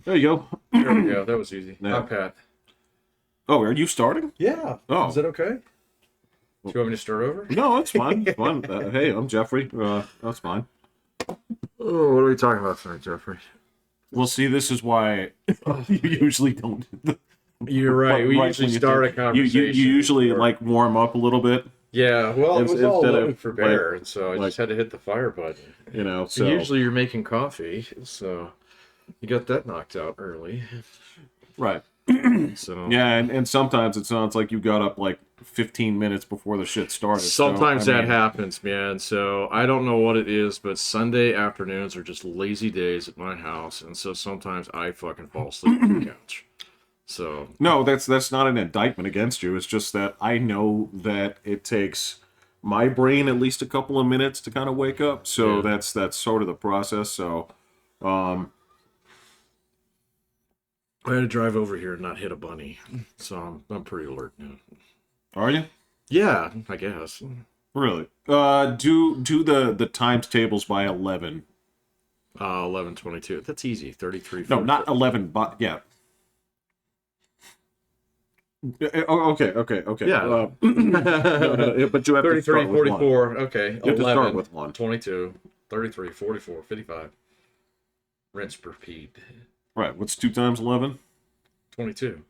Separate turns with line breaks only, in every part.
There you go.
There we go. That was easy.
Yeah.
I'm Pat.
Oh, are you starting?
Yeah.
Oh.
Is that okay? Do you want me to start over?
No, it's fine. It's fine. Hey, I'm Jeffrey. That's fine.
Oh, what are we talking about tonight, Jeffrey?
Well, see, this is why you usually don't.
You're right. We
Right
usually
when you
start a
think-
conversation.
You usually
before-
like warm up a little bit,
Yeah, well, it was all
instead of,
looking for bear,
like-
and so I
like-
just had to hit the fire button.
you know.
And
So
usually you're making coffee, so you got that knocked out early.
right.
So
Yeah, and sometimes it sounds like you got up like 15 minutes before the shit started.
Sometimes
so, I
that
mean,
happens, man. So I don't know what it is, but Sunday afternoons are just lazy days at my house, and so sometimes I fucking fall asleep on the couch. So
No, that's not an indictment against you. It's just that I know that it takes my brain at least a couple of minutes to kind of wake up. So
Yeah.
that's sort of the process. So,
I had to drive over here and not hit a bunny, so I'm pretty alert now.
are you
Yeah, I guess.
really? Do the times tables by 11.
11:22. That's easy. 33.
No, not 11, but yeah. Oh, okay.
Yeah.
But you have to
33,
start with
44.
one.
Okay.
You have to
11,
start with one.
22, 33, 44, 55. Rinse, repeat.
Right. What's 2 times 11?
22.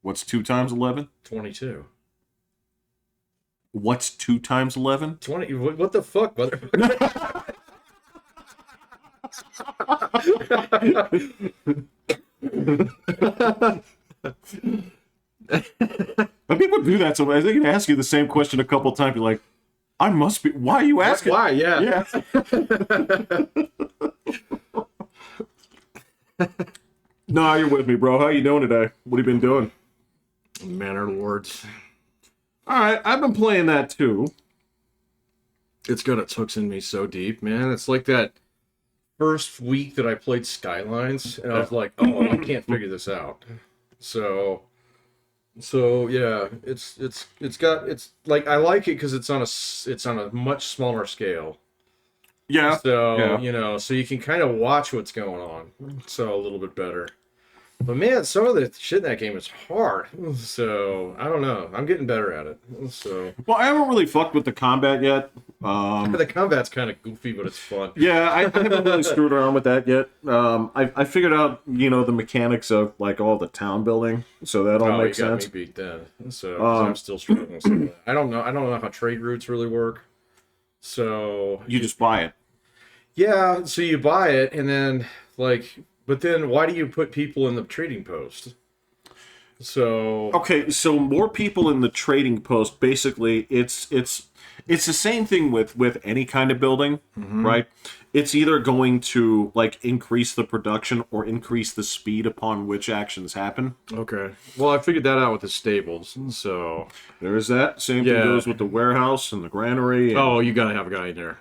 What's 2 times 11?
22.
What's 2 times 11?
20. What the fuck, mother?
When people do that, so they can ask you the same question a couple times. You're like, I must be. Why are you asking?
Why? Yeah.
Yeah. No, you're with me, bro. How you doing today? What have you been doing?
Manor Lords.
All right, I've been playing that too.
It's got its hooks in me so deep, man. It's like that first week that I played Skylines, and I was like, oh, I can't figure this out. So yeah, it's like I like it because it's on a much smaller scale.
Yeah.
So
Yeah.
you know, so you can kind of watch what's going on, so a little bit better. But man, some of the shit in that game is hard. So I don't know. I'm getting better at it. So
Well, I haven't really fucked with the combat yet.
the combat's kind of goofy, but it's fun.
Yeah, I haven't really screwed around with that yet. I figured out, the mechanics of like all the town building, so that all makes
you got
sense.
me beat then. So 'cause I'm still struggling with some of that. I don't know how trade routes really work. So
You just buy it.
yeah, so you buy it and then but then why do you put people in the trading post? So
Okay, so more people in the trading post. Basically, it's the same thing with any kind of building, right? It's either going to like increase the production or increase the speed upon which actions happen.
okay. Well, I figured that out with the stables. So
There is that. Same
Yeah.
thing goes with the warehouse and the granary. And,
oh, you gotta have a guy in there.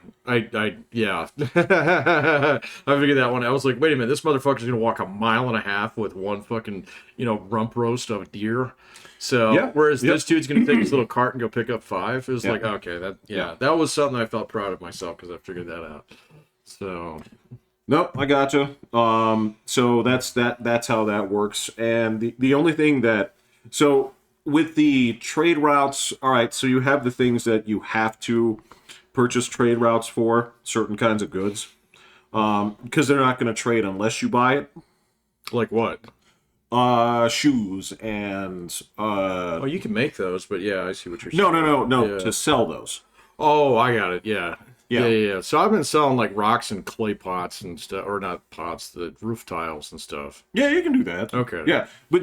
Yeah. I figured that one. I was like, wait a minute, this motherfucker's gonna walk a mile and a half with one fucking, rump roast of deer. So
Yeah.
whereas
Yep.
this dude's gonna take his little cart and go pick up 5. It was
Yeah.
like, okay, that was something I felt proud of myself because I figured that out. So
Nope, I gotcha. So that's how that works. And the only thing so with the trade routes, all right, so you have the things that you have to purchase trade routes for certain kinds of goods. Because they're not going to trade unless you buy it.
like what?
Shoes and
Oh, you can make those, but yeah, I see what you're saying.
no,
Yeah.
to sell those.
Oh, I got it. Yeah.
Yeah.
Yeah. So I've been selling like rocks and clay pots and stuff, or not pots, the roof tiles and stuff.
Yeah, you can do that.
Okay.
Yeah, but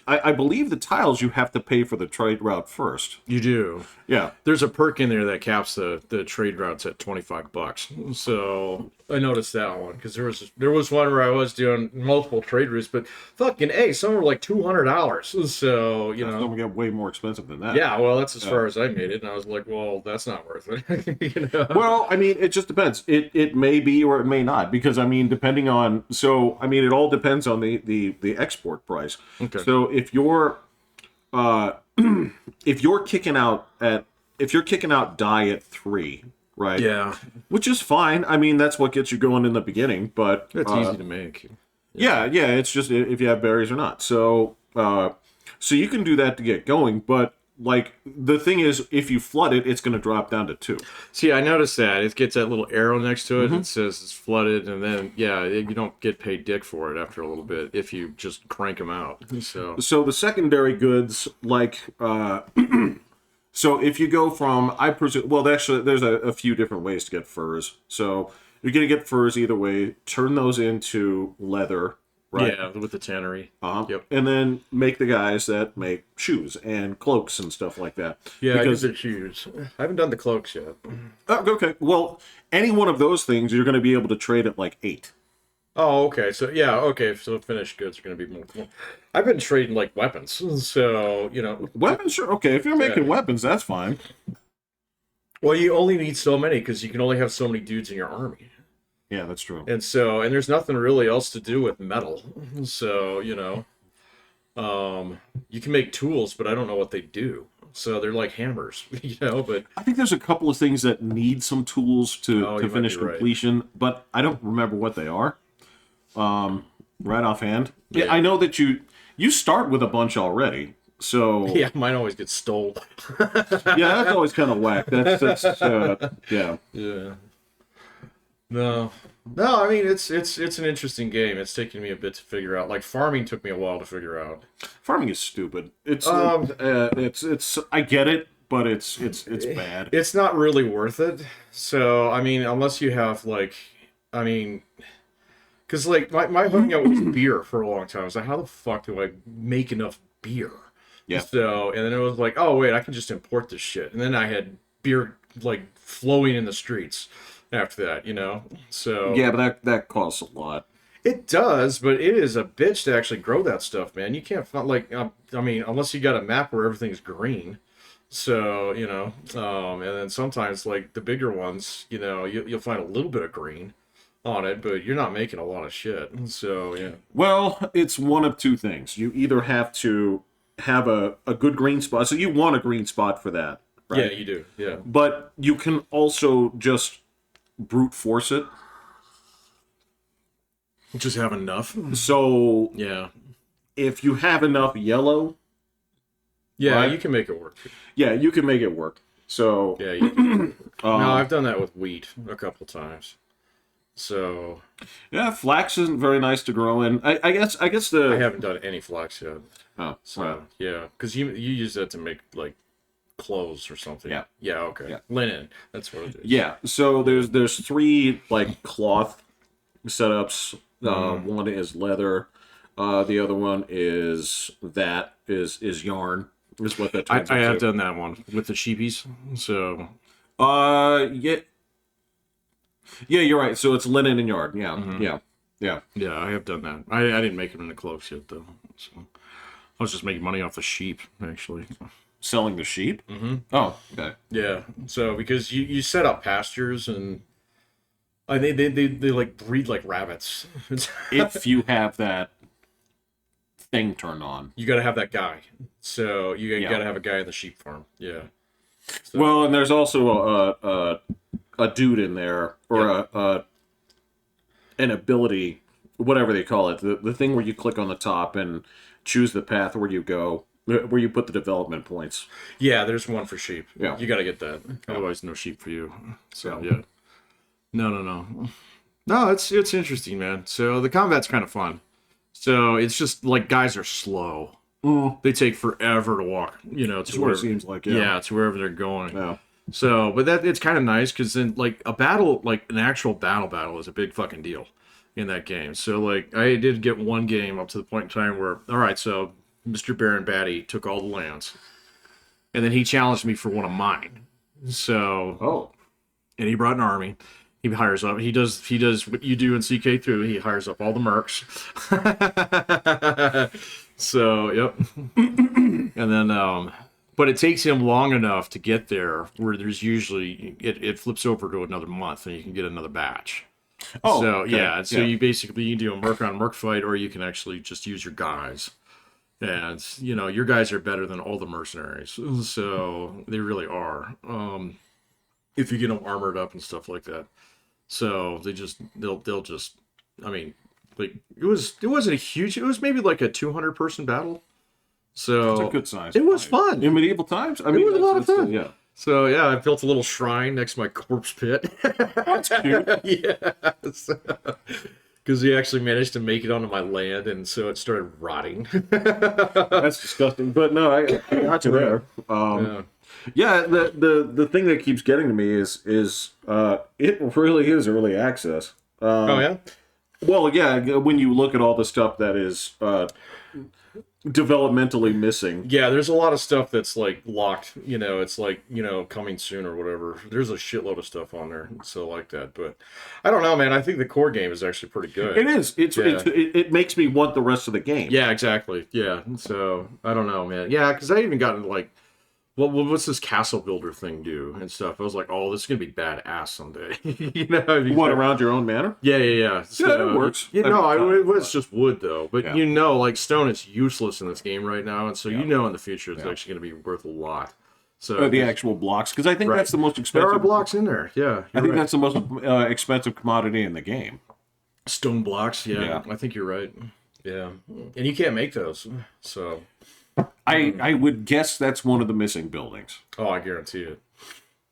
I believe the tiles you have to pay for the trade route first.
You do.
Yeah.
There's a perk in there that caps the trade routes at $25. So I noticed that one because there was one where I was doing multiple trade routes, but fucking A, some were like $200. So
It's going to get way more expensive than that.
yeah, well, that's as far as I made it, and I was like, well, that's not worth it.
Well, I mean, it just depends. It may be or it may not, because I mean, depending on. So I mean, it all depends on the export price.
Okay.
So if you're if you're kicking out dye at 3, right?
Yeah,
Which is fine. I mean, that's what gets you going in the beginning. But
it's easy to make.
Yeah, yeah, it's just if you have berries or not. So you can do that to get going, but like the thing is, if you flood it, it's going to drop down to 2.
See, I noticed that it gets that little arrow next to it
Mm-hmm.
that says it's flooded, and then you don't get paid dick for it after a little bit if you just crank them out. So
So the secondary goods, like, so if you go from, I presume, well, actually, there's a few different ways to get furs. So you're going to get furs either way. Turn those into leather, right?
yeah, with the tannery.
Uh-huh.
Yep.
And then make the guys that make shoes and cloaks and stuff like that.
Yeah,
Because,
I did the shoes. I haven't done the cloaks yet.
okay, well, any one of those things, you're going to be able to trade at like 8.
Oh, okay. So yeah, okay. So finished goods are going to be more. I've been trading like weapons, so
Weapons, sure. Okay, if you're making
Yeah.
weapons, that's fine.
Well, you only need so many because you can only have so many dudes in your army,
Yeah, that's true.
and there's nothing really else to do with metal. So you can make tools, but I don't know what they do. So they're like hammers, But
I think there's a couple of things that need some tools to,
Oh, you
to
might
finish
be right.
completion, but I don't remember what they are. Right offhand. Yeah,
Yeah.
I know that you start with a bunch already. So
yeah, mine always gets stole.
yeah, that's always kind of whack. That's yeah.
Yeah. No. No, I mean it's an interesting game. It's taken me a bit to figure out. Like farming took me a while to figure out.
Farming is stupid. It's I get it, but it's bad.
It's not really worth it. So, I mean, unless you have like I mean because like my hooking out was beer for a long time. I was like, how the fuck do I make enough beer?
Yeah.
So, and then it was like, oh wait, I can just import this shit. And then I had beer like flowing in the streets after that. So
Yeah, but that costs a lot.
it does, but it is a bitch to actually grow that stuff, man. You can't find like I mean, unless you got a map where everything's green. So and then sometimes like the bigger ones, you'll find a little bit of green on it, but you're not making a lot of shit. So yeah.
Well, it's one of two things. You either have to have a good green spot, so you want a green spot for that, right?
Yeah, you do. Yeah.
But you can also just brute force it.
Just have enough.
So
Yeah.
if you have enough yellow,
Yeah,
Right.
you can make it work.
yeah, you can make it work. So
Yeah, you can. No, I've done that with wheat a couple times. So
yeah, flax isn't very nice to grow in. I guess the
I haven't done any flax yet.
oh
So
wow.
yeah, because you use that to make like clothes or something.
Yeah.
Yeah. Okay.
Yeah.
Linen. That's what it is.
Yeah, so there's 3 like cloth setups. One is leather. The other one is yarn. Is what that
I
turns
have
into.
done that one with the sheepies. So
Yeah, yeah, you're right. So it's linen and yarn. Yeah, yeah.
yeah, I have done that. I didn't make them into cloaks yet though. So I was just making money off the sheep actually.
Selling the sheep. Oh, okay.
Yeah. So because you set up pastures and they like breed like rabbits.
If you have that thing turned on.
You got to have that guy. So you
Yeah.
got to have a guy in the sheep farm. Yeah. So,
Well, and there's also a dude in there, or an ability, whatever they call it, the thing where you click on the top and choose the path where you go, where you put the development points.
yeah, there's one for sheep.
Yeah.
You got to get that. Otherwise, no sheep for you. So yeah. No, it's interesting, man. So the combat's kind of fun. So it's just like guys are slow. They take forever to walk, to
That's what
where
it seems like.
yeah, to wherever they're going.
Yeah.
So, but that it's kind of nice because then like a battle, like an actual battle is a big fucking deal in that game. So like I did get one game up to the point in time where, all right, so Mr. Baron Batty took all the lands, and then he challenged me for one of mine. So
Oh.
and he brought an army. He hires up. He does what you do in CK2. He hires up all the mercs. So yep. And then but it takes him long enough to get there where there's usually it flips over to another month and you can get another batch.
Oh.
So
okay.
yeah, so you basically you do a merc on merc fight, or you can actually just use your guys. And your guys are better than all the mercenaries. So they really are. If you get them armored up and stuff like that. So they'll just I mean, Like it wasn't a huge. It was maybe like a 200-person battle. So
It's a good size.
it was fun
In medieval times, I
it
mean,
was a lot of fun.
yeah.
So yeah, I built a little shrine next to my corpse pit.
That's cute.
Yeah, because he actually managed to make it onto my land, and so it started rotting.
That's disgusting. But no, I got you there.
Yeah.
Yeah, the thing that keeps getting to me is it really is early access.
Oh yeah.
Well, yeah, when you look at all the stuff that is developmentally missing.
Yeah, there's a lot of stuff that's like locked, it's like, coming soon or whatever. There's a shitload of stuff on there, so like that. But I don't know, man. I think the core game is actually pretty good.
It is. It makes me want the rest of the game.
Yeah, exactly. Yeah. So I don't know, man. Yeah, because I even got into like, what's this castle builder thing do and stuff? I was like, oh, this is gonna be badass someday. I mean,
What, around your own manor?
Yeah. So,
Yeah, it works.
it was just wood though. But like stone is useless in this game right now, and so in the future it's actually gonna be worth a lot. So
The actual blocks, because I think that's the most expensive.
there are blocks in there. Yeah,
I think that's the most expensive commodity in the game.
stone blocks. Yeah,
Yeah.
I think you're right. Yeah, and you can't make those. So
I would guess that's one of the missing buildings.
oh, I guarantee it.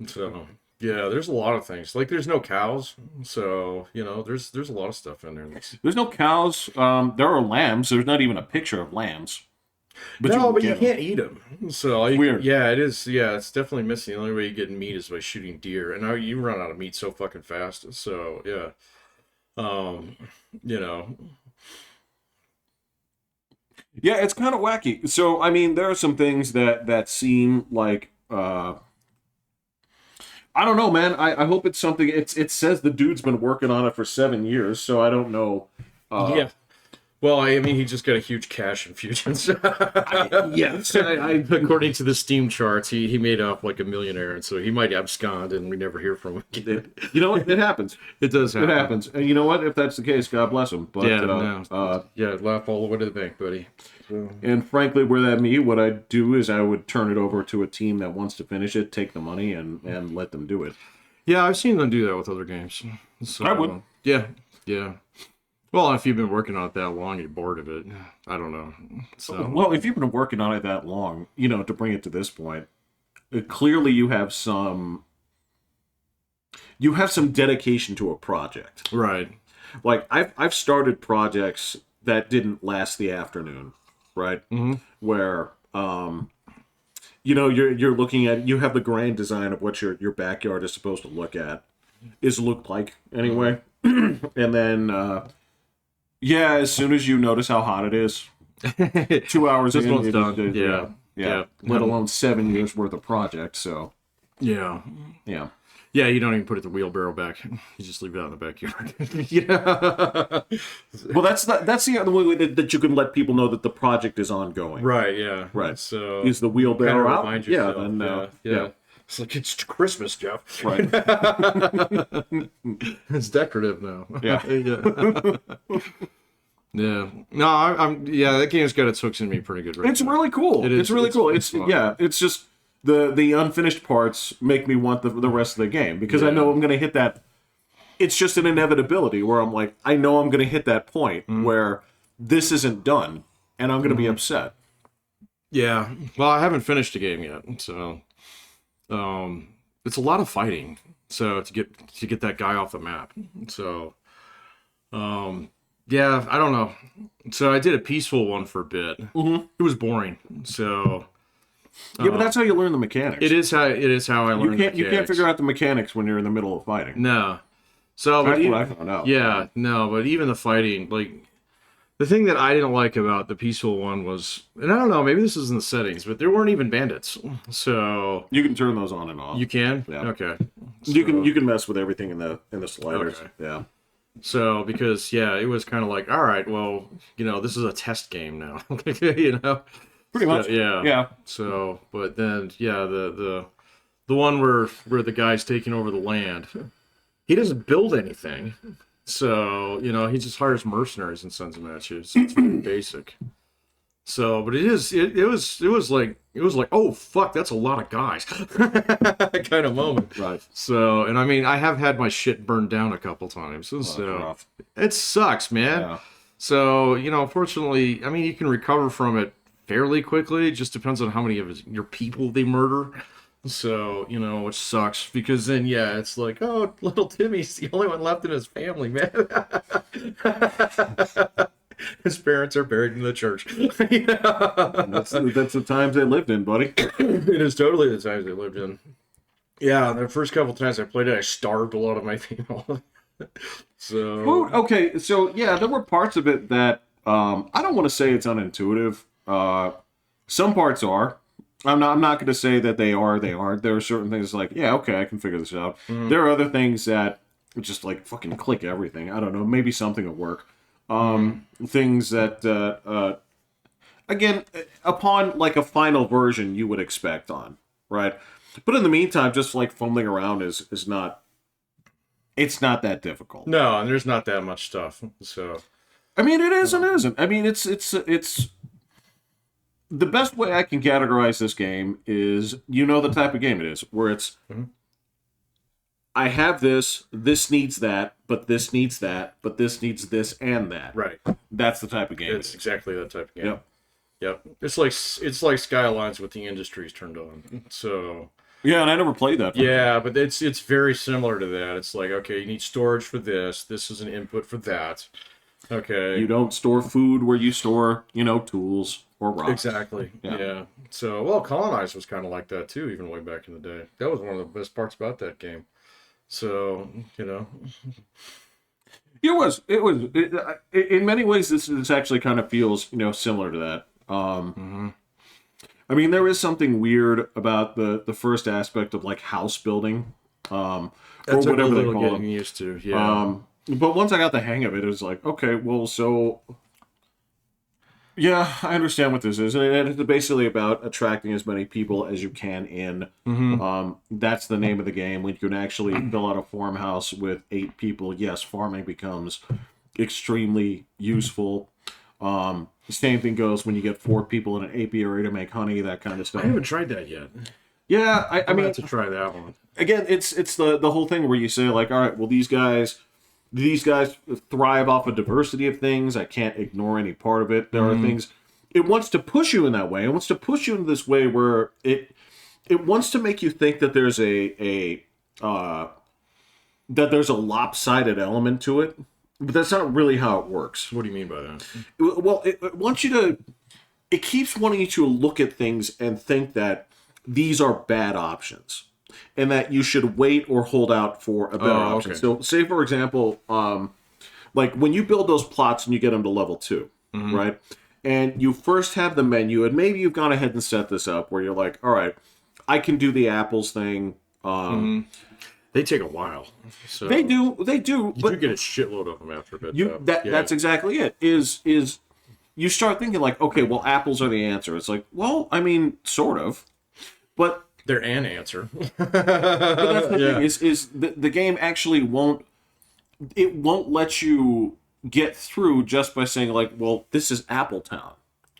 So yeah, there's a lot of things. Like there's no cows, so there's a lot of stuff in there.
There's no cows. There are lambs. There's not even a picture of lambs.
But you can't eat them. So
Weird.
Yeah, it is. Yeah, it's definitely missing. The only way you get meat is by shooting deer, and you run out of meat so fucking fast. So yeah, you know.
Yeah, it's kind of wacky. So, I mean, there are some things that seem like I don't know, man. I hope it's something. It says the dude's been working on it for 7 years, so I don't know.
Yeah. Well, I mean, he just got a huge cash infusion.
Yes,
According to the Steam charts, he made up like $1 millionaire, and so he might abscond, and we never hear from him again.
You know what? It happens.
It does happen.
It happens. And you know what? If that's the case, God bless him. But,
laugh all the way to the bank, buddy. So.
And frankly, were that me, what I'd do is I would turn it over to a team that wants to finish it, take the money, and let them do it.
Yeah, I've seen them do that with other games. So,
I would.
Yeah. Well, if you've been working on it that long, you're bored of it. I don't know. So.
Well, if you've been working on it that long, to bring it to this point, clearly you have some dedication to a project.
Right.
Like I've started projects that didn't last the afternoon, right?
Mm-hmm.
Where you're looking at, you have the grand design of what your backyard is supposed to look like anyway. Mm-hmm. And then as soon as you notice how hot it is, 2 hours
this
in,
one's done. Yeah.
Let alone 7 years worth of project. So
yeah. Yeah, you don't even put it the wheelbarrow back. You just leave it out in the backyard. Yeah.
Well, that's the other way that you can let people know that the project is ongoing.
Right. Yeah.
Right.
So
is the wheelbarrow out?
Remind yourself.
Then
yeah. It's like it's Christmas, Jeff.
Right.
It's decorative now.
Yeah.
Yeah. No, I'm. Yeah, that game's got its hooks in me pretty good. Right
It's
now.
really cool. It's really cool. It's
fun.
It's just the unfinished parts make me want the rest of the game because I know I'm going to hit that. It's just an inevitability where I'm like, I know I'm going to hit that point where this isn't done, and I'm going to be upset.
Yeah. Well, I haven't finished the game yet, so it's a lot of fighting. So to get that guy off the map. So yeah, I don't know. So I did a peaceful one for a bit. Mm-hmm. It was boring. So
yeah, but that's how you learn the mechanics.
It is how I learned.
You can't figure out the mechanics when you're in the middle of fighting.
No. So
that's what I found out.
Yeah, no, but even the fighting, like the thing that I didn't like about the peaceful one was, and I don't know, maybe this is in the settings, but there weren't even bandits. So
you can turn those on and off.
You can?
Yeah.
Okay. So,
you can mess with everything in the sliders. Okay. Yeah.
So because it was kind of like, all right, well, this is a test game now.
Pretty much.
Yeah. So, but then the one where the guy's taking over the land, he doesn't build anything. So, he just hires mercenaries and sends them at you. So it's very basic. So, but it was like, oh fuck, that's a lot of guys. Kind of moment.
Right.
So, and I mean, I have had my shit burned down a couple times. So
rough.
it sucks, man.
Yeah.
So, unfortunately, I mean, you can recover from it fairly quickly. It just depends on how many of your people they murder. So, which sucks because then, yeah, it's like, oh, little Timmy's the only one left in his family, man. His parents are buried in the church.
That's the times they lived in, buddy.
It is totally the times they lived in. Yeah, the first couple times I played it, I starved a lot of my people. So,
Food. Okay, so yeah, there were parts of it that I don't want to say it's unintuitive. Some parts are. I'm not going to say that they are. They aren't. There are certain things like, yeah, okay, I can figure this out. There are other things that just like fucking click everything. I don't know. Maybe something will work. Things that again, upon like a final version, you would expect on, right? But in the meantime, just like fumbling around is not. It's not that difficult.
no, and there's not that much stuff. So,
I mean, it is and it isn't. I mean, it's the best way I can categorize this game is the type of game it is, where it's I have this, this needs that, but this needs that, but this needs this and that.
right.
That's the type of game.
It's exactly that type of game.
Yep.
Yep. It's like Skylines with the industries turned on. So,
Yeah, and I never played that.
yeah, but it's very similar to that. It's like, okay, you need storage for this. This is an input for that. Okay.
You don't store food where you store, tools or rocks.
Exactly.
Yeah.
Yeah. So, well, Colonize was kind of like that too, even way back in the day. That was one of the best parts about that game. So,
It was. In many ways, this actually kind of feels, similar to that. I mean, there is something weird about the first aspect of like house building, or
that's
whatever
a
they
little
call
getting
them.
used to. Yeah.
But once I got the hang of it, it was like, okay, well, so yeah, I understand what this is, and it's basically about attracting as many people as you can in. That's the name of the game. When you can actually fill out a farmhouse with 8 people, yes, farming becomes extremely useful. The same thing goes when you get 4 people in an apiary to make honey, that kind of
I
stuff.
haven't tried that yet.
Yeah, I
I'm
mean,
to try that one.
again, it's the whole thing where you say like, all right, well, these guys thrive off a diversity of things. I can't ignore any part of it. There are things it wants to push you in that way. It wants to push you in this way where it wants to make you think that there's a lopsided element to it, but that's not really how it works.
What do you mean by that?
Well, it wants you to. It keeps wanting you to look at things and think that these are bad options, and that you should wait or hold out for a better option.
Okay.
So, say for example, like when you build those plots and you get them to level 2, right? And you first have the menu, and maybe you've gone ahead and set this up where you're like, all right, I can do the apples thing.
They take a while. So
They do,
You
but
do get a shitload of them after a bit. though.
that's exactly it. Is you start thinking like, okay, well, apples are the answer. It's like, well, I mean, sort of, but
They're an answer.
but that's the thing is the game actually won't let you get through just by saying like, well, this is Appletown,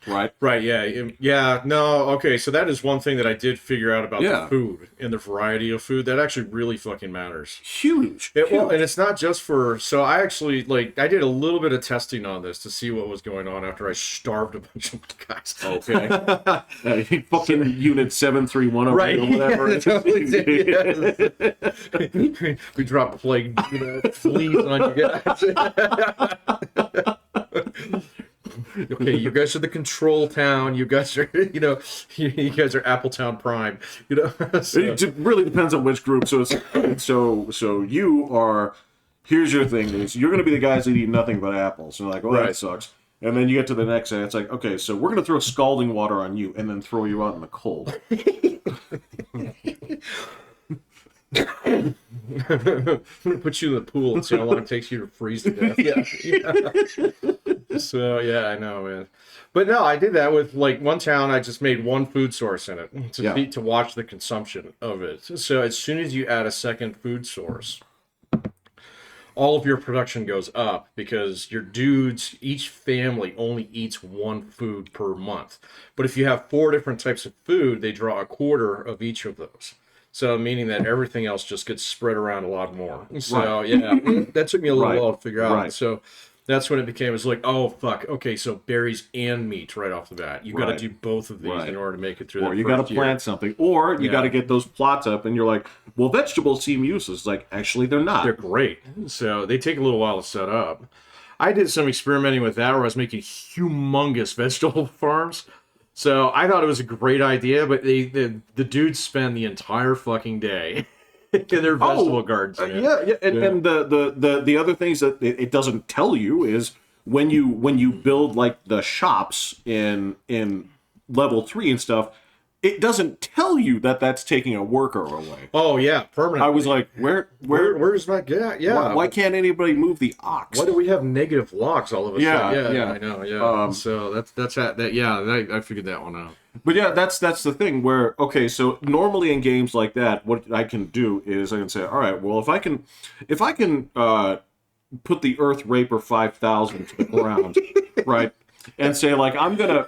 right?
Right, yeah, no, okay, so that is one thing that I did figure out about
Yeah.
the food and the variety of food. That actually really fucking matters.
Huge.
Well, and it's not just for, so I actually, I did a little bit of testing on this to see what was going on after I starved a bunch of guys.
Okay. Fucking Unit 731 over
Right,
or whatever.
yeah, totally did, yeah. We dropped fleas on you guys. Okay, you guys are the control town. You guys are, you guys are Appletown Prime. So.
It really depends on which group. So it's so you are. Here's your thing: is you're going to be the guys that eat nothing but apples. And they're like, well, that
Right.
sucks. And then you get to the next day, it's like, okay, so we're going to throw scalding water on you and then throw you out in the cold.
I'm gonna put you in the pool and see how long it takes you to freeze to death. Yeah. So yeah, I know, man. But no, I did that with one town. I just made one food source in it to watch the consumption of it. So as soon as you add a second food source, all of your production goes up because your dudes, each family only eats one food per month. But if you have 4 different types of food, they draw a quarter of each of those. So meaning that everything else just gets spread around a lot more. So yeah, that took me a little while to figure out.
Right.
So That's when it became, it's like, oh, fuck. Okay, so berries and meat right off the bat. You got to
Right.
do both of these
Right.
in order to make it through
Or
that
you got to
first year.
plant something, or you got to
Yeah.
get those plots up, and you're like, well, vegetables seem useless. Like, actually, they're
They're
not.
great. So they take a little while to set up. I did some experimenting with that where I was making humongous vegetable farms. So I thought it was a great idea, but the dudes spend the entire fucking day in their vegetable gardens, man.
Yeah. And the other things that it doesn't tell you is when you build like the shops in level 3 and stuff, it doesn't tell you that that's taking a worker away.
Oh yeah, permanent.
I was like,
Where's my yeah?
why can't anybody move the ox?
Why do we have negative logs all of a
Yeah,
sudden?
yeah.
I know. Yeah.
Um,
So that yeah. I figured that one out.
But yeah, that's the thing where, okay, so normally in games like that, what I can do is I can say, all right, well, if I can put the Earth Raper 5000 to the ground, right, and say like I'm gonna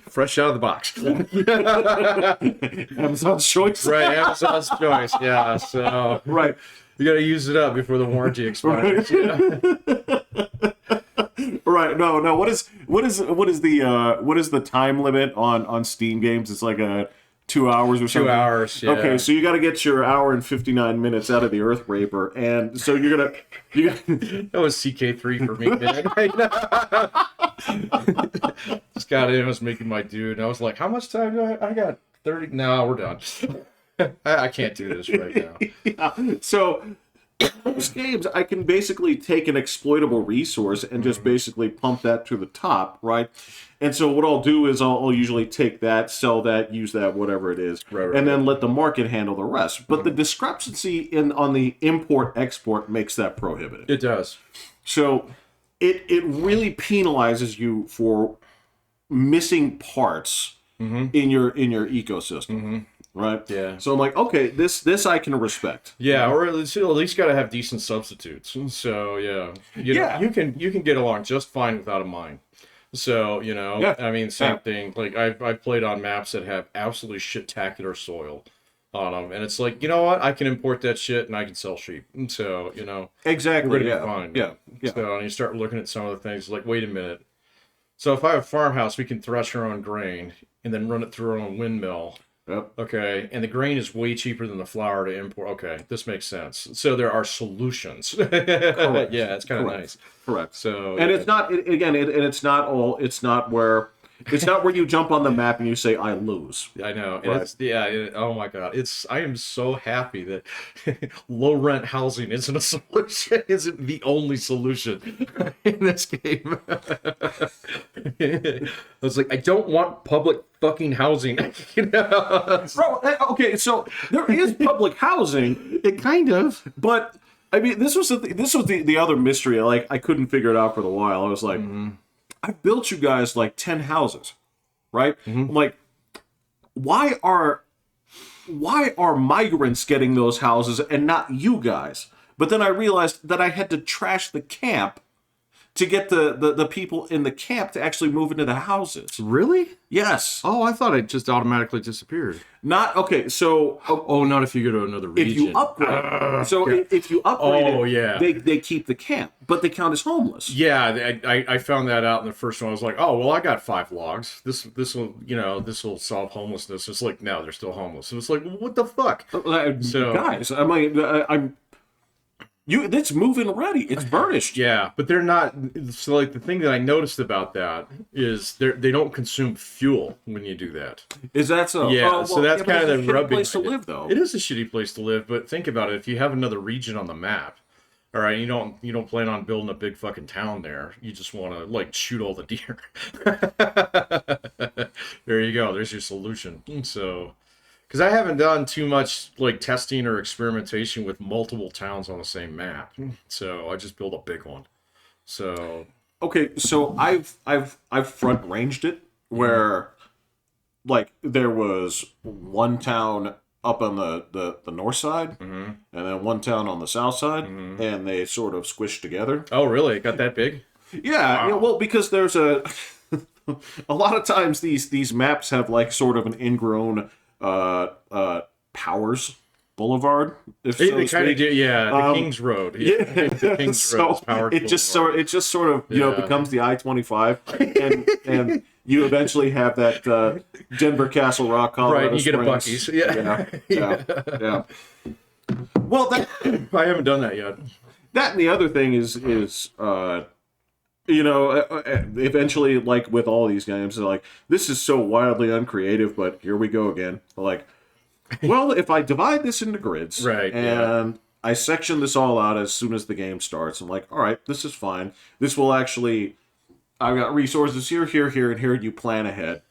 Fresh out of the box.
Amazon's choice,
Right, Amazon's choice. Yeah. So
right,
you got to use it up before the warranty expires. Yeah.
right. No. What is the time limit on Steam games? It's like a 2 hours or something.
2 hours. Yeah.
Okay, so you got to get your hour and 59 minutes out of the Earth Raper, and so you
That was CK3 for me, man. Just got in, I was making my dude, and I was like, how much time do I got 30? No, we're done. I can't do this right now.
yeah. So most games, I can basically take an exploitable resource and just basically pump that to the top, right? And so what I'll do is I'll usually take that, sell that, use that, whatever it is,
Right.
and then let the market handle the rest. But the discrepancy on the import-export makes that prohibitive.
It does.
So it really penalizes you for missing parts in your ecosystem, right?
Yeah.
So I'm like, okay, this I can respect.
Yeah, or at least got to have decent substitutes. So yeah,
Yeah.
you can get along just fine without a mine. So
Yeah.
I mean, same
Yeah.
thing. Like I've played on maps that have absolutely shit-tacular soil on them, and it's like, you know what? I can import that shit and I can sell sheep. And so
Exactly.
we're gonna
Yeah.
be fine.
Yeah.
So and you start looking at some of the things like, wait a minute. So if I have a farmhouse, we can thresh our own grain and then run it through our own windmill.
Yep.
Okay, and the grain is way cheaper than the flour to import. Okay, this makes sense. So there are solutions. Yeah, it's kind of nice.
Correct.
So
And it's not it's not where you jump on the map and you say I lose.
I know, and
Right.
oh my god, I am so happy that low rent housing isn't a solution, isn't the only solution in this game. I was like, I don't want public fucking housing.
Bro, okay, so there is public housing, it kind of, but I mean, this was the other mystery. Like, I couldn't figure it out for a while. I was like, I built you guys like 10 houses, right? I'm like, why are migrants getting those houses and not you guys? But then I realized that I had to trash the camp to get the people in the camp to actually move into the houses.
Really?
Yes.
Oh, I thought it just automatically disappeared.
Not okay. So
Oh, not if you go to another region.
if you upgrade, if you upgrade,
Oh,
it,
yeah.
they keep the camp, but they count as homeless.
Yeah, I found that out in the first one. I was like, oh well, I got 5 logs. This will solve homelessness. It's like, no, they're still homeless. It was like, what the fuck? So-
Guys, I mean, it's moving ready. It's burnished.
Yeah, but they're not. So like the thing that I noticed about that is they don't consume fuel when you do that.
Is that so?
Yeah,
Oh,
so that's
but
kind of
it's
the
a shitty
rub
place to
behind it.
live, though.
It is a shitty place to live, but think about it. If you have another region on the map, all right, you don't plan on building a big fucking town there. You just want to like shoot all the deer. There you go. There's your solution. So, because I haven't done too much like testing or experimentation with multiple towns on the same map, so I just built a big one. So
Okay, so I've front ranged it where, like, there was one town up on the north side, and then one town on the south side, and they sort of squished together.
oh really? It got that big?
Yeah, well, because there's a lot of times these maps have like sort of an ingrown powers, Boulevard, if
They
so to
kind of
speak.
do, yeah. The King's Road, the King's Road is
So
Powered
it just sort
Boulevard.
it just sort of
Yeah.
becomes the I-25, and you eventually have that Denver, Castle Rock,
Right,
Colorado
you get a
Springs.
Buc-ee's. Yeah.
Yeah, yeah. Well, that
I haven't done that yet.
that and the other thing is eventually, like with all these games, they're like, this is so wildly uncreative, but here we go again. Like, well, if I divide this into grids,
Right,
and I section this all out as soon as the game starts, I'm like, all right, this is fine. This will actually, I've got resources here, here, here, and here. You plan ahead.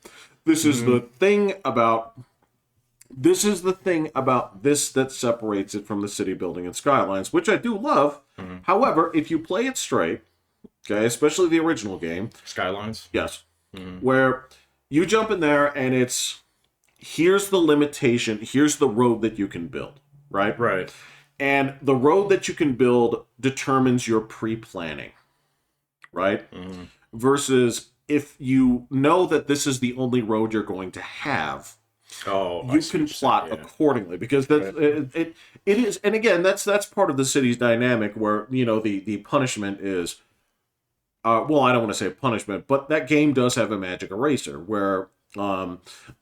This is the thing about. This is the thing about this that separates it from the city building and skylines, which I do love. However, if you play it straight, okay, especially the original game,
Skylines.
yes, where you jump in there and it's here's the limitation, here's the road that you can build, right?
Right.
And the road that you can build determines your pre-planning, right? Versus if you know that this is the only road you're going to have,
Oh,
you can plot accordingly, because that's it is. And again, that's part of the city's dynamic, where the punishment is well, I don't want to say punishment, but that game does have a magic eraser where,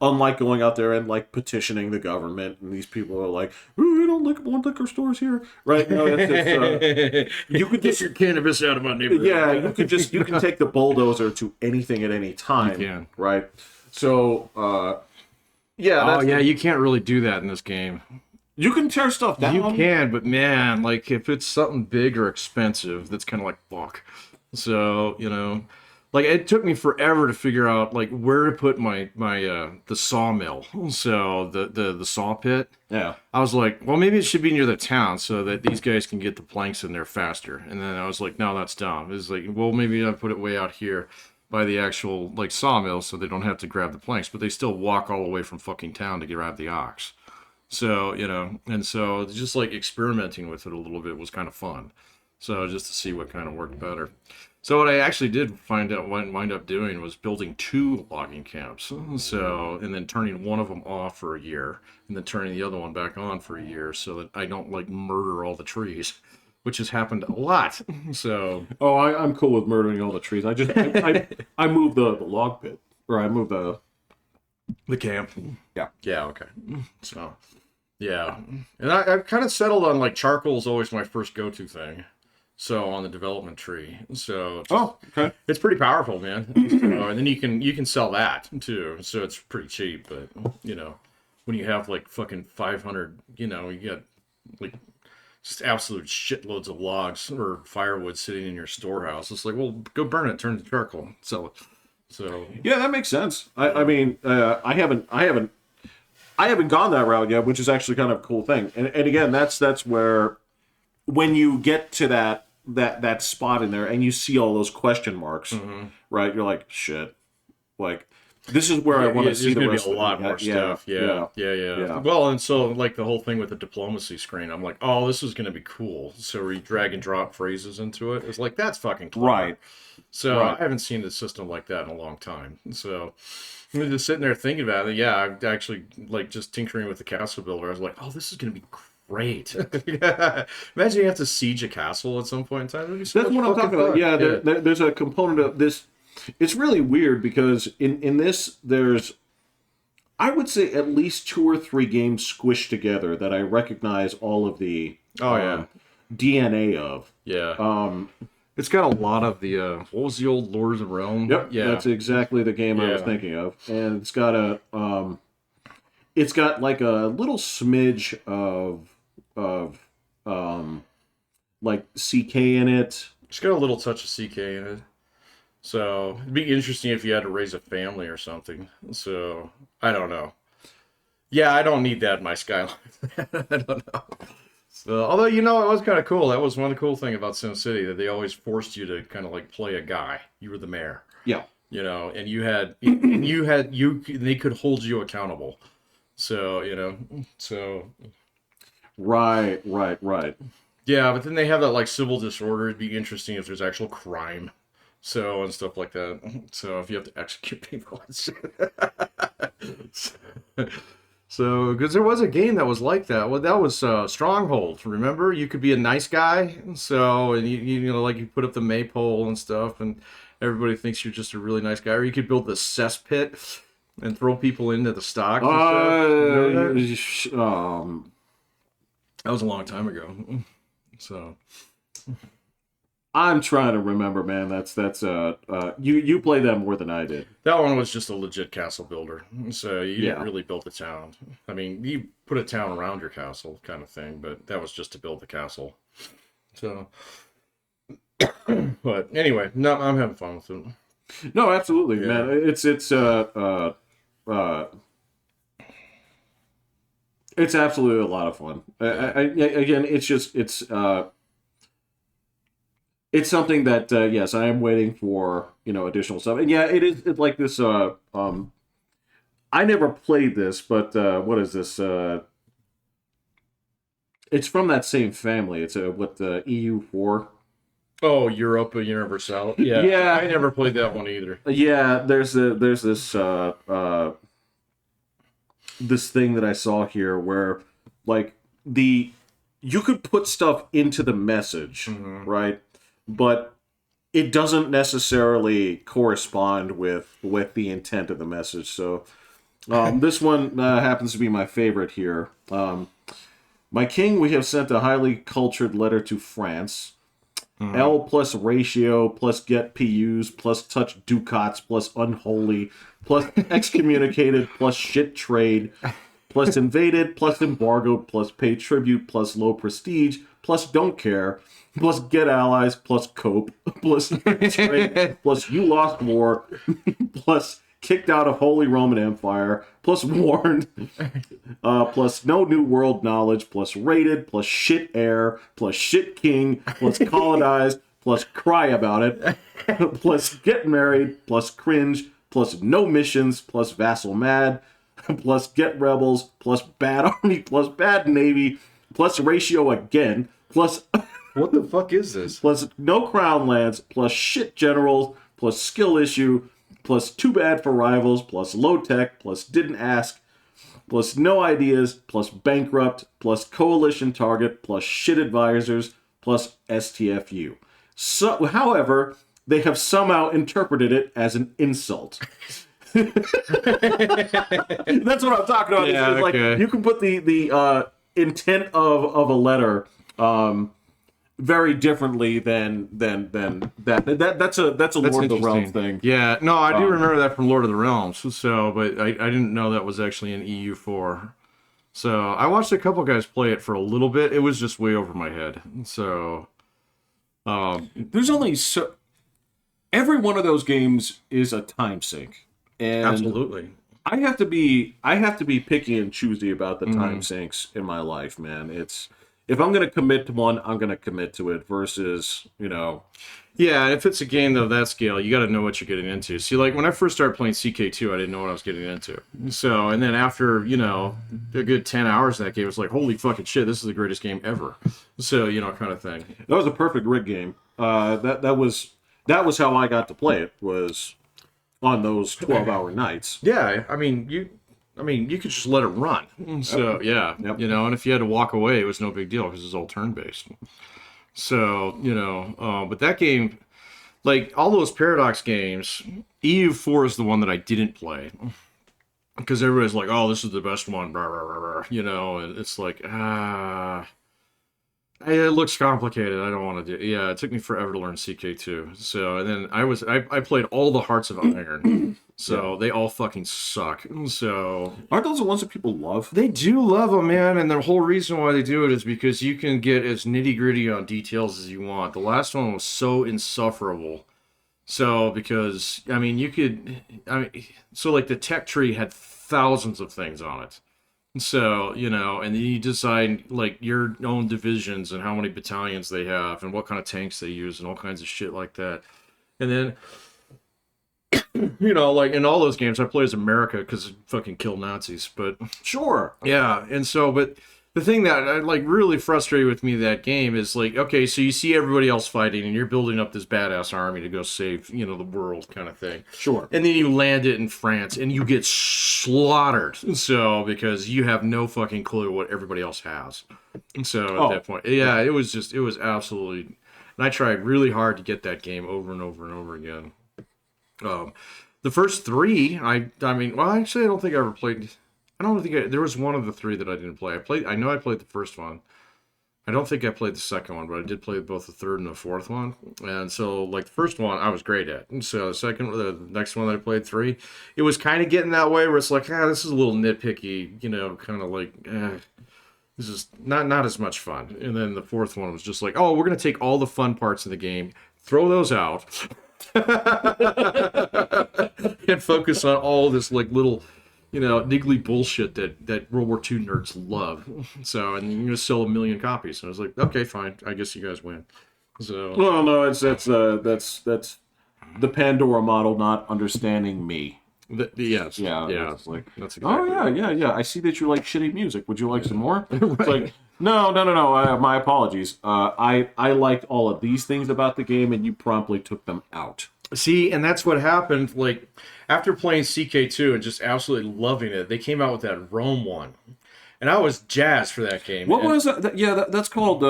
unlike going out there and like petitioning the government, and these people are like, "Ooh, we don't want liquor stores here," right? No, you could
Get
just
your cannabis out of my neighborhood.
yeah, you can take the bulldozer to anything at any time,
You can.
right? So yeah,
Oh
that's,
yeah, you can't really do that in this game.
you can tear stuff down.
You can, but man, like if it's something big or expensive, that's kind of like fuck. So like it took me forever to figure out like where to put my the sawmill. So the saw pit.
Yeah.
I was like, well, maybe it should be near the town so that these guys can get the planks in there faster. And then I was like, no, that's dumb. It's like, well, maybe I put it way out here by the actual like sawmill so they don't have to grab the planks, but they still walk all the way from fucking town to grab the ox. So, and so just like experimenting with it a little bit was kind of fun. So just to see what kind of worked better. So what I actually did wind up doing was building 2 logging camps. So, and then turning one of them off for a year, and then turning the other one back on for a year, so that I don't like murder all the trees, which has happened a lot. So,
Oh, I'm cool with murdering all the trees. I moved the log pit, or I moved
the camp.
Yeah.
Yeah. Okay. So, yeah, and I've kind of settled on like charcoal is always my first go-to thing. So on the development tree, so
okay.
it's pretty powerful, man. So, and then you can sell that too, so it's pretty cheap. But when you have like fucking 500, you got like just absolute shitloads of logs or firewood sitting in your storehouse. It's like, well, go burn it, turn it to charcoal, sell it. So
Yeah, that makes sense. I mean, I haven't gone that route yet, which is actually kind of a cool thing. And again, that's where when you get to that spot in there and you see all those question marks, right? You're like, shit. Like, this is where I want to see the rest.
There's going to be a lot more stuff. Yeah. Well, and so like the whole thing with the diplomacy screen, I'm like, oh, this is going to be cool. So we drag and drop phrases into it. It's like, that's fucking clever.
Right.
So
Right.
I haven't seen a system like that in a long time. So I'm just sitting there thinking about it. Yeah, I'm actually like just tinkering with the castle builder. I was like, oh, this is going to be great. Yeah. Imagine you have to siege a castle at some point in time.
That's what I'm talking about. Yeah, there's a component of this. It's really weird because in this, there's, I would say, at least 2 or 3 games squished together that I recognize all of the DNA of.
Yeah. It's got a lot of the what was the old Lords of Realm?
Yep.
Yeah.
That's exactly the game I was thinking of, and it's got like a little smidge of like CK in it.
It's got a little touch of CK in it. So it'd be interesting if you had to raise a family or something. So I don't know. Yeah, I don't need that in my Skyline. I don't know. So, although it was kind of cool. That was one of the cool thing about SimCity, that they always forced you to kind of like play a guy. You were the mayor.
Yeah.
And they could hold you accountable. So
Right.
yeah, but then they have that like civil disorder. It'd be interesting if there's actual crime. So, and stuff like that. So if you have to execute people and shit. So, because there was a game that was like that. Well, that was Stronghold. Remember, you could be a nice guy. So, and you know, like you put up the maypole and stuff, and everybody thinks you're just a really nice guy. Or you could build the cesspit and throw people into the stocks and stuff. Remember that? That was a long time ago. So,
I'm trying to remember, man. You played that more than I did.
that one was just a legit castle builder. So you
Yeah.
didn't really build the town. I mean, you put a town around your castle, kind of thing, but that was just to build the castle. So, but anyway, no, I'm having fun with it.
No, absolutely,
Yeah.
man. It's absolutely a lot of fun. Again, it's something that yes, I am waiting for, additional stuff. And yeah, it's like this. I never played this, but what is this? It's from that same family. It's what the EU4.
Oh, Europa Universal. Yeah,
Yeah.
I never played that one either.
Yeah, there's this this thing that I saw here where like you could put stuff into the message, right? But it doesn't necessarily correspond with the intent of the message. So this one happens to be my favorite here. My king, we have sent a highly cultured letter to France. L plus ratio plus get PUs plus touch ducats plus unholy plus excommunicated plus shit trade plus invaded plus embargoed plus pay tribute plus low prestige plus don't care plus get allies plus cope plus trade plus you lost war plus kicked out of Holy Roman Empire plus warned plus no new world knowledge plus rated plus shit heir plus shit king plus colonized plus cry about it plus get married plus cringe plus no missions plus vassal mad plus get rebels plus bad army plus bad navy plus ratio again plus
What the fuck is this?
plus no crown lands plus shit generals plus skill issue plus too bad for rivals plus low tech plus didn't ask plus no ideas plus bankrupt plus coalition target plus shit advisors plus STFU. So, however, they have somehow interpreted it as an insult. That's what I'm talking about.
Yeah,
It's like
okay.
you can put the intent of a letter very differently than that. That's a Lord of the Realms thing.
Yeah, no, I do remember that from Lord of the Realms. So, but I didn't know that was actually an EU4. So I watched a couple guys play it for a little bit. It was just way over my head. So,
There's only so every one of those games is a time sink, and
absolutely.
I have to be picky and choosy about the time sinks in my life, man. It's if I'm going to commit to one, I'm going to commit to it versus,
Yeah, and if it's a game of that scale, you got to know what you're getting into. See, like when I first started playing CK2, I didn't know what I was getting into. So, and then after, a good 10 hours in that game, it was like, holy fucking shit, this is the greatest game ever. So, kind of thing.
That was a perfect rig game. That was how I got to play it, was on those 12-hour nights.
Yeah, I mean, you could just let it run. So, yeah,
Yep.
and if you had to walk away, it was no big deal because it's all turn-based. So, but that game, like all those Paradox games, EU4 is the one that I didn't play. Because everybody's like, oh, this is the best one, blah, blah, blah, blah, and it's like, it looks complicated. I don't want to do. Yeah, it took me forever to learn CK2. So, and then I played all the Hearts of Iron. So they all fucking suck. So
Aren't those the ones that people love?
they do love them, man. And the whole reason why they do it is because you can get as nitty gritty on details as you want. The last one was so insufferable. So because so like the tech tree had thousands of things on it. So, and then you decide like your own divisions and how many battalions they have and what kind of tanks they use and all kinds of shit like that. And then, like in all those games, I play as America because fucking kill Nazis. But
Sure.
yeah, and so, but The thing that like really frustrated with me that game is like, okay, so you see everybody else fighting and you're building up this badass army to go save, the world kind of thing.
Sure.
And then you land it in France and you get slaughtered. So because you have no fucking clue what everybody else has. So at that point, yeah, it was absolutely. And I tried really hard to get that game over and over and over again. The first three, I mean, well, actually, I don't think I ever played. I don't think there was one of the three that I didn't play. I know I played the first one. I don't think I played the second one, but I did play both the third and the fourth one. And so, like the first one, I was great at. And so the next one that I played, 3, it was kind of getting that way where it's like, this is a little nitpicky, kind of like, this is not as much fun. And then the fourth one was just like, oh, we're gonna take all the fun parts of the game, throw those out, and focus on all this like little, niggly bullshit that World War II nerds love. So, and you're gonna sell 1 million copies. And I was like, okay, fine, I guess you guys win. So,
well, no, that's the Pandora model not understanding me.
Yes,
Yeah.
That's
That's
exactly.
oh yeah. I see that you like shitty music. Would you like some more? Right. It's like, no. My apologies. I liked all of these things about the game, and you promptly took them out.
See, and that's what happened. Like after playing CK2 and just absolutely loving it, they came out with that Rome one, and I was jazzed for that game.
What was that? Yeah, that's called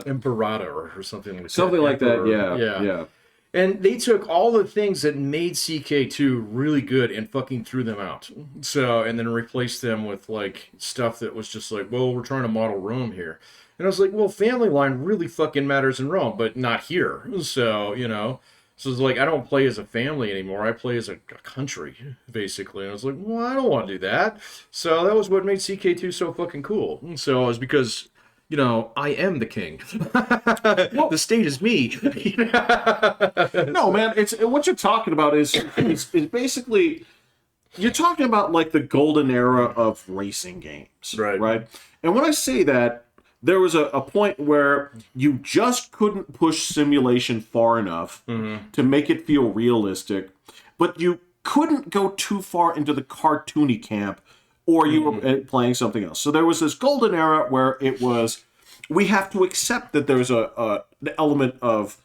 Imperator or something like that.
Something like that.
Yeah. And they took all the things that made CK2 really good and fucking threw them out. So, and then replaced them with like stuff that was just like, well, we're trying to model Rome here. And I was like, well, family line really fucking matters in Rome, but not here. So, so it's like, I don't play as a family anymore. I play as a country, basically. And I was like, well, I don't want to do that. So that was what made CK2 so fucking cool. So it was because, I am the king. Well, the state is me.
No, man. It's what you're talking about is basically you're talking about like the golden era of racing games, right? And when I say that, there was a point where you just couldn't push simulation far enough to make it feel realistic, but you couldn't go too far into the cartoony camp, or you were playing something else. So there was this golden era where it was, we have to accept that there's an element of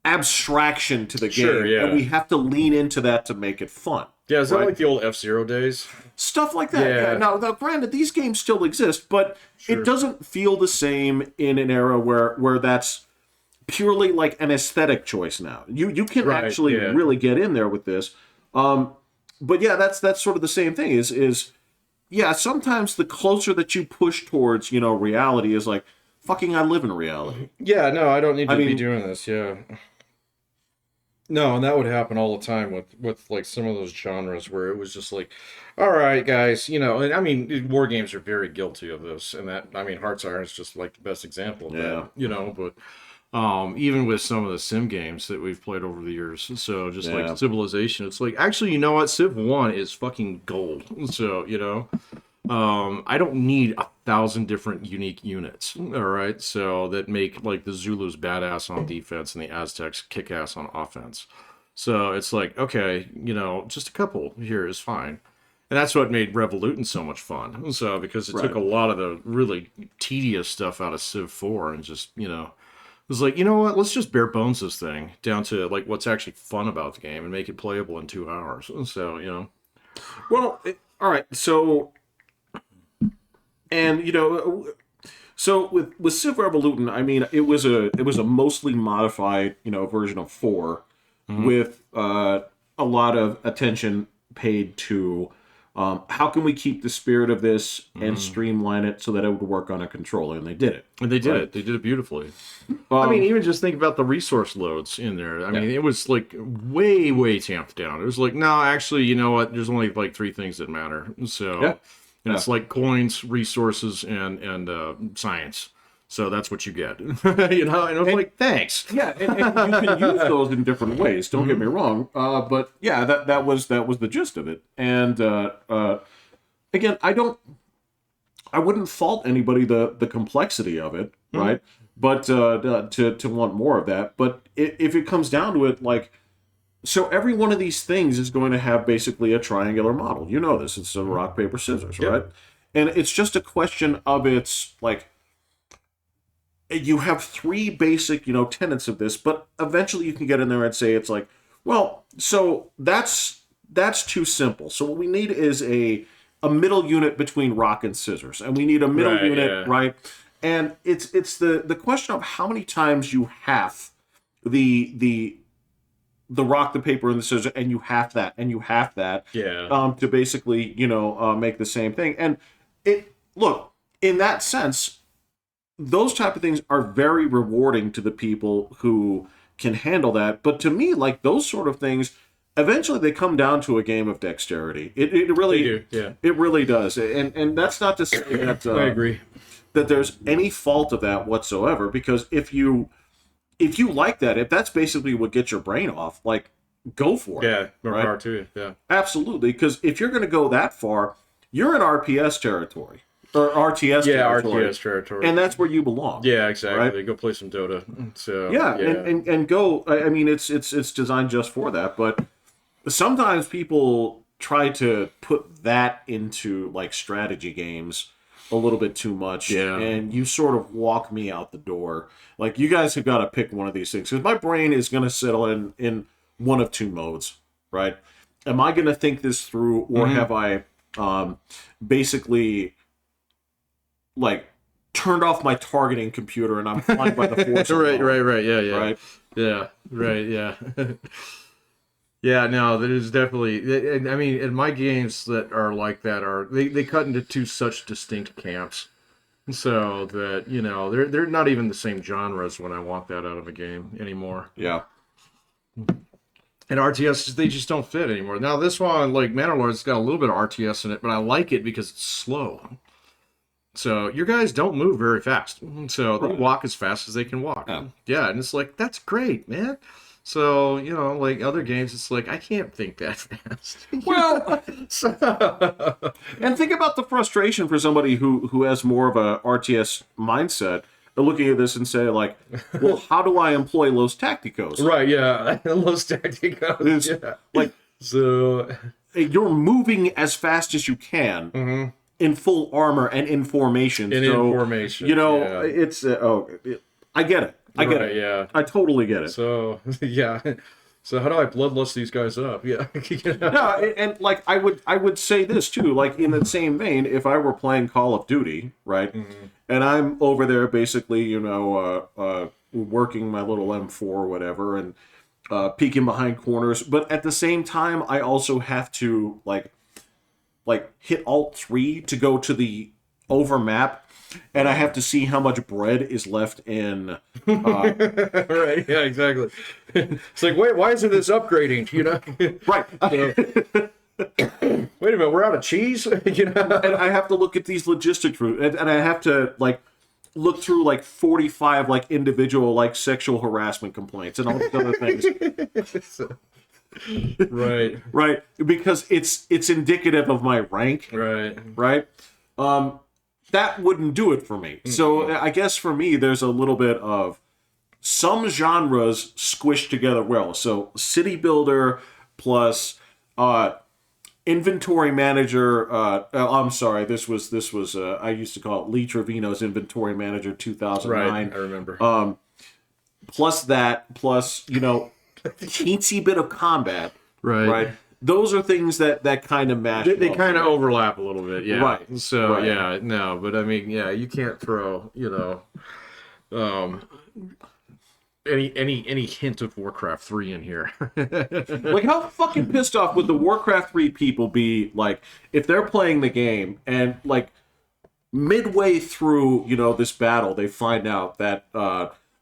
abstraction to the game, and we have to lean into that to make it fun.
Yeah, is that like the old F-Zero days?
Stuff like that. Yeah. Now, granted, these games still exist, but it doesn't feel the same in an era where that's purely like an aesthetic choice now. You can actually really get in there with this. But yeah, that's sort of the same thing. Is sometimes the closer that you push towards reality is like, fucking I live in reality.
Yeah, no, I don't need to be doing this. Yeah. No, and that would happen all the time with like some of those genres where it was just like, all right, guys, and I mean, war games are very guilty of this, and that, I mean, Hearts Iron is just like the best example of that, but even with some of the sim games that we've played over the years, so just like Civilization, it's like, actually, you know what, Civ 1 is fucking gold, so, I don't need 1,000 different unique units, all right? So that make like the Zulus badass on defense and the Aztecs kick ass on offense. So it's like, okay, just a couple here is fine. And that's what made Revolution so much fun. So because it took a lot of the really tedious stuff out of Civ 4 and just, it was like, you know what, let's just bare bones this thing down to like what's actually fun about the game and make it playable in 2 hours. So,
Well, all right, so... And so with Civ Revolution, I mean, it was a mostly modified version of 4, with a lot of attention paid to how can we keep the spirit of this and streamline it so that it would work on a controller, and they did it.
And they did it. They did it beautifully. I mean, even just think about the resource loads in there. I mean, it was like way tamped down. It was like, no, actually, you know what? There's only like 3 things that matter. So. And it's like coins, resources, and science. So that's what you get. And I was like, thanks.
Yeah, and you can use those in different ways. Don't get me wrong. But yeah, that was the gist of it. And again, I wouldn't fault anybody the complexity of it, right? But to want more of that. But if it comes down to it, like. So every one of these things is going to have basically a triangular model. You know this. It's a rock, paper, scissors, right? And it's just a question of it's like you have three basic, tenets of this, but eventually you can get in there and say it's like, well, so that's too simple. So what we need is a middle unit between rock and scissors, and we need a middle unit, right? And it's the question of how many times you have the rock, the paper, and the scissors, and you have that, and you have that, to basically, make the same thing. And look, in that sense, those type of things are very rewarding to the people who can handle that. But to me, like those sort of things, eventually they come down to a game of dexterity. It really
They do, yeah.
It really does. And that's not to say that
I agree
that there's any fault of that whatsoever. Because if you like that, if that's basically what gets your brain off, like go for it.
Yeah, more
right?
power to you. Yeah,
absolutely. Because if you're going to go that far, you're in RPS territory. Or RTS territory.
RTS territory.
And that's where you belong.
Yeah, exactly.
Right?
Go play some Dota. So
yeah. And go. I mean, it's designed just for that. But sometimes people try to put that into like strategy games a little bit too much.
Yeah.
And you sort of walk me out the door. Like you guys have got to pick one of these things because my brain is going to settle in one of two modes. Right? Am I going to think this through, or have I basically like turned off my targeting computer and I'm flying by the force?
right. Yeah.
Right.
Yeah. Right. Yeah. Yeah. No, there's definitely. I mean, in my games that are like that they cut into two such distinct camps, so that they're not even the same genres when I want that out of a game anymore.
Yeah.
And RTS, they just don't fit anymore. Now this one, like Manor Lords, it's got a little bit of RTS in it, but I like it because it's slow. So your guys don't move very fast. So they walk as fast as they can walk. Yeah, and it's like, that's great, man. So, like other games, it's like, I can't think that fast.
Well, and think about the frustration for somebody who has more of a RTS mindset, looking at this and say like, well, how do I employ Los Tacticos?
Right, yeah. Los Tacticos. Yeah.
Like,
so
you're moving as fast as you can in full armor and in formation.
In formation.
It's I get it. I get it.
Yeah.
I totally get it.
So yeah. So how do I bloodlust these guys up? Yeah.
No, and like I would say this too, like in the same vein, if I were playing Call of Duty, right, and I'm over there basically, working my little M4 or whatever, and peeking behind corners, but at the same time, I also have to like hit Alt-3 to go to the over map. And I have to see how much bread is left in.
Right. Yeah. Exactly. It's like, wait, why isn't this upgrading?
Right.
Wait a minute, we're out of cheese.
And I have to look at these logistics routes, and I have to like look through like 45 like individual like sexual harassment complaints and all these other things.
Right.
Right. Because it's indicative of my rank.
Right.
Right. That wouldn't do it for me. So I guess for me, there's a little bit of some genres squished together well. So city builder plus inventory manager. I'm sorry, this was I used to call it Lee Trevino's Inventory Manager 2009.
Right, I remember.
Plus teensy bit of combat.
Right.
Those are things that kind of mash.
They kind of overlap a little bit, yeah.
Right.
So
right.
Yeah, no, but I mean, yeah, you can't throw, any hint of Warcraft 3 in here.
Like, how fucking pissed off would the Warcraft 3 people be, like, if they're playing the game and, like, midway through, this battle, they find out that,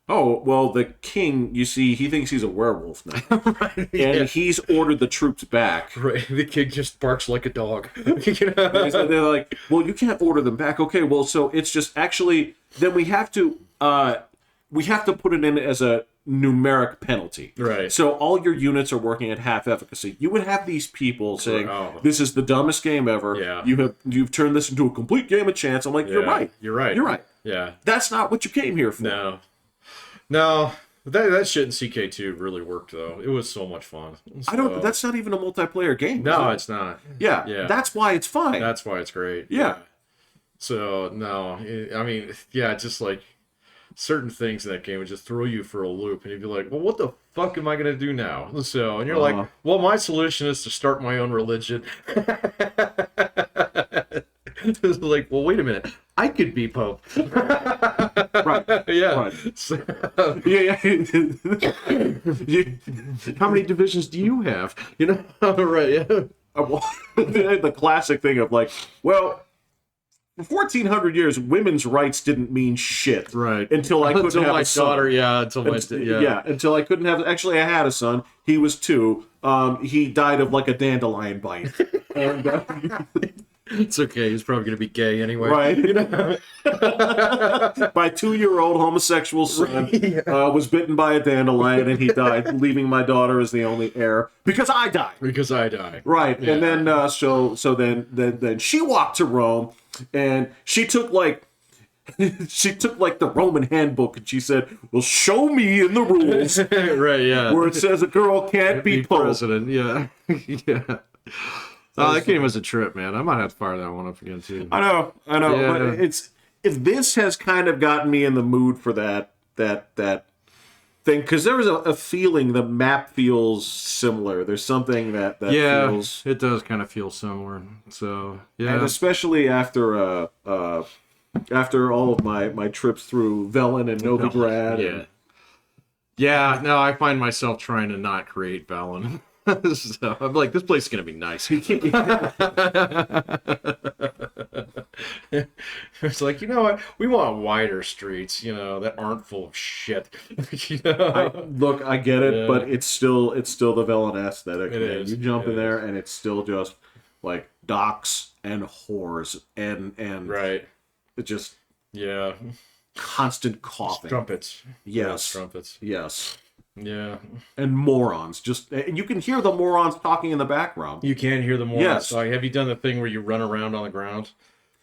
the king, you see, he thinks he's a werewolf now.
Right,
and he's ordered the troops back.
Right, the king just barks like a dog.
So they're like, well, you can't order them back. Okay, well, so it's just actually, then we have to put it in as a numeric penalty.
Right.
So all your units are working at half efficacy. You would have these people saying, this is the dumbest game ever.
Yeah.
You've turned this into a complete game of chance. I'm like, You're right.
You're right. Yeah.
That's not what you came here for.
No, that shit in CK2 really worked though. It was so much fun. So,
that's not even a multiplayer game.
No, it's not.
Yeah. That's why it's fine.
That's why it's great.
Yeah.
So no, I mean, yeah, just like certain things in that game would just throw you for a loop, and you'd be like, well, what the fuck am I gonna do now? So, and you're like,
Uh,
well, my solution is to start my own religion. It's like, well, wait a minute, I could be Pope.
right,
Yeah.
right.
So,
Yeah, how many divisions do you have?
you know, right? Yeah.
The classic thing of like, well, for 1400 years, women's rights didn't mean shit.
Right.
Until I couldn't
Until
have
my
a son.
daughter, yeah. Until my, yeah.
Until I couldn't have. Actually, I had a son. He was 2. He died of like a dandelion bite. And
It's okay. He's probably gonna be gay anyway.
right,
You know?
my 2-year-old homosexual son
Yeah.
was bitten by a dandelion, and he died, leaving my daughter as the only heir because I died.
Because I die.
Right,
Yeah.
and then then she walked to Rome, and she took like the Roman handbook, and she said, "Well, show me in the rules
Right, yeah.
where it says a girl can't be pope."
president, yeah. Yeah. Oh, that game was a trip, man. I might have to fire that one up again too.
I know,
Yeah.
but if this has kind of gotten me in the mood for that thing, because there was a feeling the map feels similar. There's something that
Yeah,
feels,
it does kind of feel similar. So
and
yeah,
especially after all of my trips through Velen and Novigrad.
yeah, yeah. No, I find myself trying to not create Valen. So I'm like, this place is gonna be nice. It's like, you know what? We want wider streets, you know, that aren't full of shit. You know?
Look, I get it,
Yeah.
but it's still the Velen aesthetic.
It
Man.
is,
You jump
it
in there,
is.
and it's still just like docks and whores and
Right.
it just
Yeah.
constant coughing.
Trumpets.
Yes.
Trumpets.
Yes.
Yeah.
And morons. And you can hear the morons talking in the background.
You can hear the more.
Yes.
So have you done the thing where you run around on the ground?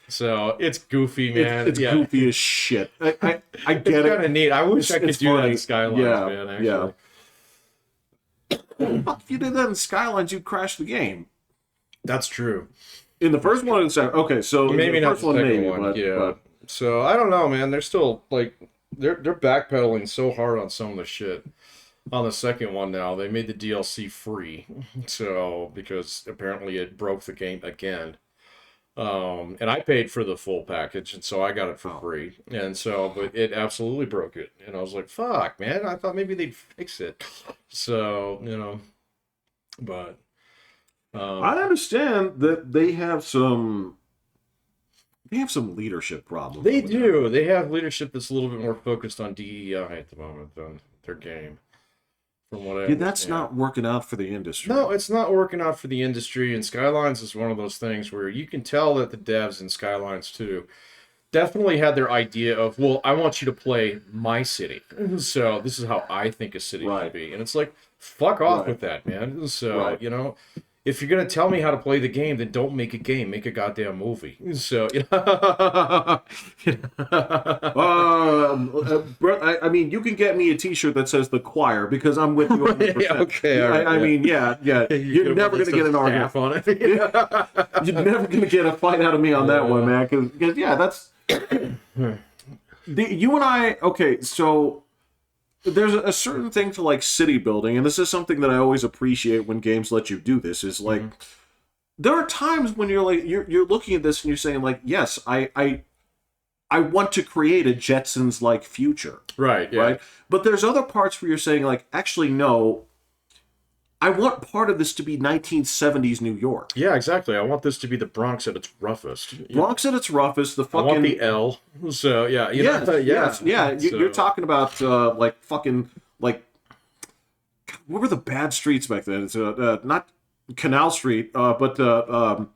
So it's goofy, man.
It's
yeah.
goofy as shit. I get
It's
it.
kind of neat. I wish I could
It's
do that
funny.
in Skylines,
Yeah,
man. Actually.
yeah. If you did that in Skylines, you'd crash the game.
That's true.
In the first one, it's okay. So in
Maybe
the
not
first
the
one,
second
maybe,
one.
but,
Yeah.
but
So I don't know, man. They're still like they're backpedaling so hard on some of the shit. On the second one now, they made the DLC free. So because apparently it broke the game again. And I paid for the full package, and so I got it for free. And so, but it absolutely broke it. And I was like, fuck, man, I thought maybe they'd fix it. So, you know, but
I understand that they have some leadership problems.
they
over there.
do. They have leadership that's a little bit more focused on DEI at the moment than their game. From what I
Yeah, that's
understand.
not working out for the industry.
No, it's not working out for the industry, and Skylines is one of those things where you can tell that the devs in Skylines 2 definitely had their idea of, well, I want you to play my city. So this is how I think a city
Right.
should be. And it's like, fuck off
Right.
with that, man. So,
Right.
you know, if you're going to tell me how to play the game, then don't make a game. Make a goddamn movie. So, you know.
I mean, you can get me a T-shirt that says "The Choir" because I'm with you. 100%.
Okay, all right,
I
yeah.
mean, yeah. You're never gonna get an argument.
on it.
You're never gonna get a fight out of me on that one, man. Because yeah, that's you and I. Okay, so there's a certain thing to like city building, and this is something that I always appreciate when games let you do this. Is like there are times when you're like you're looking at this and you're saying like, yes, I want to create a Jetsons like future.
Right, yeah.
Right? But there's other parts where you're saying, like, actually, no, I want part of this to be 1970s New York.
Yeah, exactly. I want this to be the Bronx at its roughest.
Bronx at its roughest, the
I
fucking.
want the L. So, yeah. You
Yes,
know,
yes, yeah.
So-
You're talking about, like, fucking, like, what were the bad streets back then? It's not Canal Street, but, no,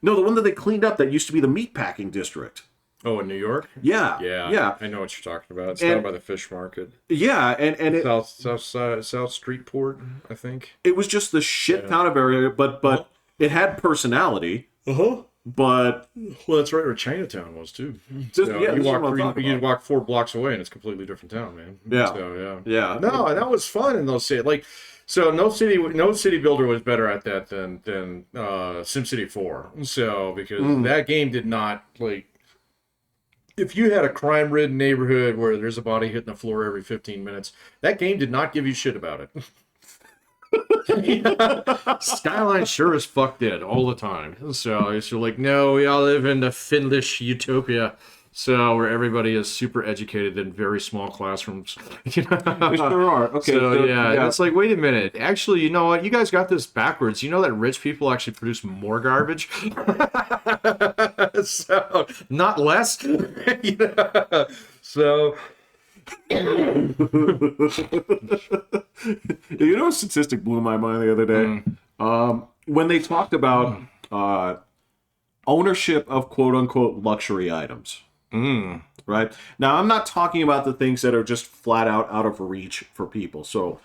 the one that they cleaned up that used to be the meatpacking district.
Oh, in New York?
Yeah.
Yeah.
Yeah.
I know what you're talking about. It's
And-
down by the fish market.
Yeah. And it,
South Streetport, I think.
it was just the shit town of area, but it had personality.
Uh-huh.
But
Well, that's right where Chinatown was, too.
Just-
So
yeah,
you
this is what I'm
walk,
talking
you
about.
walk 4 blocks away and it's a completely different town, man.
Yeah.
So, yeah.
yeah,
No, and that was fun in those cities. Like, so no city builder was better at that than SimCity 4. So because that game did not like if you had a crime-ridden neighborhood where there's a body hitting the floor every 15 minutes, that game did not give you shit about it. Skyline sure as fuck did all the time. So you're like, no, we all live in the Finnish utopia. So where everybody is super educated in very small classrooms.
There are. Okay.
So yeah, it's like, wait a minute. Actually, you know what? You guys got this backwards. You know that rich people actually produce more garbage? So not less. So
You know, a statistic blew my mind the other day. When they talked about ownership of quote unquote luxury items. Right now, I'm not talking about the things that are just flat out of reach for people. So,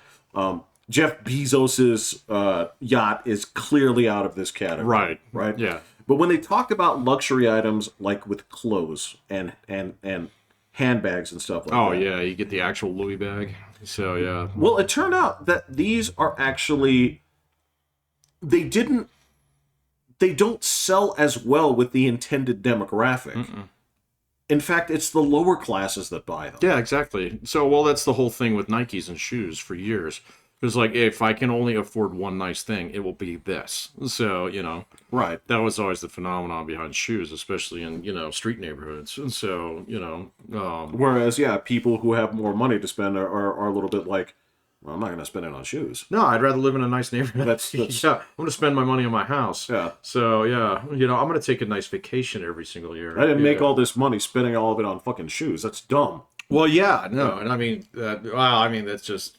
Jeff Bezos's yacht is clearly out of this category. Right.
Yeah.
But when they talk about luxury items, like with clothes and handbags and stuff like that.
Oh yeah, you get the actual Louis bag. So yeah.
Well, it turned out that these are actually they don't sell as well with the intended demographic. In fact, it's the lower classes that buy them.
Yeah, exactly. So, well, that's the whole thing with Nikes and shoes for years. Because, like, if I can only afford one nice thing, it will be this. So, you know.
Right.
That was always the phenomenon behind shoes, especially in, you know, street neighborhoods. And so, you know.
Whereas, yeah, people who have more money to spend are a little bit like, well, I'm not going to spend it on shoes.
No, I'd rather live in a nice neighborhood.
That's
yeah, I'm going to spend my money on my house.
Yeah.
So, yeah, you know, I'm going to take a nice vacation every single year.
I didn't make all this money spending all of it on fucking shoes. That's dumb.
Well, yeah, no. And I mean, that's just...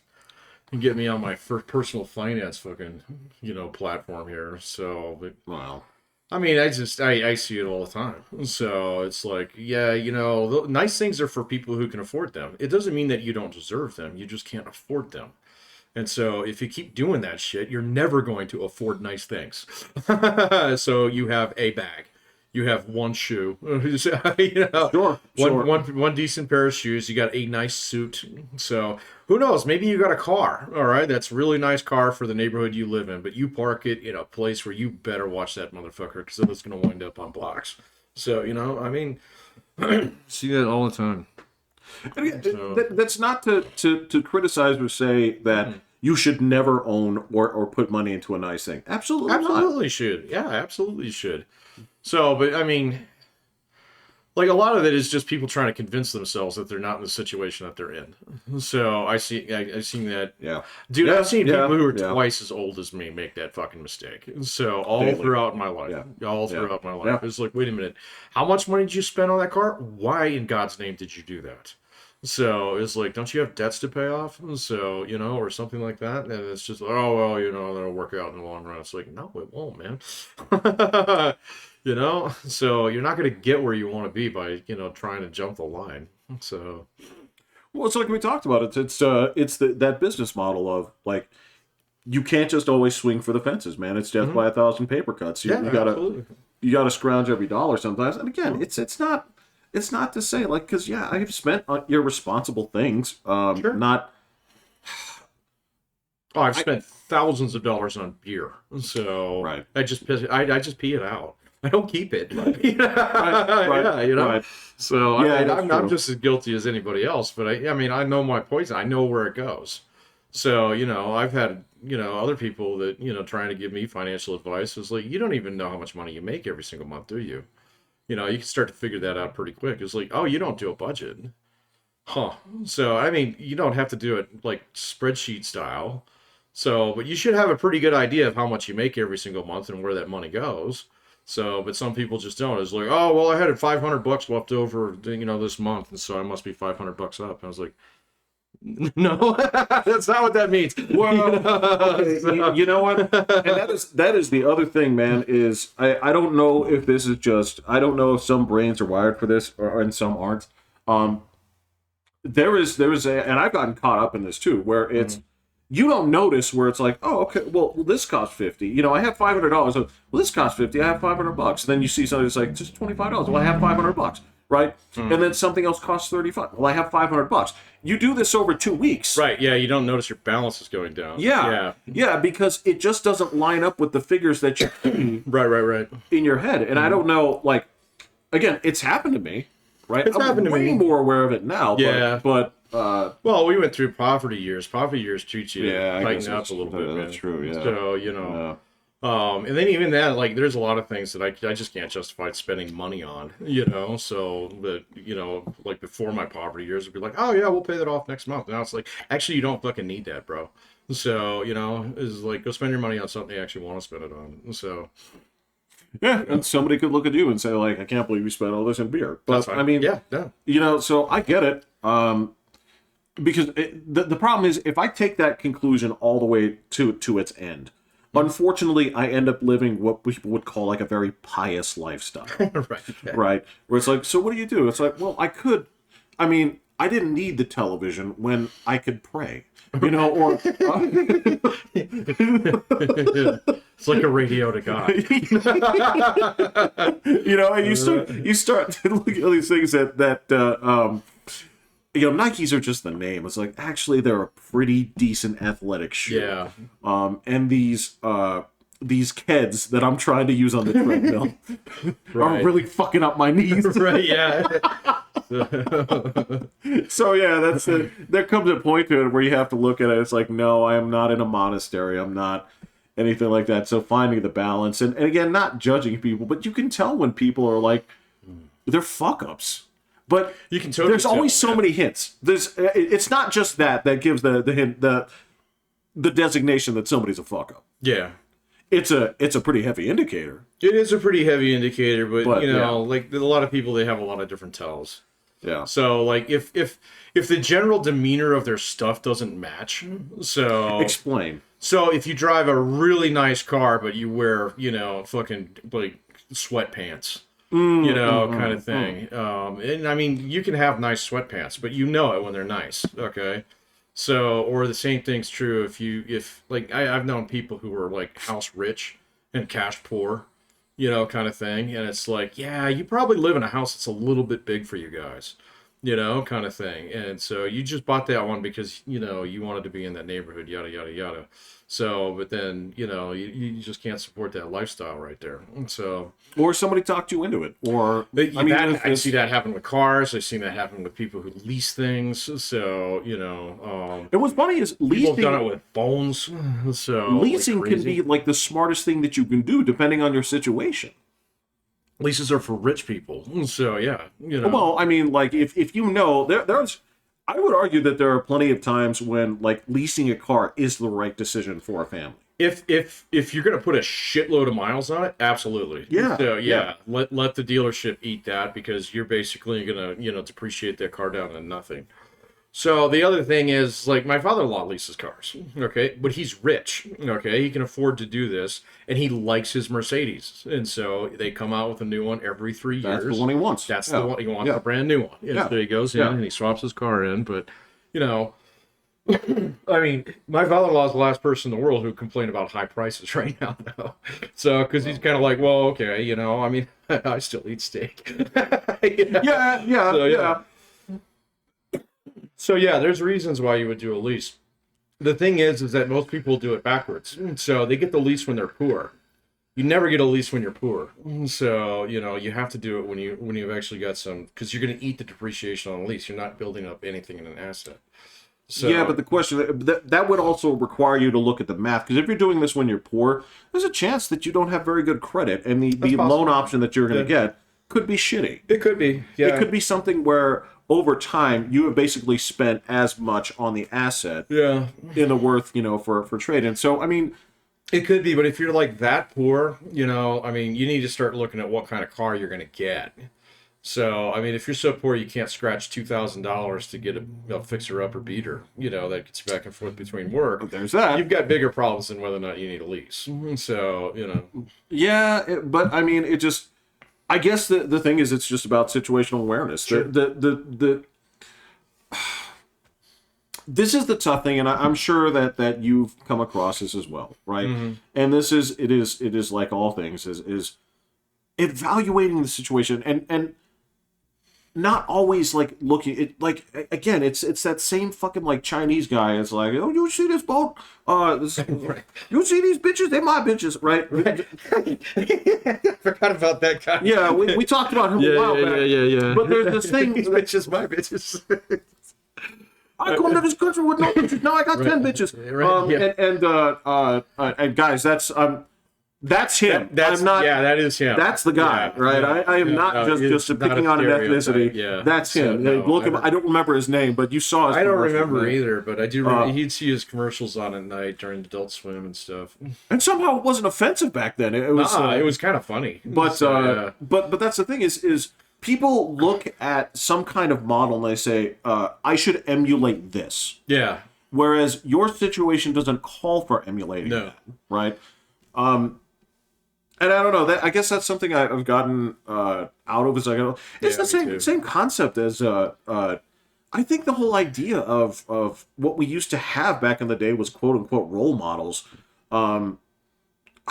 You get me on my personal finance fucking, you know, platform here. So,
Wow.
I mean, I see it all the time. So it's like, yeah, you know, nice things are for people who can afford them. It doesn't mean that you don't deserve them. You just can't afford them. And so if you keep doing that shit, you're never going to afford nice things. So you have a bag. You have one shoe, you know, one decent pair of shoes. You got a nice suit. So who knows? Maybe you got a car. All right, that's a really nice car for the neighborhood you live in. But you park it in a place where you better watch that motherfucker because it's going to wind up on blocks. So you know, I mean, see that all the time.
That's not to criticize or say that you should never own or put money into a nice thing. Absolutely
should. Yeah, absolutely should. So, but I mean, like a lot of it is just people trying to convince themselves that they're not in the situation that they're in. So I've seen that.
Yeah,
dude, I've seen people who are twice as old as me make that fucking mistake. So throughout my life, throughout my life, it's like, wait a minute, how much money did you spend on that car? Why in God's name did you do that? So it's like, don't you have debts to pay off? So, you know, or something like that. And it's just, oh, well, you know, that'll work out in the long run. It's like, no, it won't, man. You know, so you're not going to get where you want to be by, you know, trying to jump the line. So,
well, it's like we talked about it. It's that business model of like, you can't just always swing for the fences, man. It's death by 1,000 paper cuts. You gotta scrounge every dollar sometimes. And again, it's not to say like, because I've spent on irresponsible things. Not.
Oh, I've spent thousands of dollars on beer. So
right.
I just pee it out. I don't keep it.
Right.
Yeah, you know. Right. So I'm just as guilty as anybody else. But I mean, I know my poison. I know where it goes. So you know, I've had other people that trying to give me financial advice. It's like, you don't even know how much money you make every single month, do you? You know, you can start to figure that out pretty quick. It's like, oh, you don't do a budget, huh? So I mean, you don't have to do it like spreadsheet style. So, but you should have a pretty good idea of how much you make every single month and where that money goes. So, but some people just don't. It's like, oh, well, I had $500 left over, this month, and so I must be $500 up. And I was like, no, that's not what that means.
Well, okay, you know what? And that is the other thing, man. Is I don't know if this is just, I don't know if some brains are wired for this and some aren't. There is and I've gotten caught up in this too, where it's. You don't notice where it's like, oh, okay, well, this costs $50. I have $500. So, well, this costs $50. I have $500. Then you see something that's like, just $25. Well, I have $500, right? And then something else costs $35. Well, I have $500. You do this over 2 weeks,
right? Yeah, you don't notice your balance is going down.
Yeah, because it just doesn't line up with the figures that you
right in
your head. And I don't know, like, again, it's happened to me, right?
It's happened to
way
me.
more aware of it now.
Yeah.
But
well, we went through poverty years. Poverty years treat you to
I guess
tighten up a little bit, man.
that's true. Yeah.
So and then even that, like, there's a lot of things that I just can't justify spending money on, So, but like before my poverty years, would be like, oh yeah, we'll pay that off next month. Now it's like, actually, you don't fucking need that, bro. So, it's like, go spend your money on something you actually want to spend it on. So.
Yeah, and somebody could look at you and say, like, I can't believe you spent all this in beer. But I mean, so I get it. Because the problem is, if I take that conclusion all the way to its end, unfortunately, I end up living what people would call like a very pious lifestyle.
Right. Yeah.
Right. Where it's like, so what do? It's like, well, I didn't need the television when I could pray. Or
it's like a radio to God.
And you start to look at all these things that Nikes are just the name. It's like, actually, they're a pretty decent athletic shoe.
Yeah.
And these Keds that I'm trying to use on the treadmill are really fucking up my knees.
Right. Yeah.
So yeah, that's it. There comes a point to it where you have to look at it. It's like, no, I am not in a monastery. I'm not anything like that. So finding the balance, and again, not judging people, but you can tell when people are like, they're fuck ups. But
you can totally
there's always so many hints. It's not just that gives the hint, the designation that somebody's a fuck up.
Yeah.
It's a pretty heavy indicator.
It is a pretty heavy indicator, but like a lot of people, they have a lot of different tells.
Yeah.
So like if the general demeanor of their stuff doesn't match, so
explain.
So if you drive a really nice car, but you wear fucking like sweatpants, kind of thing. And I mean, you can have nice sweatpants, but it when they're nice. Okay. So, or the same thing's true if I've known people who were like house rich and cash poor, kind of thing. And it's like, yeah, you probably live in a house that's a little bit big for you guys, kind of thing. And so you just bought that one because, you wanted to be in that neighborhood, yada, yada, yada. So, but then, you just can't support that lifestyle right there. So,
or somebody talked you into it, or
I see that happen with cars. I've seen that happen with people who lease things. So,
and what's funny is leasing.
People have done it with phones. So
leasing can be like the smartest thing that you can do, depending on your situation.
Leases are for rich people. So yeah,
Well, I mean, like if there's. I would argue that there are plenty of times when like leasing a car is the right decision for a family.
If you're gonna put a shitload of miles on it, absolutely.
Yeah.
So let the dealership eat that, because you're basically gonna depreciate that car down to nothing. So the other thing is, like, my father-in-law leases cars, okay, but he's rich, okay, he can afford to do this, and he likes his Mercedes, and so they come out with a new one every 3 years.
That's the one he wants.
That's the one he wants, a brand new one. And so he goes in and he swaps his car in, but I mean, my father-in-law is the last person in the world who complained about high prices right now, though. So, because he's kind of like, well, okay, I mean, I still eat steak. So yeah, there's reasons why you would do a lease. The thing is that most people do it backwards. So they get the lease when they're poor. You never get a lease when you're poor. So, you have to do it when you've actually got some, because you're going to eat the depreciation on a lease. You're not building up anything in an asset. So,
yeah, but the question that would also require you to look at the math, because if you're doing this when you're poor, there's a chance that you don't have very good credit, and the loan option that you're going to get could be shitty.
It could be. Yeah.
It could be something where over time you have basically spent as much on the asset in the worth, for trade. And so, I mean,
it could be, but if you're like that poor, I mean, you need to start looking at what kind of car you're going to get. So, I mean, if you're so poor you can't scratch $2,000 to get a fixer-upper beater, that gets back and forth between work.
There's that.
You've got bigger problems than whether or not you need a lease. So,
Yeah, but I mean, it just... I guess the thing is, it's just about situational awareness. Sure. This is the tough thing, and I'm sure that you've come across this as well, right? Mm-hmm. And it is like all things, is evaluating the situation, and not always like looking it like again it's that same fucking like Chinese guy. It's like, oh, you see this boat,
Right.
you see these bitches, they my bitches, right?
I forgot about that guy.
Yeah, we talked about him a while back.
Yeah.
But there's this thing
These bitches, my bitches.
I come to this country with no bitches, now I got 10 bitches. And guys, that's him.
That's
I'm not.
that is him.
That's the guy,
Yeah,
right?
yeah,
I am not
no,
just
it's not
picking
a
on an
stereotype,
ethnicity.
yeah.
That's him.
So, no,
Look him. I don't remember his name, but you saw his.
I don't
commercials,
remember
man.
either, but I do. He'd see his commercials on at night during Adult Swim and stuff.
And somehow it wasn't offensive back then. It was.
It was kind of funny.
But but that's the thing is people look at some kind of model and they say, I should emulate this.
Yeah.
Whereas your situation doesn't call for emulating that, right? And I don't know. I guess that's something I've gotten out of as I go. It's the same concept as I think the whole idea of what we used to have back in the day was quote unquote role models. I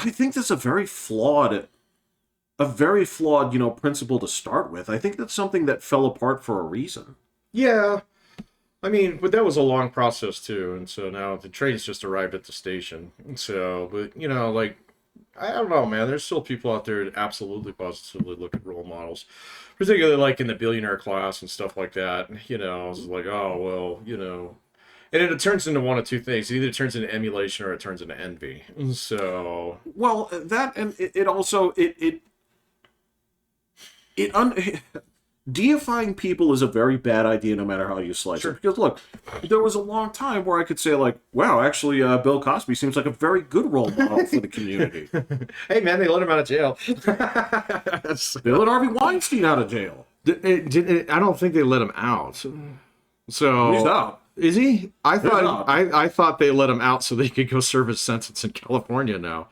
think that's a very flawed principle to start with. I think that's something that fell apart for a reason.
Yeah. I mean, but that was a long process too, and so now the train's just arrived at the station. So, but like, I don't know, man. There's still people out there that absolutely positively look at role models, particularly like in the billionaire class and stuff like that. It's like, oh well, and it turns into one of two things. It either turns into emulation or it turns into envy. So,
well, that and it also deifying people is a very bad idea no matter how you slice it. Because look, there was a long time where I could say like, wow, actually Bill Cosby seems like a very good role model for the community.
Hey man, they let him out of jail.
They let Harvey Weinstein out of jail.
I don't think they let him out. So
he's out.
Is he? I thought they let him out so they could go serve his sentence in California now.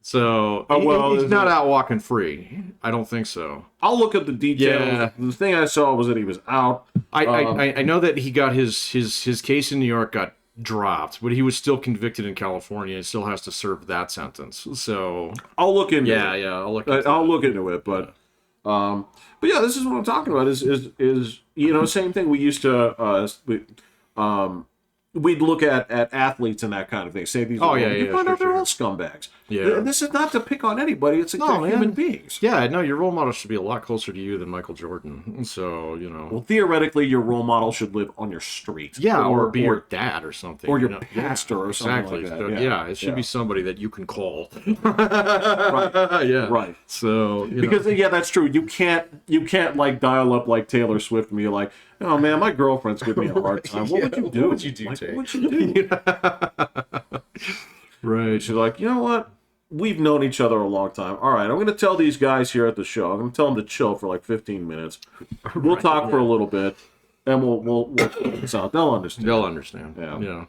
So he's not out walking free. I don't think so.
I'll look at the details.
Yeah.
The thing I saw was that he was out.
I know that he got his case in New York got dropped, but he was still convicted in California. He still has to serve that sentence. So
I'll look into it.
Yeah. I'll look
into it. But yeah, this is what I'm talking about. Is same thing we used to we'd look at athletes and that kind of thing. Say these. You find out they're all scumbags.
Yeah.
This is not to pick on anybody. It's like they're human beings.
Yeah. No, your role model should be a lot closer to you than Michael Jordan. So
Well, theoretically, your role model should live on your street.
Yeah, or be your dad or something,
or your pastor or something like that.
So, it should be somebody that you can call.
Right.
Yeah.
Right.
So
because that's true. You can't like dial up like Taylor Swift and be like, oh man, my girlfriend's giving me a hard time. What would you do?
What would you do,
What would you do?
Right.
She's like, you know what? We've known each other a long time. All right, I'm going to tell these guys here at the show. I'm going to tell them to chill for like 15 minutes. We'll talk for a little bit, and we'll this out. They'll understand.
They'll understand.
Yeah.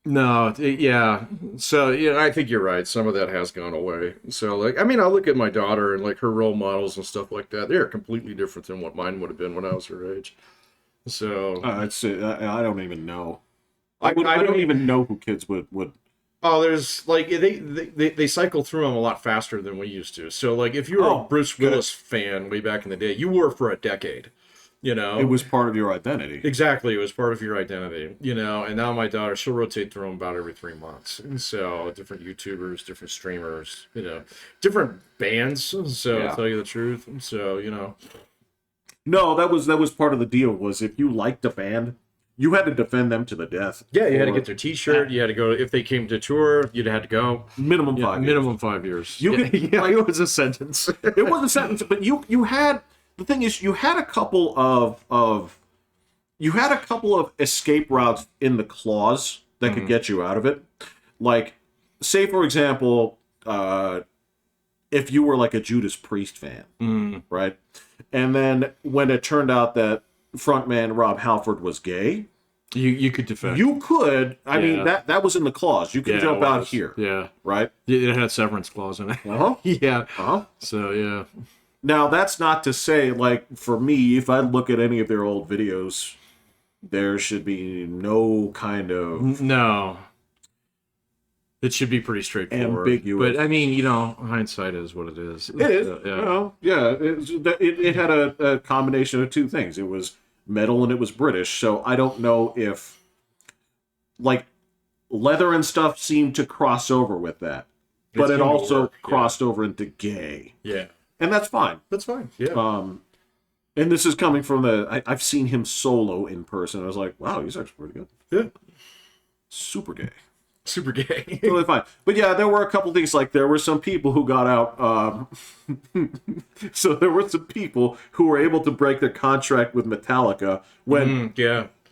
No, yeah. So I think you're right. Some of that has gone away. So I look at my daughter and like her role models and stuff like that. They're completely different than what mine would have been when I was her age. So
I don't even know. I don't even know who kids would.
Oh, there's like they cycle through them a lot faster than we used to. So like if you were a Bruce Willis fan way back in the day, you were for a decade. It
was part of your identity.
Exactly, it was part of your identity. And now my daughter, she'll rotate through them about every 3 months. So different YouTubers, different streamers, different bands. So to tell you the truth, so
No, that was part of the deal. Was if you liked a band, you had to defend them to the death.
Yeah, you had to get their T-shirt. You had to go if they came to tour. You'd had to go
minimum 5 years.
Minimum 5 years.
It was a sentence. It was a sentence, but you had the thing is you had a couple of escape routes in the clause that could get you out of it. Like, say for example, if you were like a Judas Priest fan, right? And then when it turned out that frontman Rob Halford was gay,
you could defend.
You could. I mean, that was in the clause. You could jump out here.
Yeah.
Right?
It had a severance clause in it.
Uh-huh.
Yeah.
Uh-huh.
So, yeah.
Now, that's not to say, like, for me, if I look at any of their old videos, there should be no kind of...
No. It should be pretty straightforward.
Ambiguous.
But I mean, hindsight is what it is.
It is.
Yeah.
Well, yeah. It had a combination of two things. It was metal and it was British. So I don't know if, like, leather and stuff seemed to cross over with that. But it also crossed over into gay.
Yeah.
And that's fine.
That's fine. Yeah.
And this is coming from I've seen him solo in person. I was like, wow, he's actually pretty good.
Yeah.
Super gay.
Super gay.
Totally fine. But yeah, there were a couple things, like there were some people who got out. So there were some people who were able to break their contract with Metallica when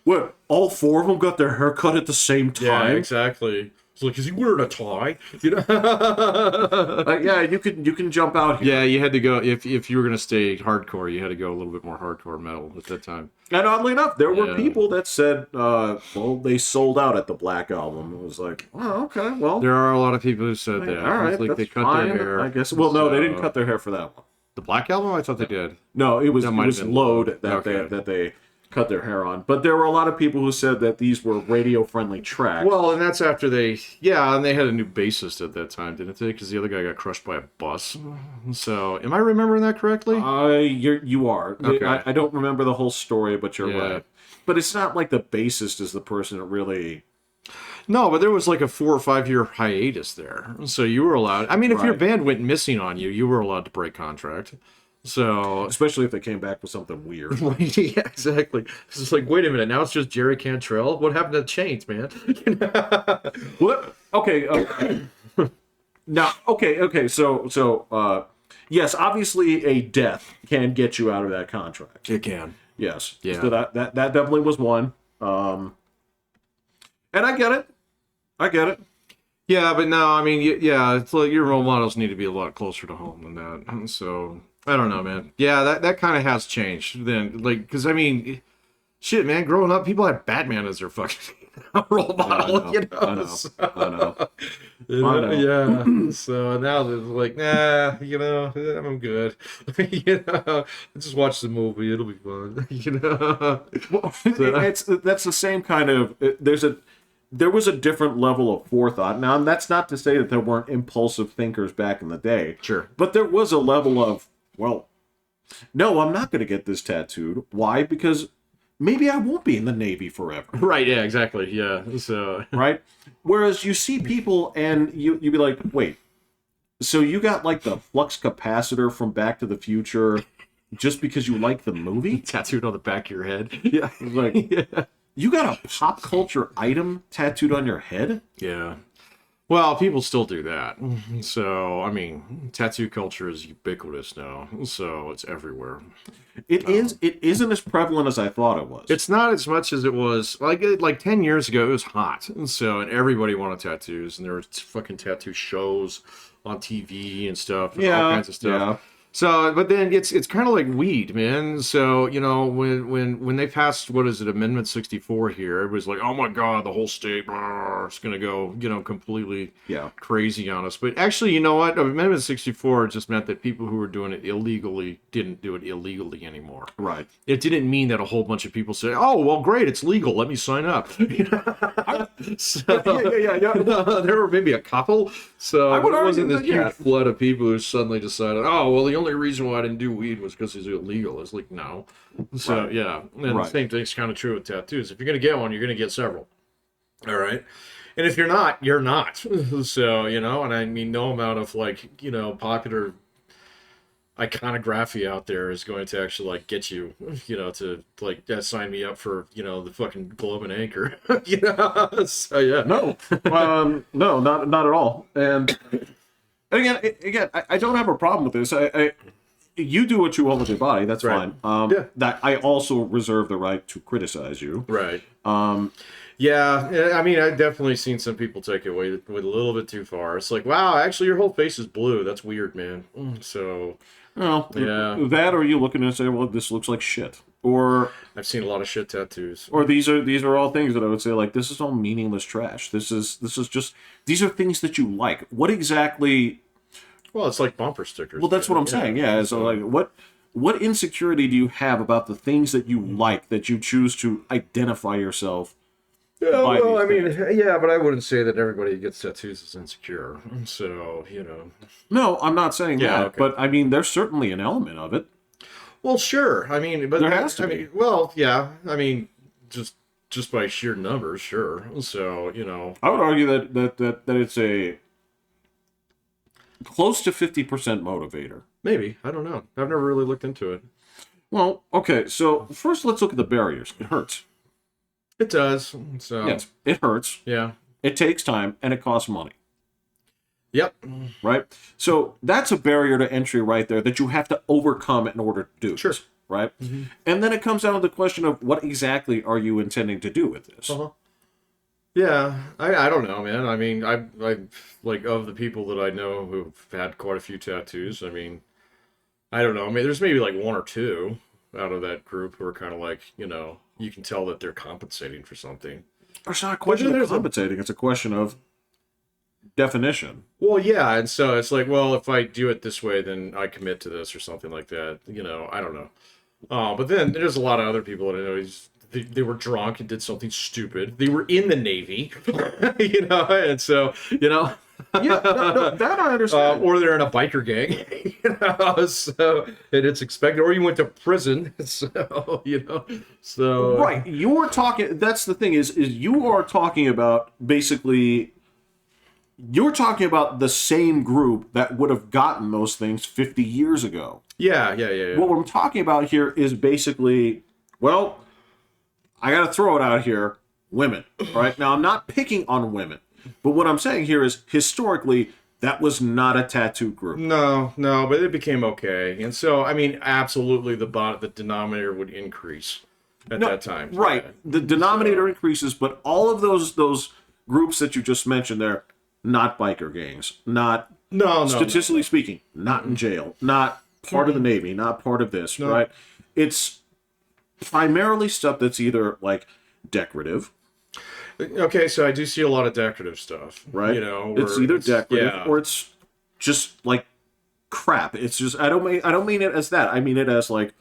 what, all four of them got their hair cut at the same time.
Yeah, exactly. It's like, is he wearing a tie?
Yeah, you can jump out here.
Yeah, you had to go if you were gonna stay hardcore, you had to go a little bit more hardcore metal at that time.
And oddly enough, there were people that said, well, they sold out at the Black Album. It was like, oh, okay, well,
there are a lot of people who said that.
All right,
like
that's
they cut
fine,
their hair.
I guess. Well, no, they didn't cut their hair for that one.
The Black Album? I thought they did.
No, it was Load that
Okay.
they cut their hair on. But there were a lot of people who said that these were radio-friendly tracks.
Well, and that's after they had a new bassist at that time, didn't they? Because the other guy got crushed by a bus. So, am I remembering that correctly?
You are.
Okay.
I don't remember the whole story, but you're right. But it's not like the bassist is the person that really...
No, but there was like a 4 or 5 year hiatus there. So you were allowed... I mean, if your band went missing on you, you were allowed to break contract. So...
Especially if they came back with something weird.
Yeah, exactly. It's just like, wait a minute, now it's just Jerry Cantrell? What happened to Chains, man?
What? Okay. Now, okay. So, yes, obviously a death can get you out of that contract.
It can.
Yes.
Yeah.
So that definitely was one. And I get it.
Yeah, but no, I mean, yeah, it's like your role models need to be a lot closer to home than that. So, I don't know, man. Yeah, that kind of has changed then. Like, because, I mean, shit, man, growing up, people had Batman as their fucking role model,
I know.
Yeah. So now they're like, nah, I'm good. Just watch the movie; it'll be fun.
Well, that's the same kind of. There was a different level of forethought. Now, and that's not to say that there weren't impulsive thinkers back in the day.
Sure.
But there was a level of, well, no, I'm not going to get this tattooed. Why? Because maybe I won't be in the Navy forever.
Right, yeah, exactly. Yeah. So
right? Whereas you see people and you'd be like, wait, so you got like the flux capacitor from Back to the Future just because you like the movie?
Tattooed on the back of your head. Yeah.
Like, yeah. You got a pop culture item tattooed on your head?
Yeah. Well, people still do that. So, I mean, tattoo culture is ubiquitous now. So, it's everywhere.
It isn't as prevalent as I thought it was.
It's not as much as it was. Like 10 years ago, it was hot. And so, and everybody wanted tattoos. And there were fucking tattoo shows on TV and stuff. And all kinds of stuff. Yeah. So, but then it's kind of like weed, man. So, when they passed, what is it, Amendment 64 here, it was like, oh my God, the whole state is going to go, completely crazy on us. But actually, you know what? Amendment 64 just meant that people who were doing it illegally didn't do it illegally anymore.
Right.
It didn't mean that a whole bunch of people said, oh, well, great, it's legal. Let me sign up. So, there were maybe a couple. So it wasn't this huge flood of people who suddenly decided, oh, well, the only reason why I didn't do weed was because it's illegal. It's like, no. So, yeah. And the same thing's kind of true with tattoos. If you're going to get one, you're going to get several. All right. And if you're not, you're not. So, and I mean, no amount of popular iconography out there is going to actually get you, to sign me up for, the fucking Globe and Anchor. So, yeah.
No, no, not at all. And again, I don't have a problem with this. You do what you want with your body. That's fine. That I also reserve the right to criticize you.
Right. Yeah. I mean, I've definitely seen some people take it with a little bit too far. It's like, wow, actually, your whole face is blue. That's weird, man. So.
Well, that, or you looking and say, well, this looks like shit. Or
I've seen a lot of shit tattoos.
Or these are all things that I would say, like, this is all meaningless trash. This is just, these are things that you like. What exactly?
Well, it's like bumper stickers.
Well, that's what I'm saying. Yeah. So like, what insecurity do you have about the things that you like, that you choose to identify yourself
Yeah,
by
well,
these
I mean,
things.
yeah, but I wouldn't say that everybody who gets tattoos is insecure. So,
No, I'm not saying
Yeah,
that,
okay.
but I mean, there's certainly an element of it.
Well, sure. I mean, but
There has to
I
be.
mean, well, yeah. I mean, just just by sheer numbers, sure. So,
I would argue that it's a close to 50% motivator.
maybe. I don't know. I've never really looked into it.
Well, okay, so first let's look at the barriers. It hurts.
It does. So,
Yes, it hurts.
yeah.
It takes time and it costs money,
Yep.
right? So that's a barrier to entry right there that you have to overcome in order to do
Sure.
this, right? And then it comes down to the question of what exactly are you intending to do with this?
Uh-huh. Yeah, I don't know, man. I mean, I like of the people that I know who've had quite a few tattoos. I mean, I don't know. I mean, there's maybe like one or two out of that group who are kind of like, you can tell that they're compensating for something.
It's not a question of
there's
compensating, it's a question of definition.
Well, yeah, and so it's like, well, if I do it this way, then I commit to this or something like that. I don't know. But then there's a lot of other people that I know. They were drunk and did something stupid. They were in the Navy, and so
Yeah, no, that I understand.
or they're in a biker gang, So and it's expected. Or you went to prison, so
Right, you're talking. That's the thing is you are talking about basically. You're talking about the same group that would have gotten those things 50 years ago.
Yeah.
What we're talking about here is basically, well, I got to throw it out here, women. All right, now I'm not picking on women, but what I'm saying here is historically that was not a tattoo group.
No, but it became okay, and so I mean, absolutely, the denominator would increase at that time,
Right,
Yeah.
the denominator increases, but all of those groups that you just mentioned there, not biker gangs, not
No,
statistically speaking, not in jail, not part of the Navy, not part of this, right? It's primarily stuff that's either like decorative,
Okay, so I do see a lot of decorative stuff,
right?
where
It's either decorative
yeah,
or it's just like crap. It's just I don't mean it as that. I mean it as like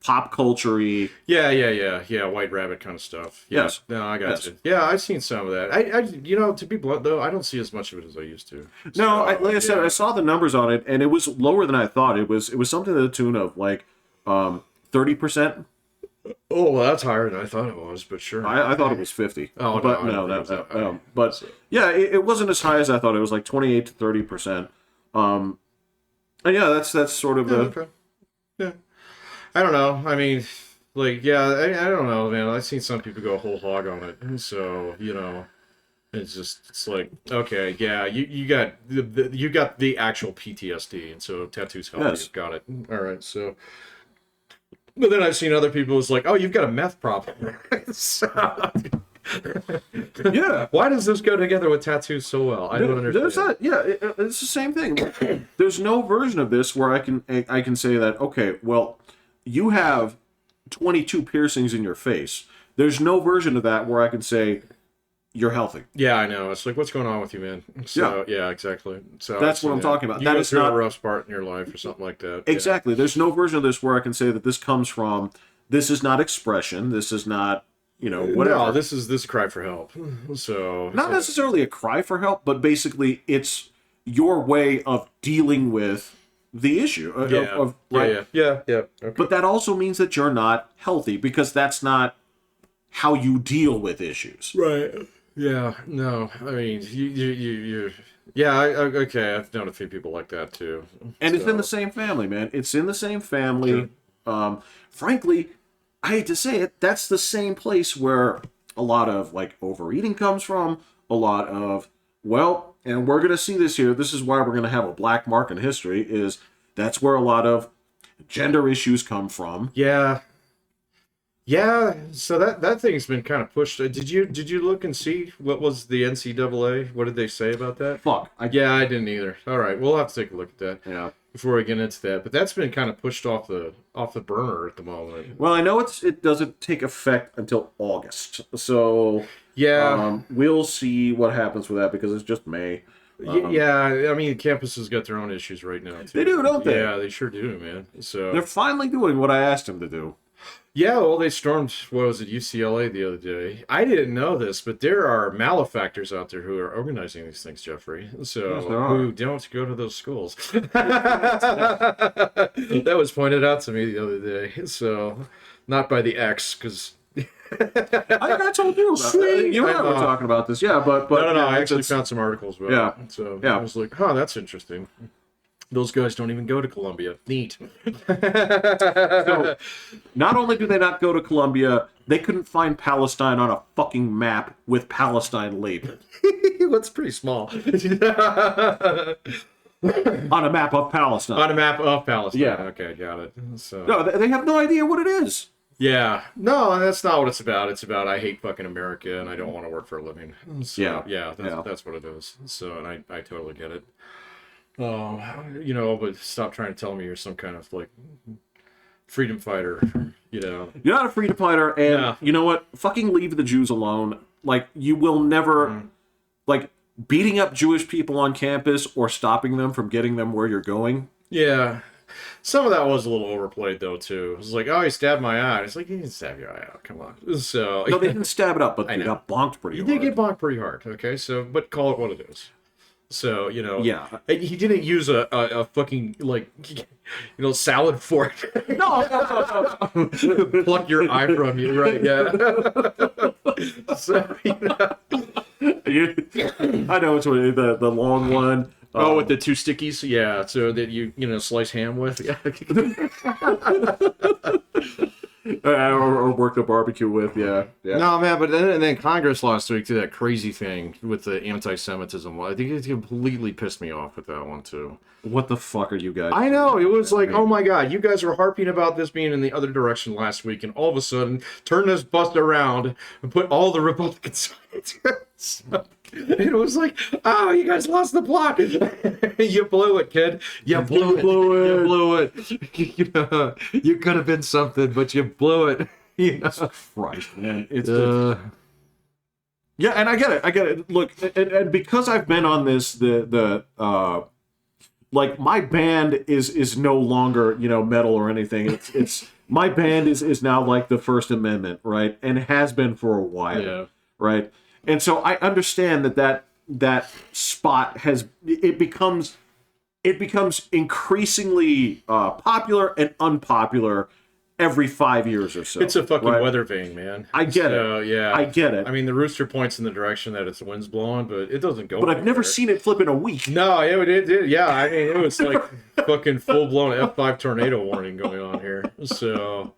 pop culture-y.
yeah, White Rabbit kind of stuff. Yeah.
Yes.
No, I got
Yes.
you. Yeah, I've seen some of that. To be blunt though, I don't see as much of it as I used to.
No,
So,
like I said,
yeah.
I saw the numbers on it, and it was lower than I thought. It was something to the tune of like 30%.
Oh, well, that's higher than I thought it was, but sure.
I thought it was 50.
Oh,
but
no, I
no,
don't think
that,
it was that high.
but
So-
yeah, it wasn't as high as I thought. It was like 28 to 30%. And yeah, that's sort of
Yeah,
the
okay. Yeah. I don't know. I mean, like, yeah, I don't know, man. I've seen some people go whole hog on it. So, it's like, okay, yeah, you got you got the actual PTSD, and so tattoos help
Yes.
you. Got it. All right, so. But then I've seen other people who's like, oh, you've got a meth problem. So,
yeah.
why does this go together with tattoos so well? I don't understand.
There's that. Yeah, it's the same thing. There's no version of this where I can say that okay, well, you have 22 piercings in your face. There's no version of that where I can say you're healthy.
Yeah, I know. It's like, what's going on with you, man? So, yeah, exactly. So
That's
I've
what
seen
I'm talking about.
You
That
go
is
through
not
a rough part in your life or something like that. Yeah.
exactly. There's no version of this where I can say that this comes from. This is not expression. This is not whatever.
No, this is a cry for help. So
Not necessarily a cry for help, but basically it's your way of dealing with the issue. Right?
Yeah. Okay.
But that also means that you're not healthy because that's not how you deal with issues.
Right. Yeah. No. I mean, you. Yeah. Okay. I've known a few people like that too.
And it's in the same family, man. It's in the same family. Frankly, I hate to say it, that's the same place where a lot of like overeating comes from. A lot of and we're gonna see this here. This is why we're gonna have a black mark in history. Is that's where a lot of gender issues come from.
Yeah. Yeah, so that thing's been kind of pushed. Did you look and see what was the NCAA? What did they say about that?
Fuck.
Yeah, I didn't either. All right, we'll have to take a look at that
Yeah.
before we get into that. But that's been kind of pushed off the burner at the moment.
Well, I know it doesn't take effect until August, so
Yeah,
we'll see what happens with that because it's just May.
yeah. I mean, campuses got their own issues right now too.
They do, don't they?
Yeah, they sure do, man. So
They're finally doing what I asked them to do.
Yeah, well, they stormed, what was it, UCLA the other day. I didn't know this, but there are malefactors out there who are organizing these things, Jeffrey.
Yes, there
So,
are.
who don't go to those schools. That was pointed out to me the other day. So, not by the ex, because.
I told you about it. You and I were talking about this, yeah, but
no,
yeah,
I actually found some articles about
Yeah.
it. So,
Yeah.
I was like, huh, that's interesting. Those guys don't even go to Columbia. Neat.
So, not only do they not go to Columbia, they couldn't find Palestine on a fucking map with Palestine labeled.
That's pretty small.
On a map of Palestine.
On a map of Palestine.
Yeah.
Okay, got it. So.
No, they have no idea what it is.
Yeah. No, that's not what it's about. It's about I hate fucking America and I don't want to work for a living. So, that's what it is. So, and I totally get it. But stop trying to tell me you're some kind of like freedom fighter,
You're not a freedom fighter, and you know what? Fucking leave the Jews alone. Like, you will never, like, beating up Jewish people on campus or stopping them from getting them where you're going.
Yeah. Some of that was a little overplayed, though, too. It was like, oh, he stabbed my eye. It's like, you didn't stab your eye out. Come on. So,
No, they didn't stab it up, but they got bonked pretty hard.
He did get bonked pretty hard, okay? So, but call it what it is. So,
Yeah.
He didn't use a fucking, like, salad fork.
No.
Pluck your eye from you, right? Yeah. So,
I know it's the long one.
with the two stickies? Yeah, so that you slice ham with? Yeah.
Or work the barbecue with, yeah.
No, man, but then Congress last week did that crazy thing with the anti-Semitism. I think it completely pissed me off with that one, too.
What the fuck are you guys
I know, it was like, oh my god, you guys were harping about this being in the other direction last week, and all of a sudden, turn this bus around and put all the Republicans on it. It was like, oh, you guys lost the plot. You blew it, kid. You blew it. You blew it. You could have been something, but you blew it.
Christ, man. It's yeah, and I get it. Look, and because I've been on this, like, my band is no longer, metal or anything. It's my band is now like the First Amendment, right? And has been for a while, right? And so I understand that spot becomes increasingly popular and unpopular every 5 years or so.
It's a fucking weather vane, man.
I get it.
Yeah,
I get it.
I mean, the rooster points in the direction that it's the wind's blowing, but it doesn't go.
But I've never seen it flip in a week.
No, it did. Yeah, I mean, it was like fucking full blown F5 tornado warning going on here. So.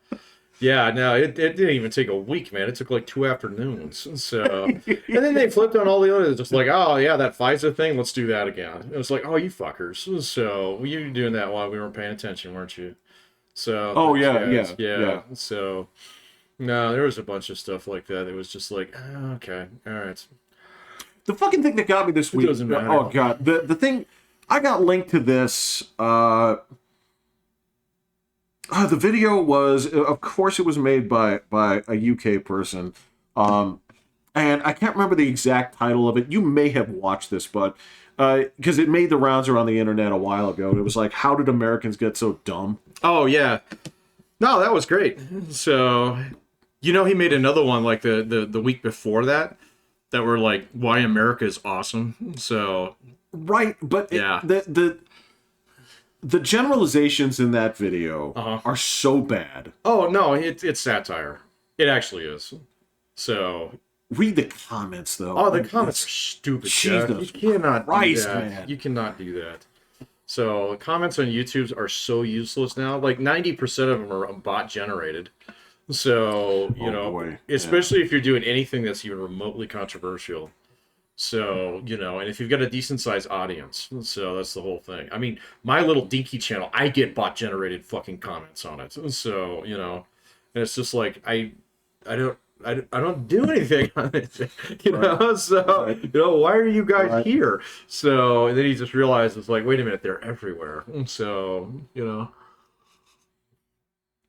Yeah, no, it didn't even take a week, man. It took like 2 afternoons. So, and then they flipped on all the others, just like, oh yeah, that FISA thing, let's do that again. It was like, oh, you fuckers. So you were doing that while we weren't paying attention, weren't you? So.
Oh yeah.
So, no, there was a bunch of stuff like that. It was just like, oh, okay, all right.
The fucking thing that got me this week.
Doesn't matter.
Oh god, the thing I got linked to this. The video was, of course, it was made by a UK person, and I can't remember the exact title of it. You may have watched this, but because it made the rounds around the internet a while ago. It was like, how did Americans get so dumb?
Oh yeah, no, that was great. So, he made another one like the week before that were like, why America is awesome. So,
right, but
yeah,
the generalizations in that video are so bad.
Oh, no, it's satire. It actually is. So...
Read the comments, though.
Oh, the comments are stupid, Jeff. You cannot do that. Man. You cannot do that. So, comments on YouTube are so useless now. Like, 90% of them are bot-generated. So, especially if you're doing anything that's even remotely controversial. So, and if you've got a decent-sized audience, so that's the whole thing. I mean, my little dinky channel, I get bot-generated fucking comments on it. So, and it's just like, I don't do anything on it, So, why are you guys here? So, and then he just realizes, like, wait a minute, they're everywhere. So,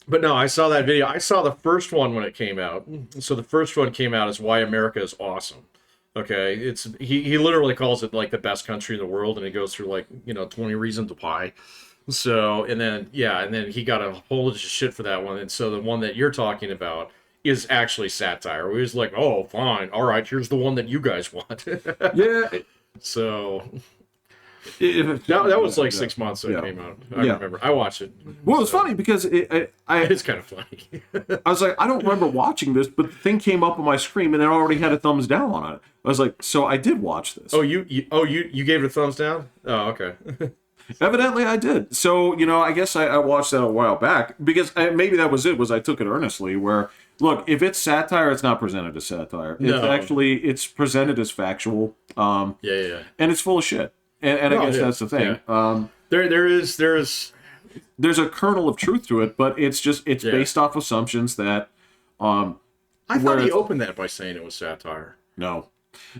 But no, I saw that video. I saw the first one when it came out. So the first one came out as Why America is Awesome. Okay, he literally calls it like the best country in the world, and it goes through like 20 reasons why. So, and then he got a whole bunch of shit for that one. And so the one that you're talking about is actually satire. We was like, oh, fine, all right, here's the one that you guys want.
Yeah.
So that was like 6 months that it came out. I remember. I watched it.
Well, it's funny because
it's kind of funny.
I was like, I don't remember watching this, but the thing came up on my screen and it already had a thumbs down on it. I was like, so I did watch this.
Oh, you gave it a thumbs down? Oh, okay.
Evidently, I did. So, I guess I watched that a while back because maybe that was it. Was I took it earnestly? Where look, if it's satire, it's not presented as satire.
No.
It's presented as factual.
Yeah.
And it's full of shit. And I guess that's the thing.
Yeah.
There's a kernel of truth to it, but it's based off assumptions that.
I thought he opened that by saying it was satire.
No.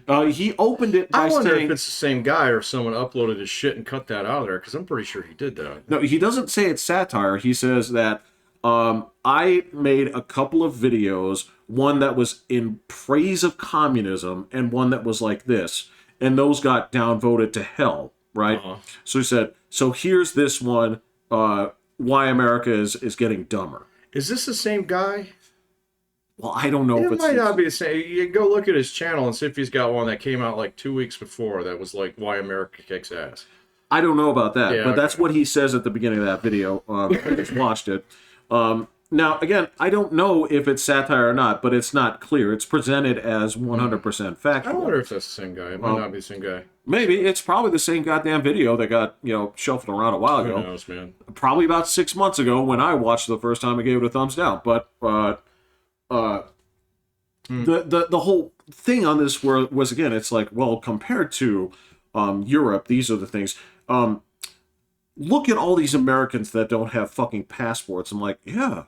He opened it by saying...
I wonder if it's the same guy or if someone uploaded his shit and cut that out of there, because I'm pretty sure he did that.
No, he doesn't say it's satire. He says that I made a couple of videos, one that was in praise of communism and one that was like this, and those got downvoted to hell, right?
Uh-huh.
So he said, so here's this one, why America is getting dumber.
Is this the same guy?
Well, I don't know if
it
it's...
might not be the same. You go look at his channel and see if he's got one that came out like 2 weeks before that was like Why America Kicks Ass.
I don't know about that,
Yeah,
but that's what he says at the beginning of that video. I just watched it. Now, again, I don't know if it's satire or not, but it's not clear. It's presented as 100% factual.
I wonder if that's the same guy. It might not be the same guy.
Maybe. It's probably the same goddamn video that got, shuffled around a while ago.
Who knows, man?
Probably about 6 months ago when I watched it the first time, I gave it a thumbs down. But the whole thing on this was, again, it's like, well, compared to Europe, these are the things. Look at all these Americans that don't have fucking passports. I'm like, yeah.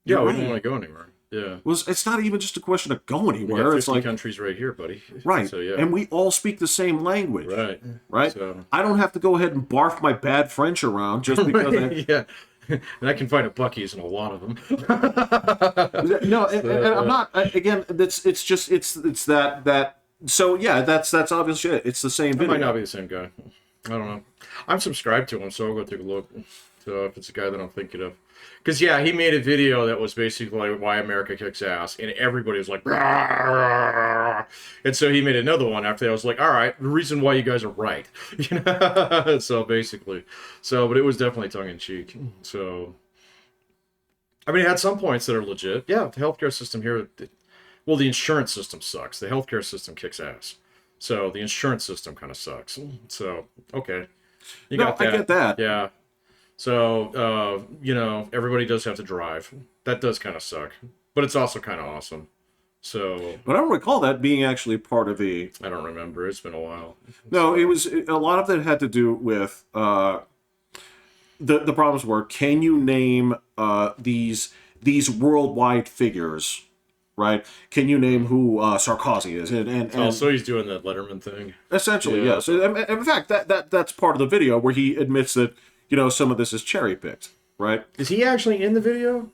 Yeah, we don't want to go anywhere. Yeah.
Well, it's not even just a question of going anywhere.
We got 50
it's like
countries right here, buddy.
Right.
So, yeah.
And we all speak the same language.
Right.
Right?
So.
I don't have to go ahead and barf my bad French around just because
Yeah. And I can find a Buc-ee's in a lot of them.
No, and I'm not. Again, it's that. So yeah, that's obviously it. It's the same video.
It might not be the same guy. I don't know. I'm subscribed to him, so I'll go take a look. So if it's a guy that I'm thinking of. Because, yeah, he made a video that was basically like Why America Kicks Ass, and everybody was like, "Rah!" And so he made another one after that. I was like, all right, the reason why you guys are right. So basically. But it was definitely tongue-in-cheek. So, I mean, it had some points that are legit. Yeah, the healthcare system here, well, the insurance system sucks. The healthcare system kicks ass. So the insurance system kind of sucks. So, okay. You got that.
I get that.
Yeah. So, everybody does have to drive. That does kind of suck. But it's also kind of awesome. So...
But I don't recall that being actually part of the...
I don't remember. It's been a while.
No, it was... A lot of that had to do with... The problems were, can you name these worldwide figures, right? Can you name who Sarkozy is? And
so he's doing that Letterman thing.
Essentially, yes. In fact, that's part of the video where he admits that, some of this is cherry-picked, right?
Is he actually in the video?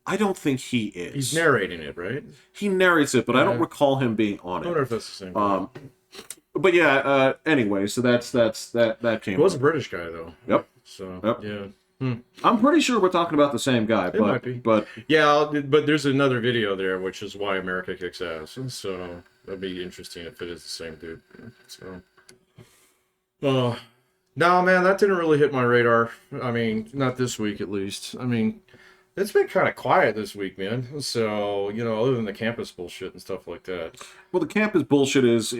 I don't think he is.
He's narrating it, right?
He narrates it, but I don't recall him being on it.
I wonder if that's the same guy.
But yeah, anyway, so that came.
He was a British guy, though.
Yep.
So,
yep.
Yeah.
I'm pretty sure we're talking about the same guy.
It might be.
But
yeah, but there's another video there, which is Why America Kicks Ass. So that'd be interesting if it is the same dude. So, no, man, that didn't really hit my radar. I mean, not this week, at least. I mean, it's been kind of quiet this week, man. So, other than the campus bullshit and stuff like that.
Well, the campus bullshit is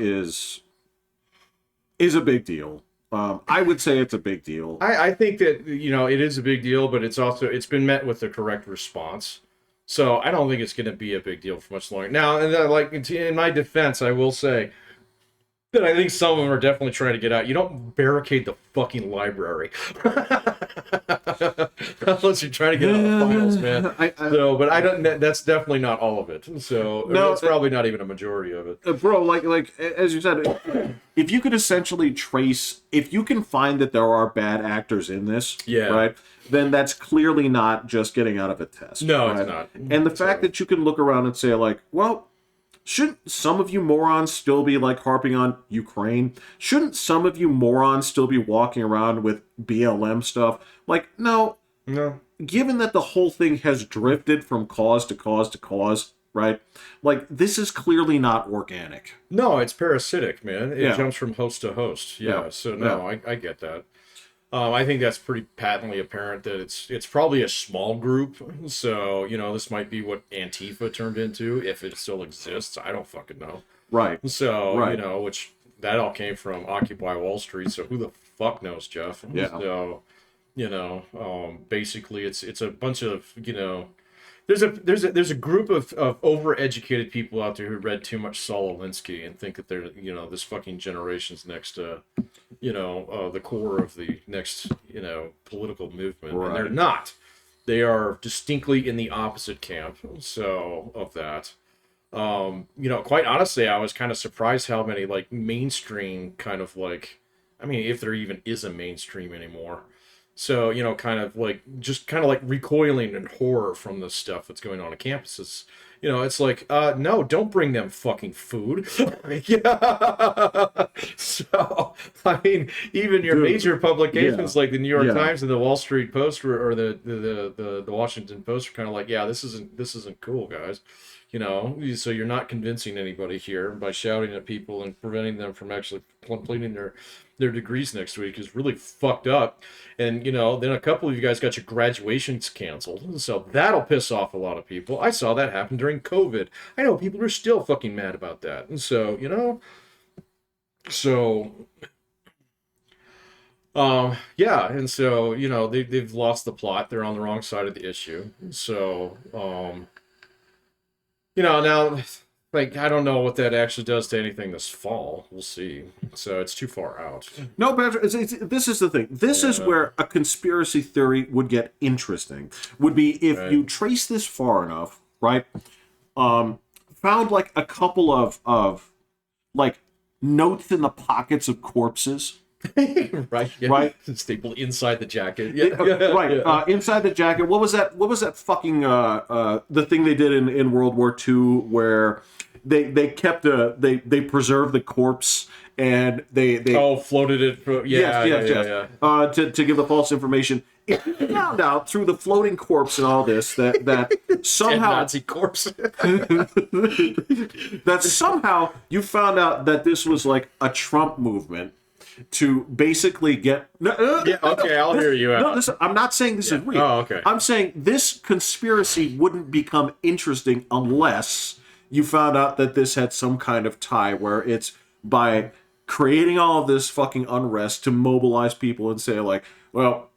a big deal. I would say it's a big deal.
I think that, it is a big deal, but it's been met with the correct response. So I don't think it's going to be a big deal for much longer. Now, in my defense, I will say that I think some of them are definitely trying to get out. You don't barricade the fucking library. Unless you're trying to get out the finals, man. But I don't. That's definitely not all of it. So that's probably not even a majority of it.
Bro, like as you said, if you could essentially trace, if you can find that there are bad actors in this, right, then that's clearly not just getting out of a test.
No,
right?
it's not.
And the fact that you can look around and say, like, well, Shouldn't some of you morons still be like harping on Ukraine? Shouldn't some of you morons still be walking around with BLM stuff? Like, no.
No.
Given that the whole thing has drifted from cause to cause to cause, right? Like, this is clearly not organic.
No, it's parasitic, man. It
Yeah.
jumps from host to host. Yeah.
Yeah.
So no, I get that. I think that's pretty patently apparent that it's probably a small group. So, this might be what Antifa turned into, if it still exists. I don't fucking know.
Right.
So,
Right.
which that all came from Occupy Wall Street. So who the fuck knows, Jeff?
Yeah.
So, basically it's a bunch of, there's a group of overeducated people out there who read too much Saul Alinsky and think that they're, this fucking generation's next the core of the next, political movement.
Right.
And they're not. They are distinctly in the opposite camp. So of that. Quite honestly, I was kind of surprised how many like mainstream kind of like, I mean, if there even is a mainstream anymore. So, kind of like recoiling in horror from the stuff that's going on campuses. It's like, no, don't bring them fucking food. Yeah. So, I mean, even your major publications like the New York Times and the Wall Street Post or the Washington Post are kind of like, yeah, this isn't cool, guys. So you're not convincing anybody here by shouting at people and preventing them from actually completing their degrees next week is really fucked up. And, then a couple of you guys got your graduations canceled. So that'll piss off a lot of people. I saw that happen during COVID. I know people are still fucking mad about that. And so, yeah. And so, they've lost the plot. They're on the wrong side of the issue. So, now, like, I don't know what that actually does to anything this fall. We'll see. So it's too far out.
No, but this is the thing. This is where a conspiracy theory would get interesting. Would be if you trace this far enough, right? Found like a couple of like notes in the pockets of corpses.
Right. Yeah.
Right.
Stapled inside the jacket.
Right.
Yeah.
Inside the jacket. What was that fucking the thing they did in World War II where they kept they preserved the corpse and they
floated it for,
yes. To give the false information. If you found out through the floating corpse and all this that somehow
Nazi corpse
that somehow you found out that this was like a Trump movement to basically get
I'll hear you out.
No, I'm not saying this is real.
Oh, okay.
I'm saying this conspiracy wouldn't become interesting unless you found out that this had some kind of tie where it's by creating all of this fucking unrest to mobilize people and say like, well,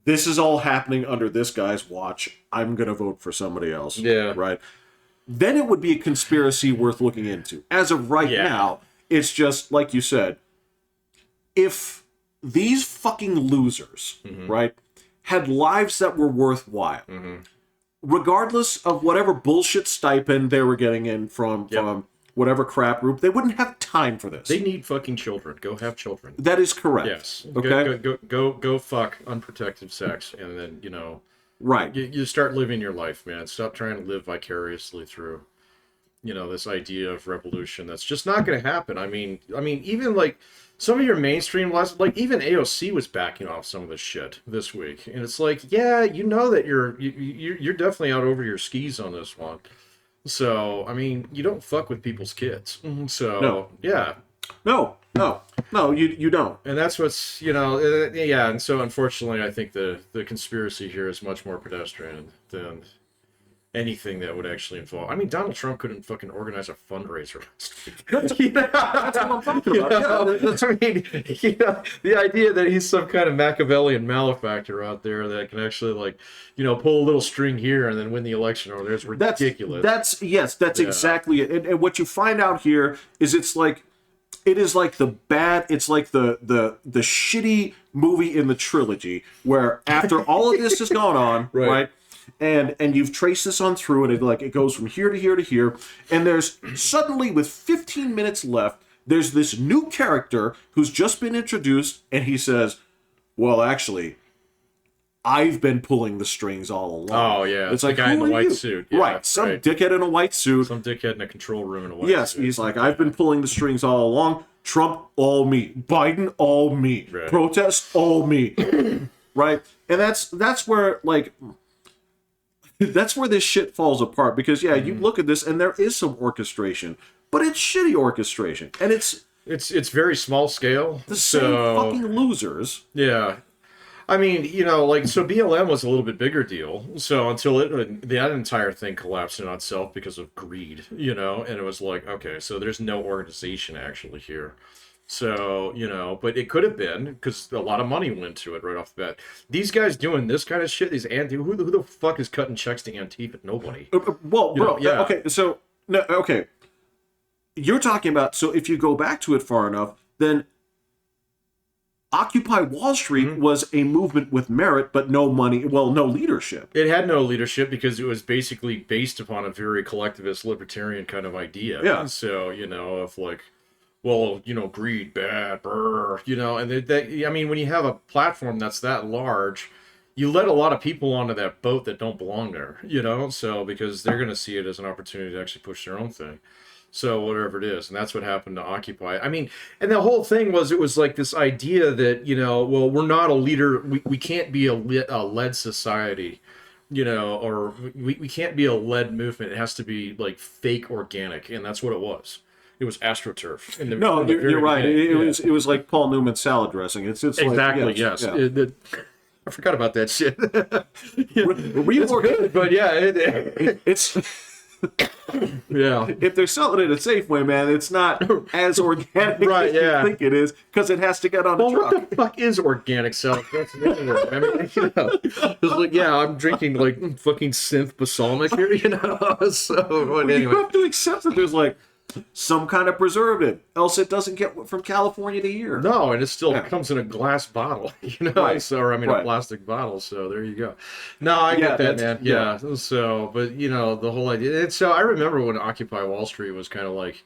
this is all happening under this guy's watch. I'm going to vote for somebody else.
Yeah.
Right? Then it would be a conspiracy worth looking into. As of right now, it's just, like you said, if these fucking losers, right, had lives that were worthwhile, regardless of whatever bullshit stipend they were getting in from whatever crap group, they wouldn't have time for this.
They need fucking children. Go have children.
That is correct.
Yes.
Okay.
Go fuck unprotected sex, and then
right.
You start living your life, man. Stop trying to live vicariously through, this idea of revolution. That's just not going to happen. I mean, even like some of your mainstream, like even AOC was backing off some of this shit this week, and it's like, yeah, that you're definitely out over your skis on this one. So, I mean, you don't fuck with people's kids. So,
No.
Yeah.
No, you don't.
And that's what's, and so unfortunately, I think the conspiracy here is much more pedestrian than anything that would actually involve. I mean, Donald Trump couldn't fucking organize a fundraiser last week.
That's what I'm talking about.
I mean, the idea that he's some kind of Machiavellian malefactor out there that can actually, like, pull a little string here and then win the election over there is ridiculous.
That's exactly it. And what you find out here is it is like the shitty movie in the trilogy where after all of this has gone on, right? And you've traced this on through, and it goes from here to here to here, and there's suddenly, with 15 minutes left, there's this new character who's just been introduced, and he says, well, actually, I've been pulling the strings all along.
Oh yeah,
It's
the
like,
guy in
who
the
are
white
you?
suit. Yeah,
Right, some
right.
dickhead in a white suit.
Some dickhead in a control room in a white
Yes,
suit.
he's like, I've been pulling the strings all along. Trump, all me. Biden, all me.
Right.
Protest, all me. Right? And that's where, like, that's where this shit falls apart. Because, yeah, you look at this and there is some orchestration, but it's shitty orchestration. And
It's very small scale.
the same fucking losers.
Yeah. I mean, like, so BLM was a little bit bigger deal. So until that entire thing collapsed in on itself because of greed, and it was like, okay, so there's no organization actually here. So, but it could have been because a lot of money went to it right off the bat. These guys doing this kind of shit, these who the fuck is cutting checks to Antifa? Nobody.
Well, bro,
yeah.
Okay, so, no, okay. You're talking about, so if you go back to it far enough, then Occupy Wall Street was a movement with merit, but no money, well, no leadership.
It had no leadership because it was basically based upon a very collectivist libertarian kind of idea.
Yeah.
So, of like, well, greed, bad, brr, and I mean, when you have a platform that's that large, you let a lot of people onto that boat that don't belong there, so because they're going to see it as an opportunity to actually push their own thing. So whatever it is, and that's what happened to Occupy. I mean, and the whole thing was, it was like this idea that, well, we're not a leader. We can't be a led society, or we can't be a led movement. It has to be like fake organic, and that's what it was. It was AstroTurf.
No, you're right. It was like Paul Newman's salad dressing. It's
exactly,
like,
yes.
Yeah.
I forgot about that shit.
It's
good, but yeah,
it's.
Yeah.
If they're selling it at Safeway, man, it's not as organic as you think it is, because it has to get on the truck.
What the fuck is organic salad? That's the word. I mean, it's like, yeah, I'm drinking like fucking synth balsamic here, So anyway.
You have to accept that there's like some kind of preservative, else it doesn't get from California to here.
No, and it still comes in a glass bottle,
Right.
So, or I mean, a plastic bottle. So there you go. No, I get that, man. Yeah. So, but the whole idea. And so I remember when Occupy Wall Street was kind of like,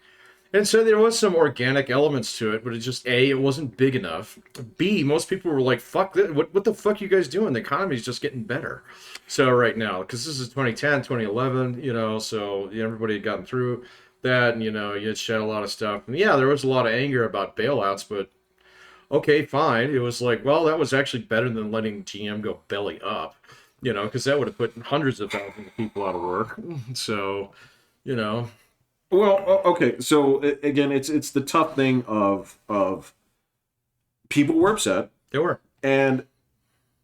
and so there was some organic elements to it, but it just it wasn't big enough. B, most people were like, "Fuck this! What the fuck are you guys doing? The economy's just getting better." So right now, because this is 2010, 2011, so everybody had gotten through that, and you had shed a lot of stuff, and yeah, there was a lot of anger about bailouts, but okay, fine. It was like, well, that was actually better than letting GM go belly up, because that would have put hundreds of thousands of people out of work. So,
Well, okay, so again, it's the tough thing of people were upset.
They were,
and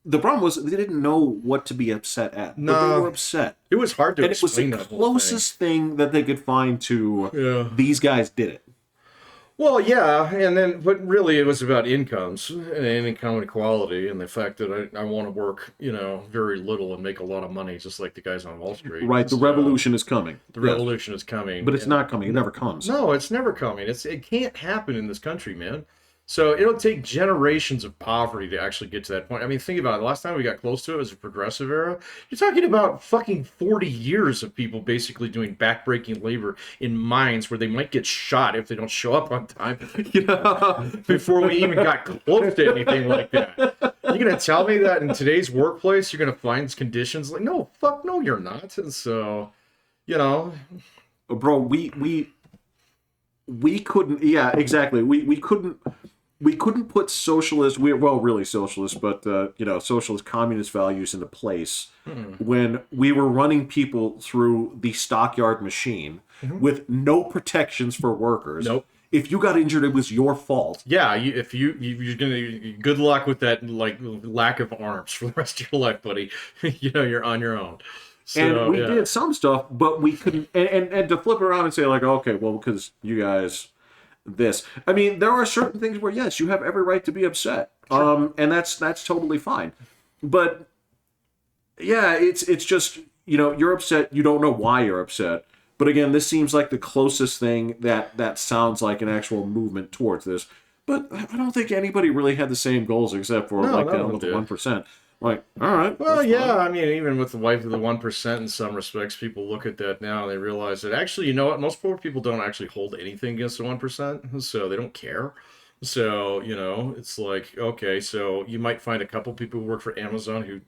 the problem was they didn't know what to be upset at.
No,
but they were upset.
It was hard to
explain. It was the closest thing that they could find to these guys did it.
Well, yeah, and then, but really it was about incomes and income inequality and the fact that I want to work, very little and make a lot of money, just like the guys on Wall Street.
Right, the revolution is coming.
The revolution is coming.
But it's not coming. It never comes.
No, it's never coming. It can't happen in this country, man. So it'll take generations of poverty to actually get to that point. I mean, think about it. The last time we got close to it was a progressive era. You're talking about fucking 40 years of people basically doing backbreaking labor in mines where they might get shot if they don't show up on time, before we even got close to anything like that. You're going to tell me that in today's workplace, you're going to find conditions like, no, fuck no, you're not. And so,
Bro, we couldn't, yeah, exactly. We couldn't put socialist, really socialist, but socialist communist values into place when we were running people through the stockyard machine with no protections for workers.
Nope.
If you got injured, it was your fault.
Yeah, you're gonna, good luck with that, like, lack of arms for the rest of your life, buddy. You're on your own. So,
and we did some stuff, but we couldn't. And to flip around and say like, okay, well, because you guys. This, I mean, there are certain things where yes, you have every right to be upset, and that's totally fine. But yeah, it's just you're upset. You don't know why you're upset. But again, this seems like the closest thing that sounds like an actual movement towards this. But I don't think anybody really had the same goals except for down with the 1%. Like, all right.
Well, yeah, I mean, even with the wife of the 1%, in some respects, people look at that now and they realize that actually, you know what? Most poor people don't actually hold anything against the 1%, so they don't care. So, it's like, okay, so you might find a couple people who work for Amazon who,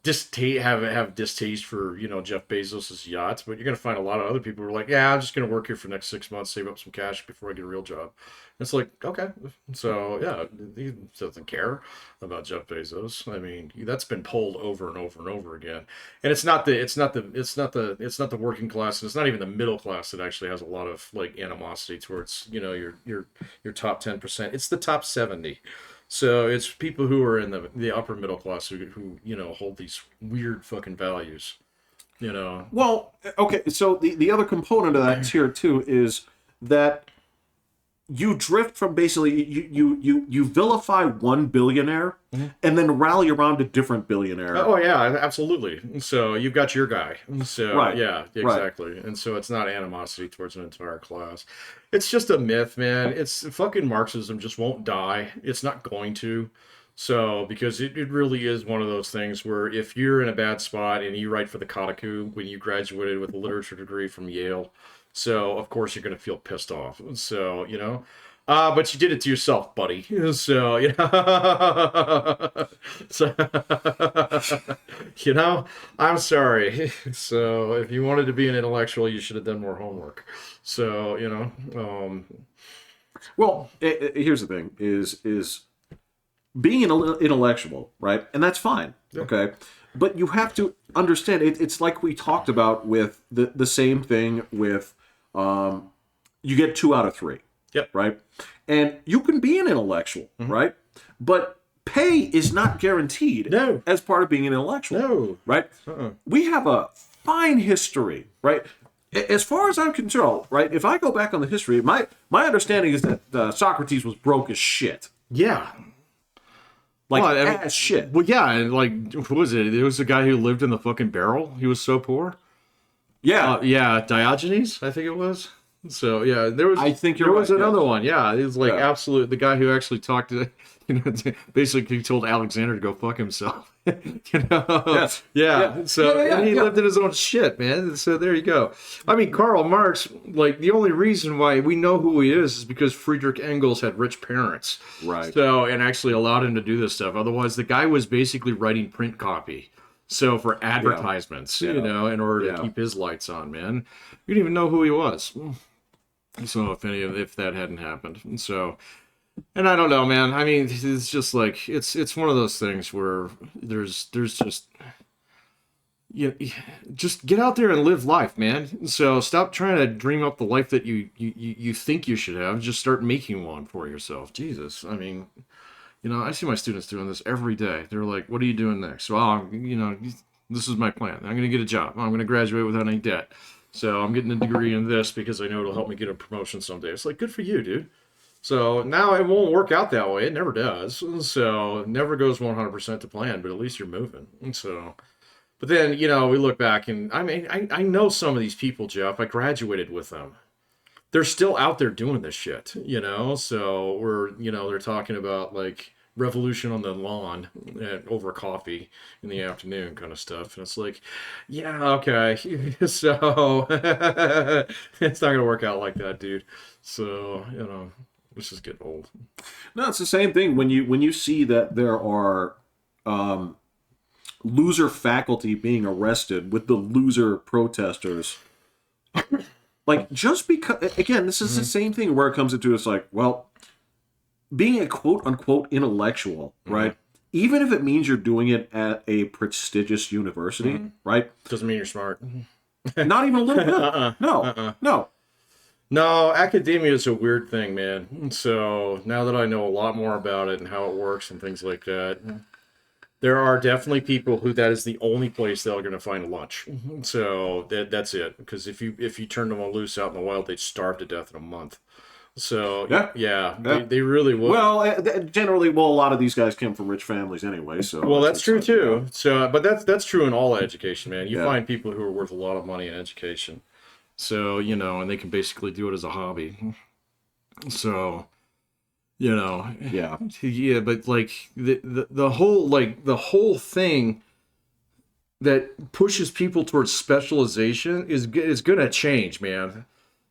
have distaste for Jeff Bezos's yachts, but you're gonna find a lot of other people who are like, yeah, I'm just gonna work here for the next 6 months, save up some cash before I get a real job. It's like, okay, so yeah, he doesn't care about Jeff Bezos. I mean, that's been pulled over and over and over again, and it's not the working class, and it's not even the middle class that actually has a lot of like animosity towards your top 10%. It's the top 70. So it's people who are in the upper middle class who hold these weird fucking values.
Well, okay, so the other component of that tier too is that you drift from basically you vilify one billionaire and then rally around a different billionaire.
Oh yeah, absolutely. So you've got your guy. So
Right.
yeah, exactly. And so it's not animosity towards an entire class. It's just a myth, man. It's fucking Marxism just won't die. It's not going to. So because it really is one of those things where if you're in a bad spot and you write for the Kotaku when you graduated with a literature degree from Yale, so of course you're gonna feel pissed off. So but you did it to yourself, buddy. So so I'm sorry. So if you wanted to be an intellectual, you should have done more homework. So
Well, here's the thing: is being an intellectual, right? And that's fine, okay. But you have to understand it's like we talked about with the same thing with you get 2 out of 3.
Yep.
Right. And you can be an intellectual, right? But pay is not guaranteed
No.
as part of being an intellectual.
No.
Right? We have a fine history, right? As far as I'm concerned, right? If I go back on the history, my understanding is that Socrates was broke as shit.
Yeah.
Like,
Well, I mean,
ass shit.
Well, yeah, and like, who was it? It was the guy who lived in the fucking barrel. He was so poor.
Yeah.
Yeah, Diogenes, I think it was. So yeah, there was.
I think you're
there was
right,
another
yes.
one. Yeah, it was like
Yeah.
absolute. The guy who actually talked to, basically told Alexander to go fuck himself.
Yes.
Yeah.
Yeah.
So
Yeah,
and he
yeah.
lived in his own shit, man. So there you go. I mean, Karl Marx. Like the only reason why we know who he is because Friedrich Engels had rich parents.
Right.
So and actually allowed him to do this stuff. Otherwise, the guy was basically writing print copy. So for advertisements,
Yeah.
in order
Yeah.
to keep his lights on, man, you didn't even know who he was. So if that hadn't happened, so, and I don't know, man. I mean, it's just like it's one of those things where there's just just get out there and live life, man. So stop trying to dream up the life that you think you should have. Just start making one for yourself. Jesus, I mean, I see my students doing this every day. They're like, "What are you doing next?" Well, this is my plan. I'm going to get a job. I'm going to graduate without any debt. So I'm getting a degree in this because I know it'll help me get a promotion someday. It's like, good for you, dude. So now it won't work out that way. It never does. So it never goes 100% to plan, but at least you're moving. So, but then, we look back and I mean, I know some of these people, Jeff. I graduated with them. They're still out there doing this shit, So they're talking about like revolution on the lawn over coffee in the afternoon kind of stuff. And it's like, yeah, okay. So it's not going to work out like that, dude. So, let's just get old.
No, it's the same thing when you see that there are loser faculty being arrested with the loser protesters. Like, just because, again, this is the same thing where it comes into it's like, well, being a quote unquote intellectual, right? Even if it means you're doing it at a prestigious university, right?
Doesn't mean you're smart.
Not even a little bit. No.
No, academia is a weird thing, man. So now that I know a lot more about it and how it works and things like that, there are definitely people who that is the only place they're going to find lunch. So that's it. Because if you turn them loose out in the wild, they'd starve to death in a month. So yeah. They really would.
Well, generally, a lot of these guys come from rich families anyway. So
well, that's true too. So, but that's true in all education, man. You
Yeah.
find people who are worth a lot of money in education. So and they can basically do it as a hobby. So,
Yeah.
yeah, but like the whole thing that pushes people towards specialization is gonna change, man.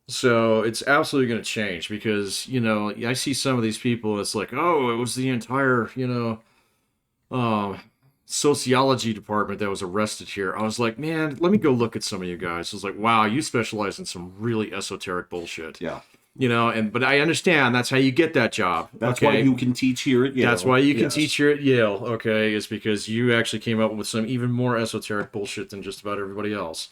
So it's absolutely going to change because, I see some of these people, it's like, oh, it was the entire, um, sociology department that was arrested here. I was like, man, let me go look at some of you guys. I was like, wow, you specialize in some really esoteric bullshit.
Yeah.
But I understand that's how you get that job.
That's
okay?
why you can teach here at Yale.
That's why you can
Yes.
teach here at Yale, okay? Is because you actually came up with some even more esoteric bullshit than just about everybody else.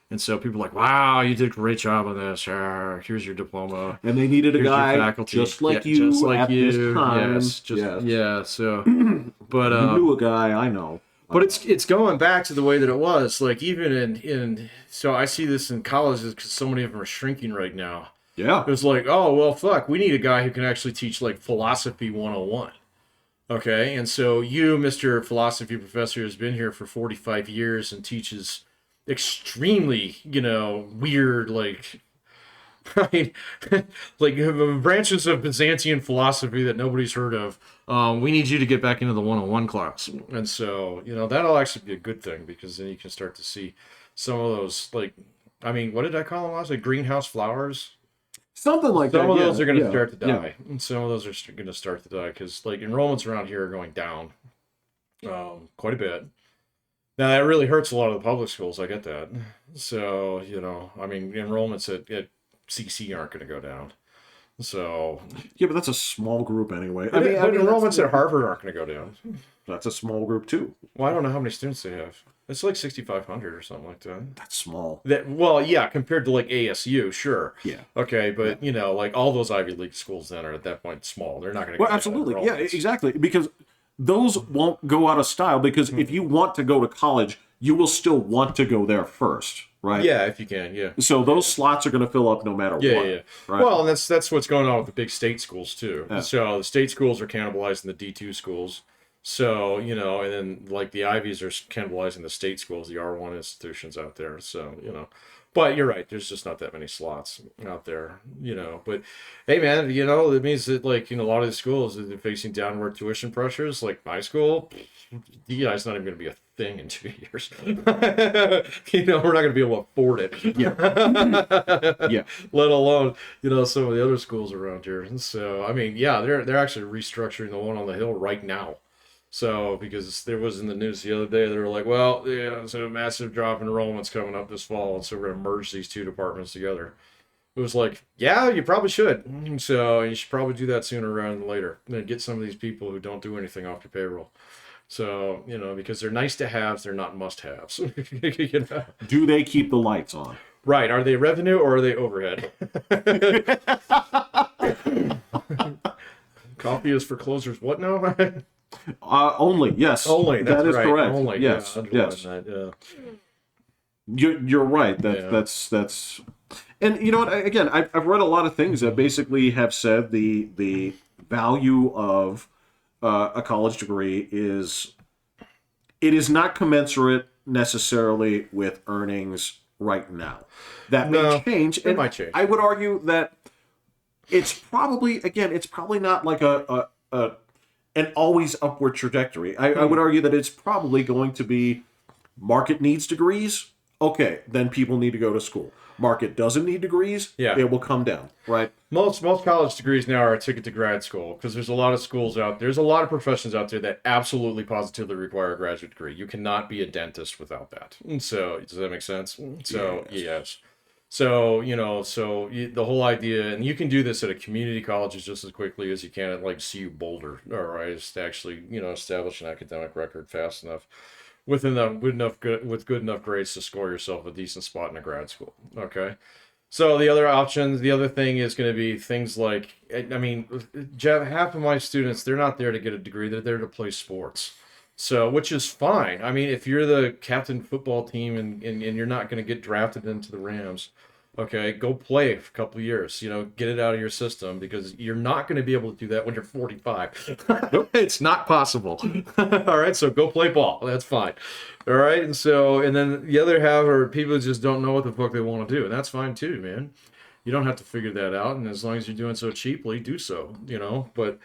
And so people are like, wow, you did a great job on this. Here's your diploma.
And they needed a
Here's your
guy
faculty.
just like
Yeah,
you
just like
at
you.
this time.
Yes, yeah. So, but
You knew a guy, I know.
but it's going back to the way that it was. Like even in so I see this in colleges because so many of them are shrinking right now.
Yeah.
It was like, oh well, fuck, we need a guy who can actually teach like philosophy 101. Okay, and so you, Mr. Philosophy Professor, has been here for 45 years and teaches extremely, weird, like, I mean, like branches of Byzantine philosophy that nobody's heard of. We need you to get back into the 101 class. And so, that'll actually be a good thing because then you can start to see some of those, like, I mean, what did I call them last? Like greenhouse flowers?
Something like that.
Some of those
yeah,
are going to
yeah,
start to
yeah.
die, and some of those are going to start to die because like enrollments around here are going down quite a bit. Now that really hurts a lot of the public schools. I get that. So I mean, enrollments at CC aren't going to go down. So
Yeah, but that's a small group anyway.
but enrollments
that's,
at Harvard aren't going to go down.
that's a small group too.
Well, I don't know how many students they have. It's like 6,500 or something like that.
That's small.
Well, yeah, compared to like ASU, sure.
Yeah.
Okay, but like all those Ivy League schools then are at that point small. They're not going to.
Well, absolutely. Yeah, exactly. Because those won't go out of style. Because if you want to go to college, you will still want to go there first, right?
Yeah, if you can, yeah.
So those slots are going to fill up no matter what.
Yeah.
Right?
Well, and that's what's going on with the big state schools too.
Yeah.
So the state schools are cannibalizing the D2 schools. So and then like the Ivies are cannibalizing the state schools, the R1 institutions out there. So but you're right. There's just not that many slots out there. But hey, man, it means that like a lot of the schools are facing downward tuition pressures. Like my school, DEI is not even going to be a thing in 2 years. We're not going to be able to afford it.
Yeah. Yeah.
Let alone some of the other schools around here. So I mean, yeah, they're actually restructuring the one on the hill right now. So because there was in the news the other day, they were like, well, yeah, there's a massive drop in enrollments coming up this fall, and so we're going to merge these two departments together. It was like, yeah, you probably should. So you should probably do that sooner rather than later. And get some of these people who don't do anything off your payroll. So, because they're nice to haves, they're not must haves.
Do they keep the lights on?
Right. Are they revenue or are they overhead? Coffee is for closers. What now?
Only, yes.
Only. That's
that is
right.
correct.
Only.
Yes.
Yeah,
yes.
that, yeah.
You're right.
Yeah.
That's. And you know what? Again, I've read a lot of things that basically have said the value of a college degree is it is not commensurate necessarily with earnings right now. That may change.
It might change.
I would argue that it's probably not like an always upward trajectory. I would argue that it's probably going to be market needs degrees. Okay, then people need to go to school. Market doesn't need degrees.
Yeah.
It will come down, right?
Most college degrees now are a ticket to grad school because there's a lot of schools out there. There's a lot of professions out there that absolutely positively require a graduate degree. You cannot be a dentist without that. So does that make sense? So yes. So the whole idea, and you can do this at a community college just as quickly as you can at like CU Boulder. All right, is to actually establish an academic record fast enough. With good enough grades to score yourself a decent spot in a grad school. Okay. So the other thing is going to be things like, I mean, Jeff, half of my students, they're not there to get a degree. They're there to play sports. So, which is fine. I mean, if you're the captain football team and you're not going to get drafted into the Rams, okay, go play for a couple of years, get it out of your system because you're not going to be able to do that when you're 45. It's not possible. All right. So go play ball. That's fine. All right. And then the other half are people who just don't know what the fuck they want to do. And that's fine too, man. You don't have to figure that out. And as long as you're doing so cheaply, do so, but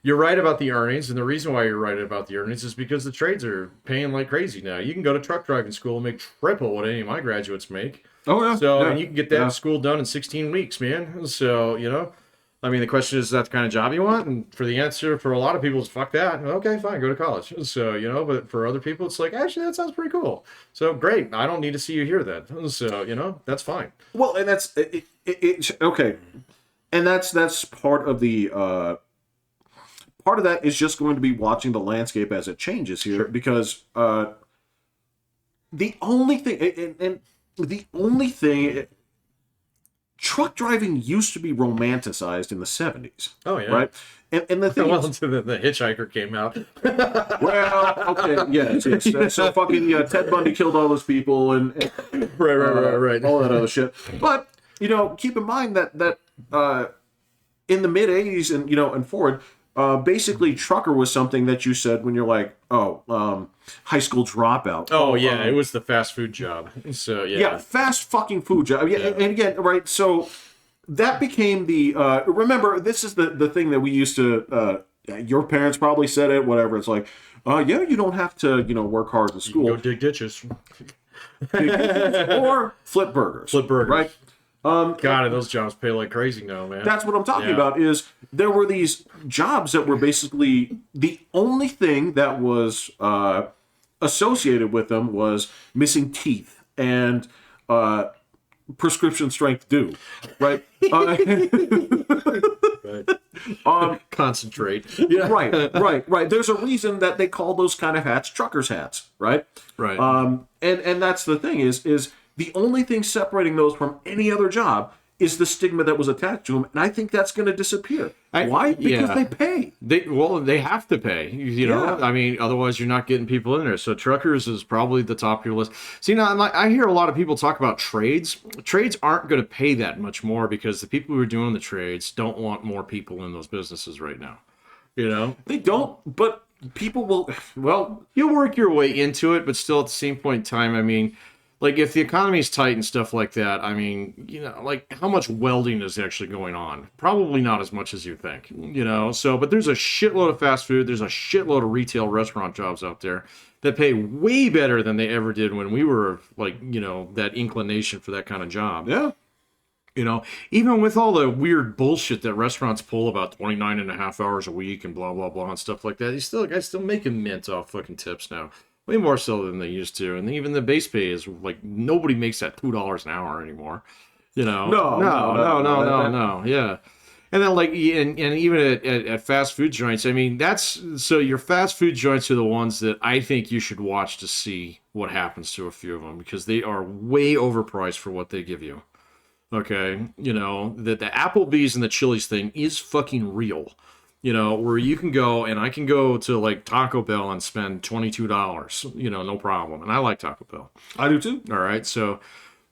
you're right about the earnings. And the reason why you're right about the earnings is because the trades are paying like crazy now. You can go to truck driving school and make triple what any of my graduates make.
Oh yeah.
So,
yeah,
and you can get that school done in 16 weeks, man. So, I mean, the question is that the kind of job you want? And for the answer, for a lot of people, it's fuck that. Okay, fine, go to college. So, but for other people, it's like, actually, that sounds pretty cool. So, great. I don't need to see you here then. So, that's fine.
Well, and that's okay, and that's part of the part of that is just going to be watching the landscape as it changes here, because the only thing and the only thing. Truck driving used to be romanticized in the 70s.
Oh, yeah.
Right? And the thing
Well,
is,
until the Hitchhiker came out.
well, okay, yes. So fucking Ted Bundy killed all those people and
Right.
all that other shit. But, keep in mind that in the mid 80s and forward, basically trucker was something that you said when you're like, high school dropout.
Oh, yeah, it was the fast food job. So, yeah.
Yeah, fast fucking food job. Yeah, and again, right, so that became the, remember, this is the thing that we used to, your parents probably said it, whatever, it's like, you don't have to, work hard in school.
You can go dig ditches.
Or flip burgers. Right?
God, those jobs pay like crazy now, man.
That's what I'm talking about, is there were these jobs that were basically, the only thing that was associated with them was missing teeth and prescription strength dew, right?
Concentrate.
Yeah, right. There's a reason that they call those kind of hats truckers' hats, right?
Right.
And that's the thing is the only thing separating those from any other job is the stigma that was attached to them, and I think that's going to disappear. Why? Because they pay.
They have to pay.
Yeah.
I mean, otherwise you're not getting people in there. So truckers is probably the top of your list. See, now I hear a lot of people talk about trades. Trades aren't going to pay that much more because the people who are doing the trades don't want more people in those businesses right now.
They don't, but people will. Well,
you'll work your way into it, but still at the same point in time, I mean, like if the economy's tight and stuff like that, I mean, like how much welding is actually going on? Probably not as much as you think, So, but there's a shitload of fast food. There's a shitload of retail restaurant jobs out there that pay way better than they ever did when we were like, that inclination for that kind of job.
Yeah.
Even with all the weird bullshit that restaurants pull about 29 and a half hours a week and blah, blah, blah and stuff like that, guys still making mint off fucking tips now. Way more so than they used to. And even the base pay is like, nobody makes that $2 an hour anymore. No. Yeah. And then like, and even at fast food joints, I mean, so your fast food joints are the ones that I think you should watch to see what happens to a few of them, because they are way overpriced for what they give you. Okay. That the Applebee's and the Chili's thing is fucking real. Where you can go, and I can go to like Taco Bell and spend $22, no problem. And I like Taco Bell.
I do too.
All right. So,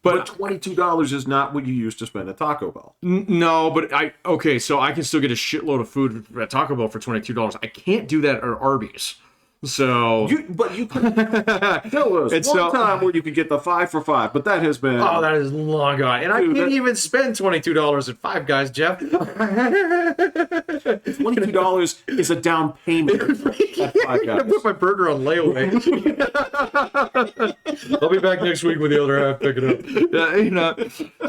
but $22 is not what you used to spend at Taco Bell.
No, but so I can still get a shitload of food at Taco Bell for $22. I can't do that at Arby's. So,
but you could. There was one time where you could get the 5 for $5, but that has been.
Oh, that is long gone, and I can't even spend $22 at Five Guys, Jeff.
$22 is a down payment. At Five Guys.
I put my burger on layaway. I'll be back next week with the other half. Pick it up.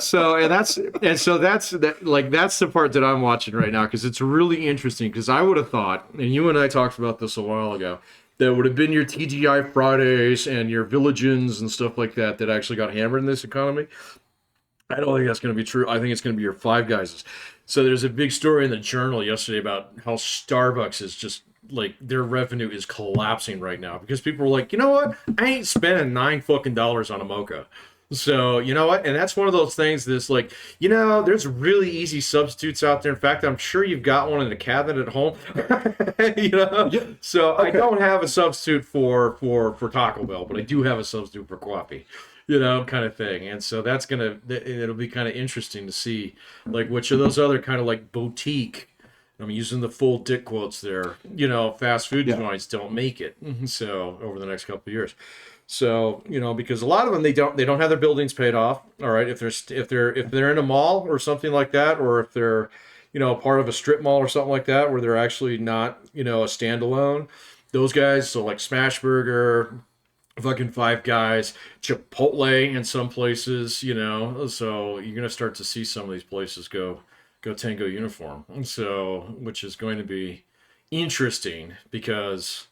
So that's the part that I'm watching right now, because it's really interesting. Because I would have thought, and you and I talked about this a while ago, that would have been your TGI Fridays and your Villagens and stuff like that actually got hammered in this economy. I don't think that's going to be true. I think it's going to be your Five Guys. So there's a big story in the Journal yesterday about how Starbucks is just like, their revenue is collapsing right now because people are like, you know what? I ain't spending $9 on a mocha. So, you know what? And that's one of those things that's like, there's really easy substitutes out there. In fact, I'm sure you've got one in the cabinet at home. Yeah. So okay. I don't have a substitute for Taco Bell, but I do have a substitute for coffee, kind of thing. And so it'll be kind of interesting to see like which of those other kind of like boutique, I'm using the full dick quotes there, fast food joints don't make it. So over the next couple of years. So, because a lot of them, they don't have their buildings paid off. All right. If they're in a mall or something like that, or if they're, part of a strip mall or something like that, where they're actually not, a standalone, those guys. So like Smashburger, fucking Five Guys, Chipotle in some places, you know. So you're gonna start to see some of these places go Tango uniform. So which is going to be interesting because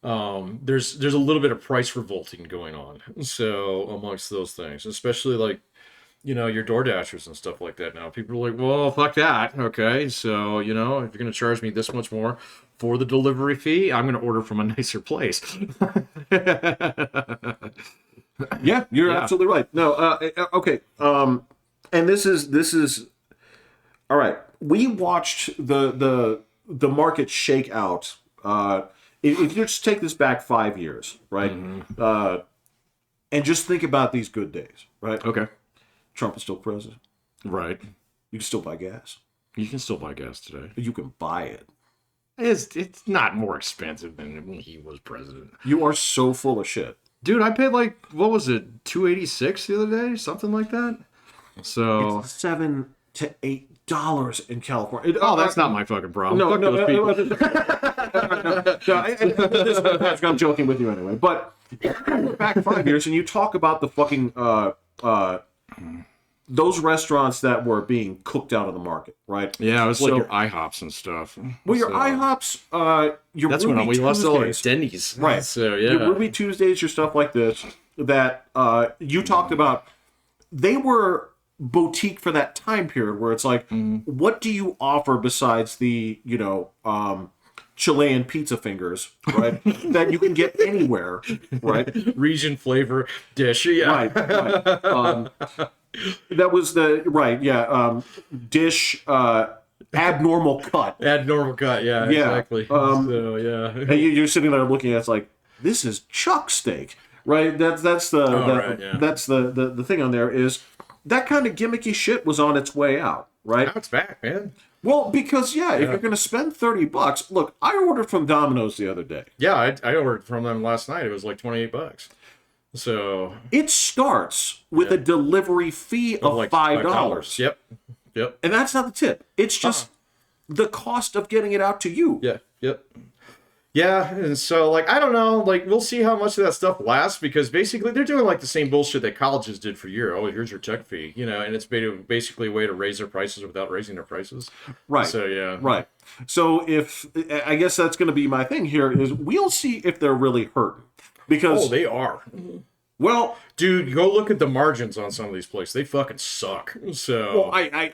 there's a little bit of price revolting going on. So amongst those things, especially like your Door Dashers and stuff like that now. People are like, well, fuck that. Okay, so, if you're going to charge me this much more for the delivery fee, I'm going to order from a nicer place.
Yeah, you're absolutely right. No, okay. And this is all right. We watched the market shake out. If you just take this back 5 years, right? And just think about these good days, right?
Okay.
Trump is still president.
Right.
You can still buy gas.
You can still buy gas today.
You can buy it.
It's not more expensive than when he was president.
You are so full of shit.
Dude, I paid like, what was it, $2.86 the other day? Something like that? So
It's $7 to $8 in California.
that's not my fucking problem.
No,
Fuck
no,
those people.
I'm joking with you anyway. But back 5 years, and you talk about the fucking those restaurants that were being cooked out of the market, right?
Yeah, it was like your IHOPs and stuff.
Well, your IHOPs, your
that's
Ruby
when we lost all our
Tuesdays,
Denny's.
right?
So yeah,
Your Ruby Tuesdays, your stuff like this that you talked about, they were boutique for that time period where it's like, what do you offer besides the Chilean pizza fingers, right? That you can get anywhere, right?
region flavor dish. Yeah,
Right. That was the right. Yeah. Dish. Abnormal cut.
Abnormal cut. Yeah. Exactly. So yeah.
And you're sitting there looking at it, it's like, this is chuck steak, right? That's the thing on there is that kind of gimmicky shit was on its way out, right?
Now it's back, man.
Well, because if you're gonna spend $30, look, I ordered from Domino's the other day.
Yeah, I ordered from them last night. It was like $28. So
it starts with a delivery fee of
like
$5.
Yep.
And that's not the tip. It's just the cost of getting it out to you.
Yeah. Yep. Yeah, and so, like, I don't know, like, we'll see how much of that stuff lasts, because basically they're doing, like, the same bullshit that colleges did for years. Oh, here's your tech fee, and it's basically a way to raise their prices without raising their prices.
Right.
So, yeah.
Right. So, I guess that's going to be my thing here, is we'll see if they're really hurting. Because...
Oh, they are.
Well...
Dude, go look at the margins on some of these places. They fucking suck. So...
Well, I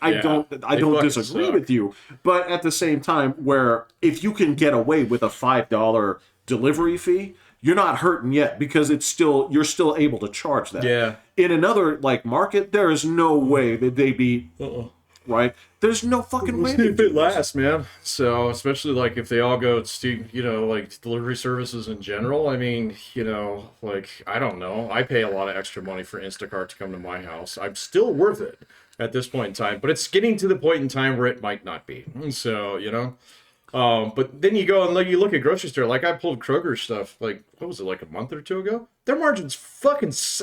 don't disagree with you. But at the same time, where if you can get away with a $5 delivery fee, you're not hurting yet, because you're still able to charge that.
Yeah.
In another, like, market, there is no way that they'd be... Right? There's no fucking way.
If it lasts, man. So, especially like if they all go to, like delivery services in general. I mean, like, I don't know. I pay a lot of extra money for Instacart to come to my house. I'm still worth it at this point in time, but it's getting to the point in time where it might not be. So, but then you go and you look at grocery store. Like I pulled Kroger stuff, like, what was it, like a month or two ago? Their margins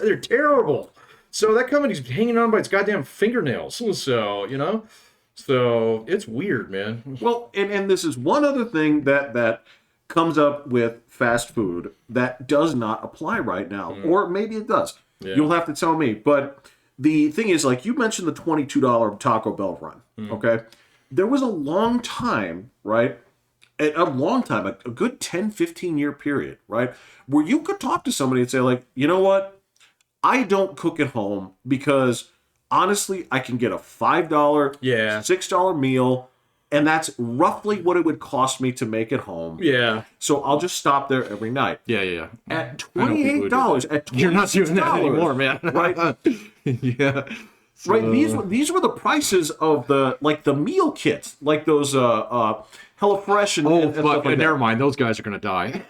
they're terrible. So that company's hanging on by its goddamn fingernails. So, so it's weird, man.
Well, and this is one other thing that comes up with fast food that does not apply right now. Or maybe it does. Yeah. You'll have to tell me. But the thing is, like, you mentioned the $22 Taco Bell run, okay? There was a long time, right? A long time, a good 10, 15-year period, right? Where you could talk to somebody and say, like, you know what? I don't cook at home because, honestly, I can get a $5, $6 meal, and that's roughly what it would cost me to make it home.
Yeah.
So I'll just stop there every night.
Yeah.
At $28,
you're not doing that anymore, man.
Right?
Yeah.
So... Right. These were the prices of the meal kits, like those HelloFresh and stuff like that.
Never mind. Those guys are going to die.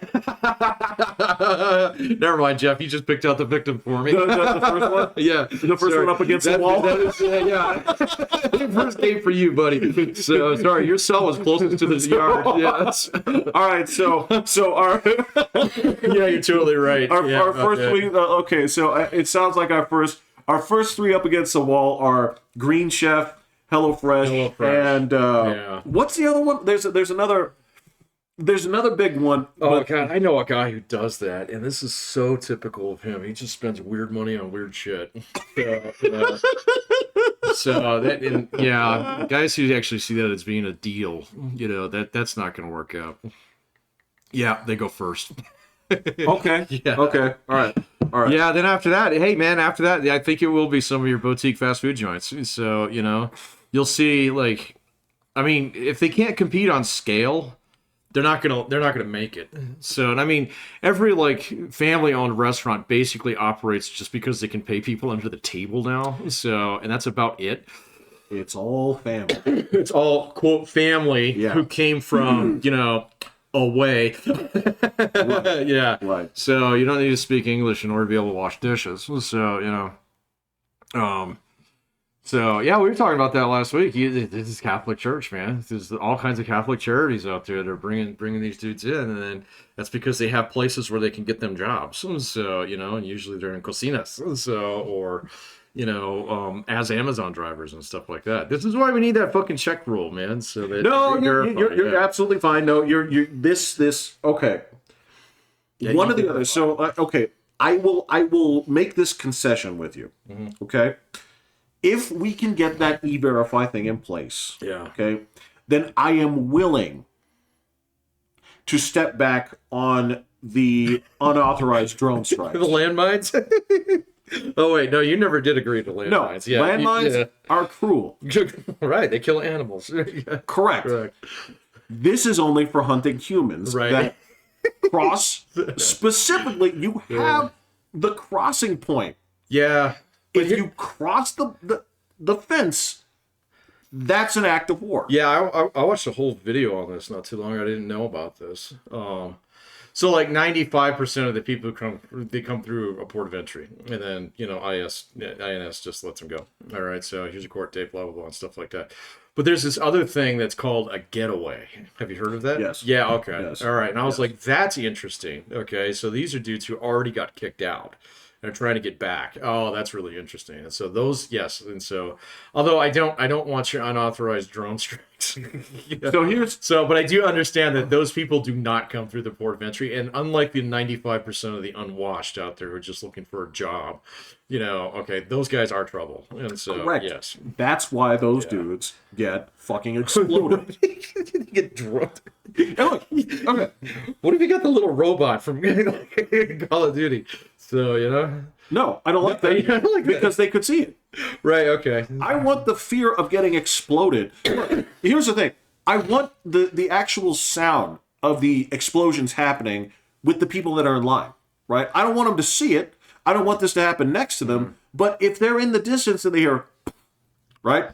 Never mind, Jeff. You just picked out the victim for me.
The first one?
Yeah.
The first one up against the wall?
That is, yeah. First game for you, buddy. So, sorry, your cell was closest to the yard. Yes.
All right, so our...
Yeah, you're totally right.
Our first three... okay, so it sounds like our first three up against the wall are Green Chef, HelloFresh, and what's the other one? There's another. there's another big one.
Oh
But
God, I know a guy who does that, and this is so typical of him. He just spends weird money on weird shit. So that, and yeah, guys who actually see that as being a deal, that's not going to work out. Yeah, they go first.
okay,
Yeah.
okay, all right, all right.
Yeah, then after that, hey man, after that, I think it will be some of your boutique fast food joints. So, you'll see like, I mean, if they can't compete on scale, they're not gonna make it. So, and I mean, every like family-owned restaurant basically operates just because they can pay people under the table now. So, and that's about it.
It's all family.
It's all quote family
Yeah.
who came from, away.
Right.
Yeah.
Right.
So you don't need to speak English in order to be able to wash dishes. So, so yeah, we were talking about that last week. This is Catholic Church, man. There's all kinds of Catholic charities out there that are bringing these dudes in, and then that's because they have places where they can get them jobs. So and usually they're in cocinas, or as Amazon drivers and stuff like that. This is why we need that fucking check rule, man. So that
No, you're absolutely fine. No, you're this. Okay.
Yeah,
One or the other. So okay, I will make this concession with you.
Mm-hmm.
Okay. If we can get that e-verify thing in place,
Yeah.
okay, then I am willing to step back on the unauthorized drone strikes.
The landmines. Oh wait, no, you never did agree to landmines.
No, landmines are cruel.
Right, they kill animals. Yeah.
Correct. This is only for hunting humans.
Right.
That cross specifically. You have the crossing point.
Yeah.
If you cross the fence, that's an act of war.
Yeah, I watched a whole video on this not too long ago. I didn't know about this. So like 95% of the people who come through a port of entry, and then INS just lets them go. All right, so here's a court date, blah blah blah, and stuff like that. But there's this other thing that's called a getaway. Have you heard of that?
Yes.
Yeah. Okay.
Yes.
All right. And I was like, that's interesting. Okay, so these are dudes who already got kicked out. They're trying to get back. Oh, that's really interesting. And so those, yes. And so, although I don't want your unauthorized drone strikes. But I do understand that those people do not come through the port of entry. And unlike the 95% of the unwashed out there who are just looking for a job, okay, those guys are trouble. And so,
Correct.
yes.
That's why those dudes get fucking exploded.
Get drugged.
Look, okay.
What if you got the little robot from Call of Duty? So,
No, I don't like that.
You don't like that.
Because they could see it.
Right, okay.
I want the fear of getting exploded. Look, here's the thing. I want the actual sound of the explosions happening with the people that are in line, right? I don't want them to see it. I don't want this to happen next to them. But if they're in the distance and they hear, right,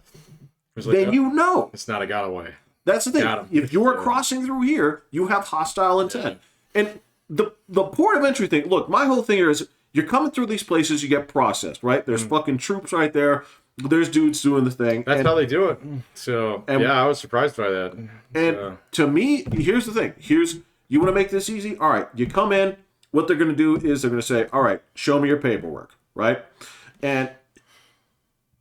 then you know.
It's not a got-away.
That's the thing. If you are crossing through here, you have hostile intent. Yeah. And the port of entry thing, look, my whole thing here is you're coming through these places, you get processed, right? There's fucking troops right there. There's dudes doing the thing.
That's how they do it. So, I was surprised by that.
And to me, here's the thing. You want to make this easy? All right, you come in. What they're going to do is they're going to say, all right, show me your paperwork, right? And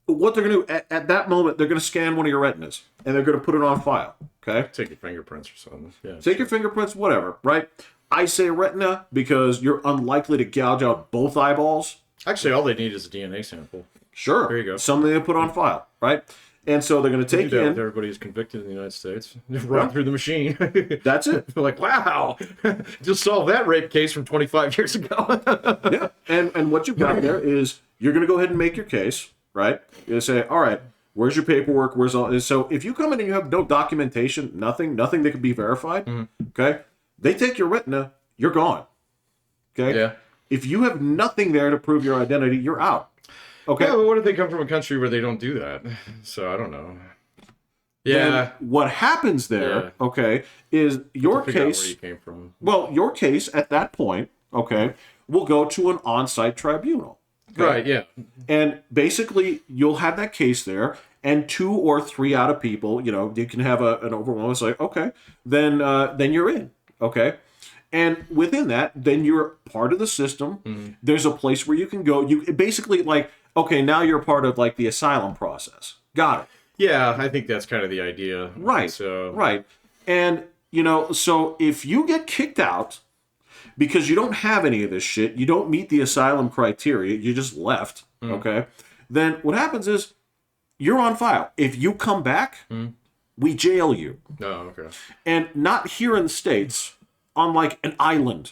what they're going to do at that moment, they're going to scan one of your retinas and they're going to put it on file, okay?
Take your fingerprints or something. Yeah.
Take your fingerprints, whatever, right? I say retina because you're unlikely to gouge out both eyeballs.
Actually, all they need is a DNA sample.
Sure.
There you go.
Something they put on file, right? And so they're going to take
do that
in.
with everybody who's convicted in the United States. Run through the machine.
That's it.
They're like, wow, just solved that rape case from 25 years ago.
Yeah. And what you've got there is you're going to go ahead and make your case, right? You're going to say, all right, where's your paperwork? Where's all? And so if you come in and you have no documentation, nothing that can be verified, okay? They take your retina, you're gone. Okay?
Yeah.
If you have nothing there to prove your identity, you're out. Okay.
Yeah, but what if they come from a country where they don't do that? So I don't know. Yeah.
Then what happens there, okay, is your case.
Where you came from.
Well, your case at that point, okay, will go to an on-site tribunal. Okay?
Right. Yeah.
And basically, you'll have that case there, and 2 or 3 out of people, you can have an overwhelming. It's like, okay, then you're in. Okay. And within that, then you're part of the system. Mm-hmm. There's a place where you can go. You basically okay, now you're part of the asylum process. Got it.
Yeah, I think that's kind of the idea.
Right.
So
right. And so if you get kicked out because you don't have any of this shit, you don't meet the asylum criteria, you just left, okay? Then what happens is you're on file. If you come back, we jail you.
Oh, okay.
And not here in the States, on like an island.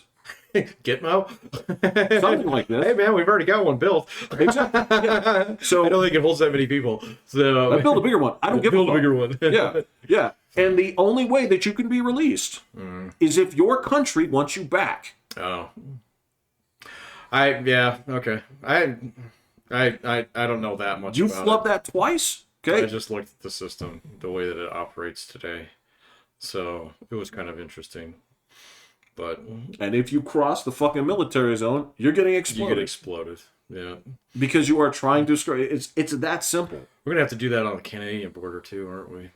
Gitmo?
Something like this.
Hey, man, we've already got one built.
Exactly. Yeah. So
I don't think it holds that many people. So
I build a bigger one. I don't give a
build
fuck.
a bigger one.
Yeah. And the only way that you can be released is if your country wants you back.
Oh. Okay. I don't know that much
You
about
flub that twice, okay?
I just looked at the system, the way that it operates today. So it was kind of interesting. But
And if you cross the fucking military zone, you're getting
you
exploded.
get exploded. Yeah.
Because you are trying to destroy. It's that simple.
We're gonna have to do that on the Canadian border too, aren't we?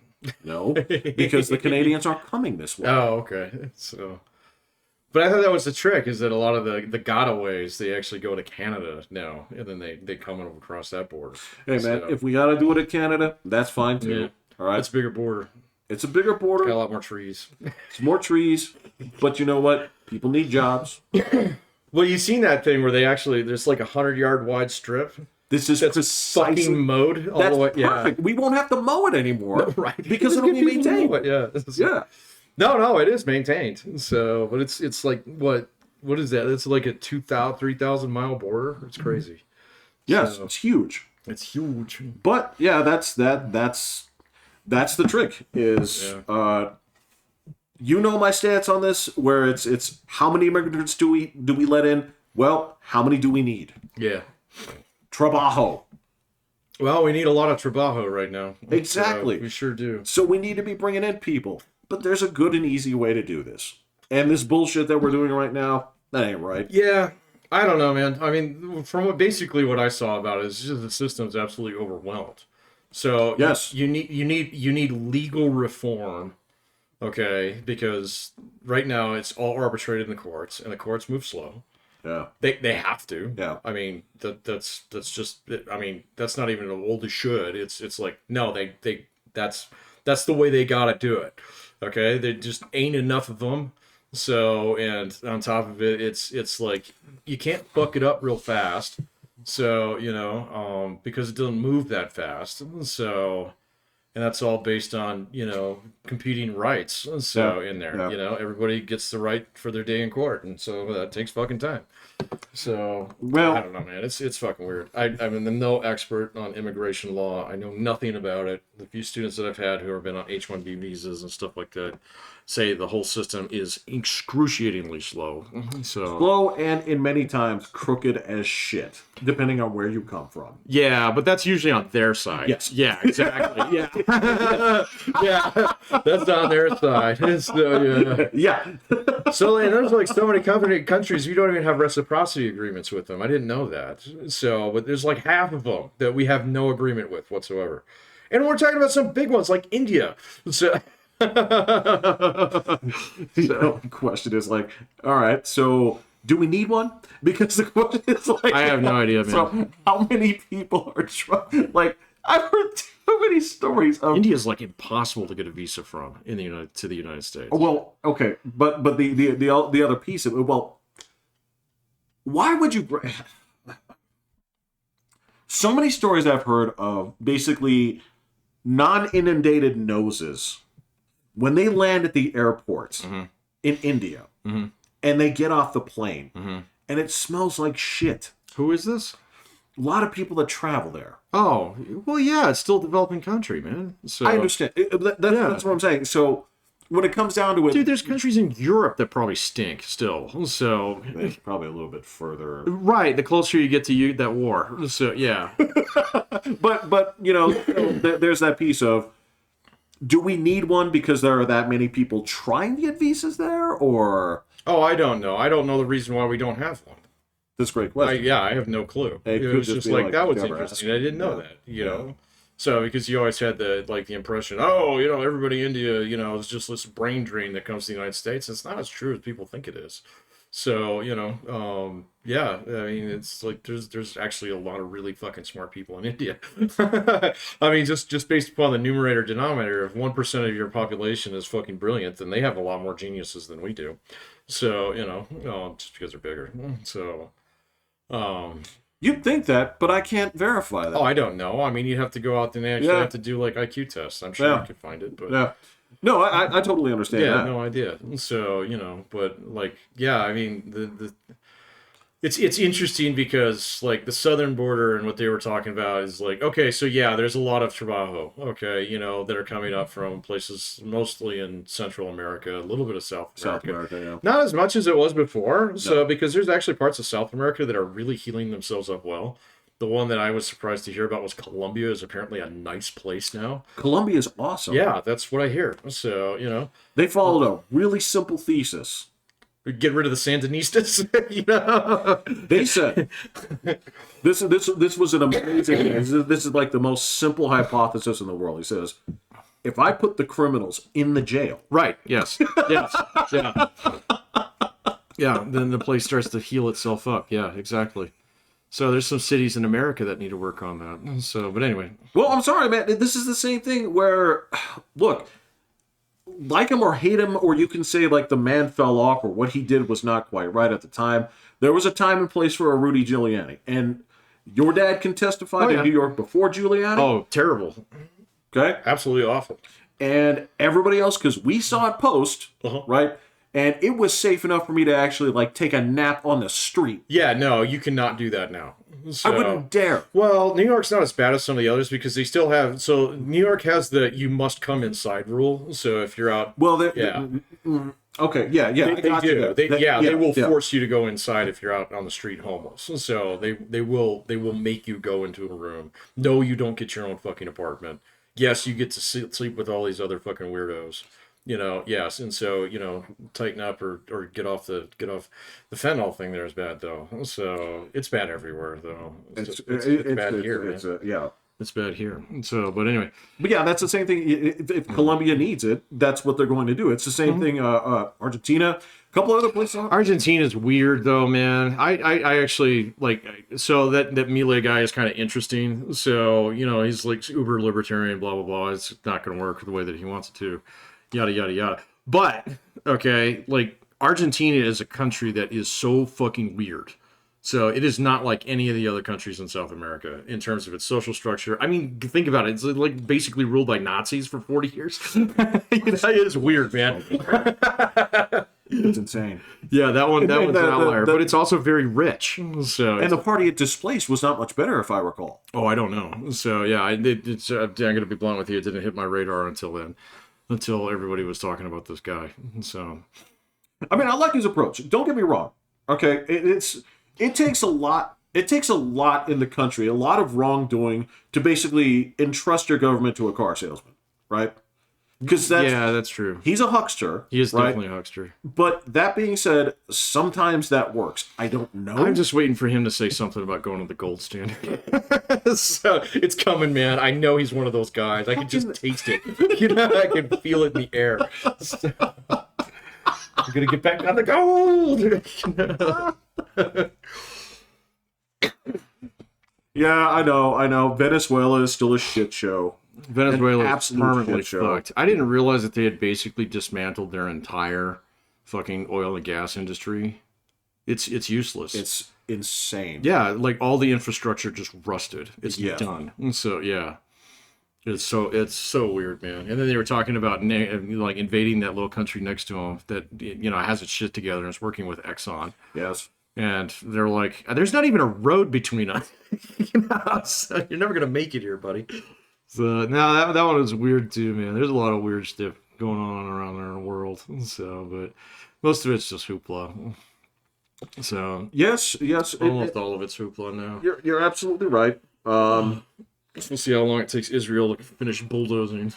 No, because the Canadians aren't coming this way.
Oh, okay. So, but I thought that was the trick, is that a lot of the gotaways, they actually go to Canada now, and then they come over across that border.
Hey man,
So,
if we gotta do it in Canada, that's fine too.
Yeah.
All right,
it's a bigger border.
it's a bigger border.
Got a lot more trees.
It's more trees, but you know what? People need jobs.
Well, you've seen that thing where there's like 100-yard wide strip.
This is
That's
precisely
fucking mowed all
that's
the way.
perfect. We won't have to mow it anymore,
Right.
Because it'll be
People
maintained.
know it, Yeah.
Yeah,
No, it is maintained. So, but it's like what is that? It's like a 3,000 mile border. It's crazy.
yes,
So-
it's huge.
It's huge.
But yeah, that's the trick. Is my stance on this? Where it's how many immigrants do we let in? Well, how many do we need?
Yeah.
Trabajo.
Well, we need a lot of trabajo right now.
Exactly.
So we sure do.
So we need to be bringing in people. But there's a good and easy way to do this. And this bullshit that we're doing right now, that ain't right.
Yeah. I don't know, man. I mean, from basically what I saw about it, is just the system's absolutely overwhelmed. So
Yes.
you need legal reform, okay? Because right now it's all arbitrated in the courts, and the courts move slow.
Yeah.
They have to.
Yeah.
I mean that's just. I mean that's not even an old should. It's like no, that's the way they gotta do it. Okay, there just ain't enough of them. So, and on top of it, it's like you can't fuck it up real fast. So because it doesn't move that fast. So, and that's all based on competing rights. So in there, everybody gets the right for their day in court, and so that takes fucking time. So
Well,
I don't know, man. It's fucking weird. I'm no expert on immigration law. I know nothing about it. The few students that I've had who have been on H-1B visas and stuff like that say the whole system is excruciatingly slow. So
slow and in many times crooked as shit, depending on where you come from.
yeah, but that's usually on their side.
Yes.
Yeah, exactly. Yeah. Yeah. That's on their side. So,
Yeah.
So and there's like so many countries you don't even have reciprocity agreements with them. I didn't know that. So, but there's like half of them that we have no agreement with whatsoever. And we're talking about some big ones like India. So
The question is like, all right, so do we need one? Because the question is like,
I have no idea, man.
So how many people are trying? Like, I've heard too many stories of
India is like impossible to get a visa from in the United States.
Well, okay, but the other piece of it, well, why would you? So many stories I've heard of basically non-inundated noses when they land at the airport in India and they get off the plane and it smells like shit.
Who is this?
A lot of people that travel there.
Oh, well, yeah, it's still a developing country, man. So
I understand. That's what I'm saying. So when it comes down to it,
dude, there's countries in Europe that probably stink still. So
it's probably a little bit further.
right, the closer you get to that war. So yeah.
But there's that piece of, do we need one because there are that many people trying to get visas there, or?
Oh, I don't know. I don't know the reason why we don't have one.
That's a great question.
I have no clue.
It
It
could
was
just
just
be
like
like
that was
never
interesting.
asked.
I didn't know
Yeah.
that, you know. So because you always had the impression, oh, everybody in India, is just this brain drain that comes to the United States. It's not as true as people think it is. So, yeah, I mean, it's like there's actually a lot of really fucking smart people in India. I mean, just based upon the numerator denominator, if 1% of your population is fucking brilliant, then they have a lot more geniuses than we do. So, just because they're bigger. So, um,
You'd think that, but I can't verify
oh,
that.
I don't know. I mean, you'd have to go out and they actually
Yeah,
have to do like IQ tests. I'm sure you
yeah,
could find it, but
yeah. No, I totally understand
yeah,
that.
no idea. So, but like, yeah, I mean, the it's interesting because like the southern border and what they were talking about is like, okay, so yeah, there's a lot of trabajo, okay, that are coming up from places mostly in Central America, a little bit of South
South
America.
America, yeah.
Not as much as it was before, so
No.
because there's actually parts of South America that are really healing themselves up well. The one that I was surprised to hear about was Colombia is apparently a nice place now.
Colombia is awesome.
Yeah, that's what I hear. So,
They followed a really simple thesis.
get rid of the Sandinistas,
They said this was an amazing. This is like the most simple hypothesis in the world. He says, if I put the criminals in the jail,
Right. Yes. Yes. Yeah. Yeah. Then the place starts to heal itself up. Yeah. Exactly. So there's some cities in America that need to work on that. So, but anyway.
well, I'm sorry, man. This is the same thing where, look, like him or hate him, or you can say like the man fell off or what he did was not quite right at the time. There was a time and place for a Rudy Giuliani, and your dad can testify
Oh,
in
yeah.
New York before Giuliani.
Oh, terrible.
Okay,
Absolutely awful.
and everybody else, because we saw it post,
Uh-huh.
right? And it was safe enough for me to actually like take a nap on the street.
Yeah. No, you cannot do that now. So,
I wouldn't dare.
well, New York's not as bad as some of the others because they still have. So New York has the you must come inside rule. So if you're out,
Well,
yeah.
okay, yeah,
They,
I
they
got you
do.
there.
They will
yeah.
force you to go inside if you're out on the street homeless. So they will make you go into a room. No, you don't get your own fucking apartment. Yes, you get to sleep with all these other fucking weirdos. Yes, and so tighten up or get off the fentanyl thing. There is bad though. So it's bad everywhere though. It's bad here, man.
Yeah.
It's bad here. So, but anyway,
But yeah, that's the same thing. If Colombia needs it, that's what they're going to do. It's the same thing. Argentina, a couple other places.
Argentina's weird though, man. I actually like so that Milei guy is kind of interesting. So he's like uber libertarian, blah blah blah. It's not going to work the way that he wants it to, yada yada yada. But okay, like Argentina is a country that is so fucking weird. So it is not like any of the other countries in South America in terms of its social structure. I mean, think about it. It's like basically ruled by Nazis for 40 years. It is weird, man.
It's insane.
Yeah, that one's an outlier,
the-
but it's also very rich. So,
And the party it displaced was not much better, if I recall.
oh, I don't know. So yeah, I'm going to be blunt with you. It didn't hit my radar until then, until everybody was talking about this guy. So,
I mean, I like his approach. Don't get me wrong. Okay, it takes a lot. It takes a lot in the country, a lot of wrongdoing to basically entrust your government to a car salesman, right? Because
that's true.
he's a huckster.
He is
right?
definitely a huckster.
But that being said, sometimes that works. I don't know.
I'm just waiting for him to say something about going to the gold standard. So it's coming, man. I know he's one of those guys. I can just taste it. I can feel it in the air. So, I'm gonna get back on the gold.
Yeah, I know. Venezuela is still a shit show.
Venezuela
An
is
absolute
permanently
shit show.
fucked. I didn't realize that they had basically dismantled their entire fucking oil and gas industry. It's useless.
It's insane.
Yeah, like all the infrastructure just rusted. It's
Yeah.
done. And so yeah, it's so weird, man. And then they were talking about like invading that little country next to them that has its shit together and is working with Exxon.
Yes.
And they're like, there's not even a road between us. So you're never gonna make it here, buddy. So now that one is weird too, man. There's a lot of weird stuff going on around there in the world. So, but most of it's just hoopla. So
Yes.
almost all of it's hoopla now.
You're absolutely right.
We'll see how long it takes Israel to finish bulldozing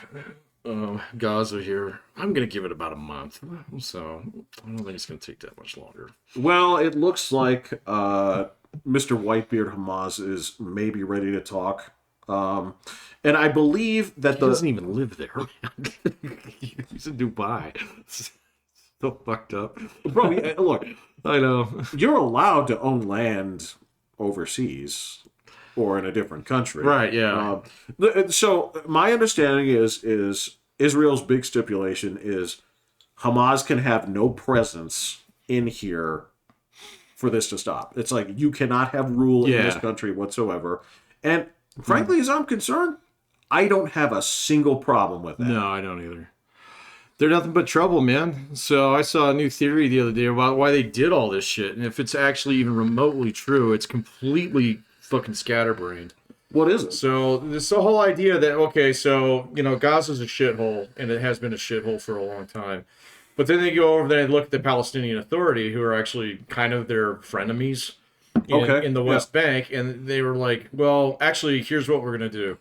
Gaza here. I'm gonna give it about a month. So I don't think it's gonna take that much longer.
Well, it looks like Mr. Whitebeard Hamas is maybe ready to talk. And I believe that
He doesn't even live there, man. He's in Dubai. So fucked up.
Bro, look,
I know.
You're allowed to own land overseas or in a different country.
Right, yeah.
So my understanding is Israel's big stipulation is Hamas can have no presence in here for this to stop. It's like you cannot have rule in this
Yeah.
country whatsoever. And frankly, as I'm concerned, I don't have a single problem with that.
No, I don't either. They're nothing but trouble, man. So I saw a new theory the other day about why they did all this shit. And if it's actually even remotely true, it's completely fucking scatterbrained.
What is it?
So this the whole idea that, okay, so, Gaza's a shithole, and it has been a shithole for a long time. But then they go over there and look at the Palestinian Authority, who are actually kind of their frenemies in the West Bank, and they were like, well, actually, here's what we're going to do.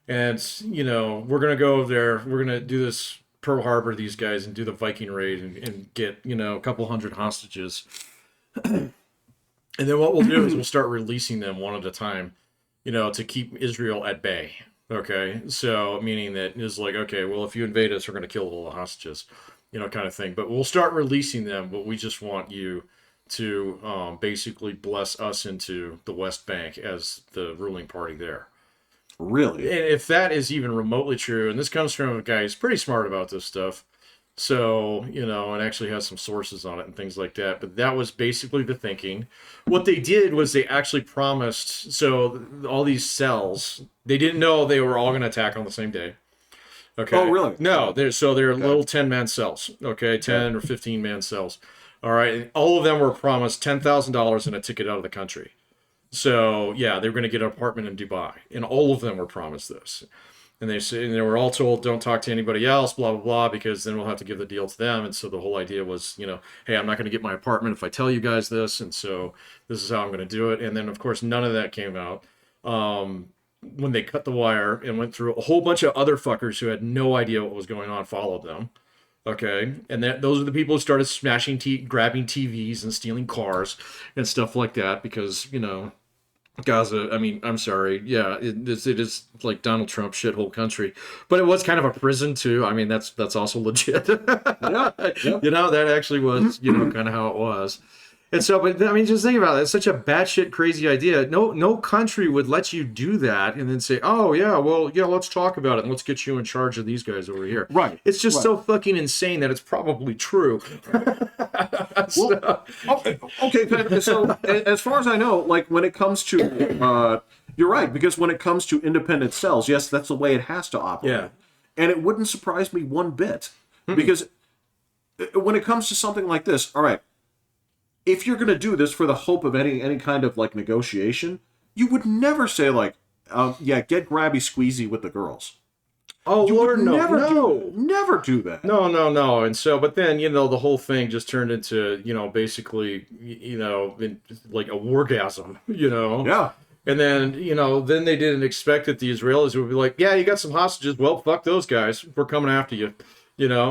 And, we're going to go over there, we're going to do this Pearl Harbor, these guys, and do the Viking raid and get, a couple hundred hostages. And then what we'll do is we'll start releasing them one at a time, to keep Israel at bay. Okay, so meaning that it's like, okay, well, if you invade us, we're going to kill all the hostages, kind of thing. But we'll start releasing them, but we just want you to basically bless us into the West Bank as the ruling party there.
Really?
And if that is even remotely true, and this comes from a guy who's pretty smart about this stuff, so, and actually has some sources on it and things like that. But that was basically the thinking. What they did was they actually promised, so all these cells, they didn't know they were all going to attack on the same day. Okay.
Oh, really?
No, they're little 10-man cells. Okay, 10 or 15-man cells. All right, and all of them were promised $10,000 and a ticket out of the country. So yeah, they were going to get an apartment in Dubai, and all of them were promised this. And they were all told, don't talk to anybody else, blah, blah, blah, because then we'll have to give the deal to them. And so the whole idea was, hey, I'm not going to get my apartment if I tell you guys this. And so this is how I'm going to do it. And then, of course, none of that came out. When they cut the wire and went through, a whole bunch of other fuckers who had no idea what was going on followed them. Okay. And those are the people who started smashing, grabbing TVs and stealing cars and stuff like that because, Gaza, I mean, I'm sorry. Yeah, it is like Donald Trump shithole country, but it was kind of a prison too. I mean, that's also legit.
Yeah.
That actually was, kind of how it was. And so, but I mean, just think about it. It's such a batshit crazy idea. No country would let you do that and then say, oh yeah, well, yeah, let's talk about it and let's get you in charge of these guys over here.
Right.
It's just so fucking insane that it's probably true.
Well, okay. So as far as I know, like when it comes to, you're right, because when it comes to independent cells, yes, that's the way it has to operate.
Yeah.
And it wouldn't surprise me one bit because when it comes to something like this, all right, if you're going to do this for the hope of any kind of like negotiation, you would never say like, yeah, get grabby squeezy with the girls.
Oh,
You
Lord,
would
no.
never do that.
No. And so, but then, the whole thing just turned into, basically, like a wargasm,
Yeah.
And then, then they didn't expect that the Israelis would be like, yeah, you got some hostages. Well, fuck those guys. We're coming after you,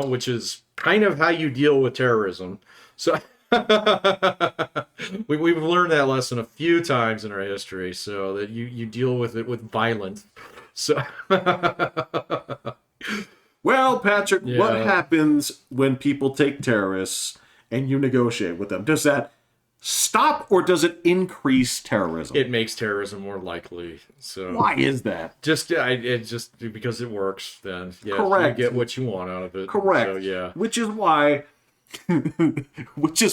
which is kind of how you deal with terrorism. So we've learned that lesson a few times in our history, so that you deal with it with violence. So
Well, Patrick,
Yeah.
what happens when people take terrorists and you negotiate with them? Does that stop or does it increase terrorism?
it makes terrorism more likely. So
Why is that?
just because it works, then yeah,
Correct.
you get what you want out of it.
Correct.
So yeah.
Which is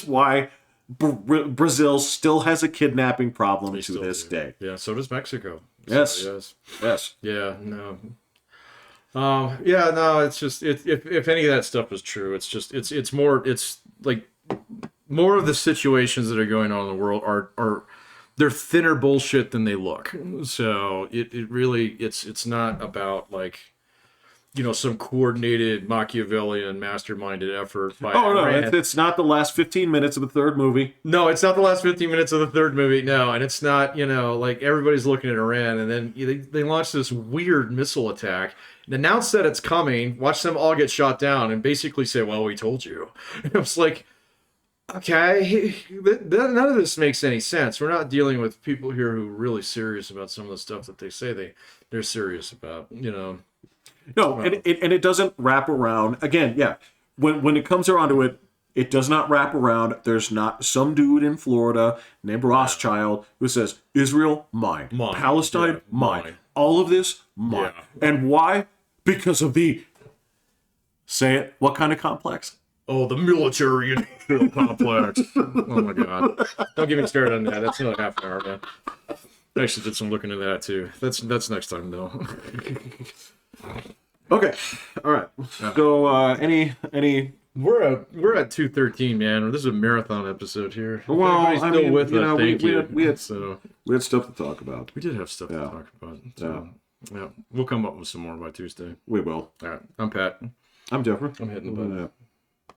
why Brazil still has a kidnapping problem
They
to
still
this
do.
day.
Yeah, so does Mexico.
Yes.
So, yes.
Yes.
Yeah, no. Yeah, no, it's just if any of that stuff is true, it's more like more of the situations that are going on in the world are they're thinner bullshit than they look. So it really it's not about like some coordinated Machiavellian masterminded effort by
Oh no,
Iran.
it's not the last 15 minutes of the third movie.
No, it's not the last 15 minutes of the third movie. No, and it's not, like everybody's looking at Iran and then they launch this weird missile attack and announce that it's coming, watch them all get shot down and basically say, well, we told you. And it was like, okay, none of this makes any sense. We're not dealing with people here who are really serious about some of the stuff that they say they're serious about,
No, and it doesn't wrap around. Again, yeah, when it comes around to it, It does not wrap around. There's not some dude in Florida named Rothschild who says, Israel, mine. Palestine,
Yeah,
mine.
mine.
All of this, mine.
Yeah.
And why? Because of the, say it, what kind of complex?
Oh, the military industrial complex. Oh my god. Don't get me started on that. That's another half an hour, man. I actually did some looking into that too. That's next time though.
Okay. All right. So, any
We're at 2:13, man. This is a marathon episode here. If
well,
anybody's
I
still
mean,
with
you
us,
know,
thank you.
we had
So
stuff to talk about.
we did have stuff to talk about. So yeah, we'll come up with some more by Tuesday.
We will.
All right, I'm Pat.
I'm Jeffrey.
I'm hitting the button.
Yeah.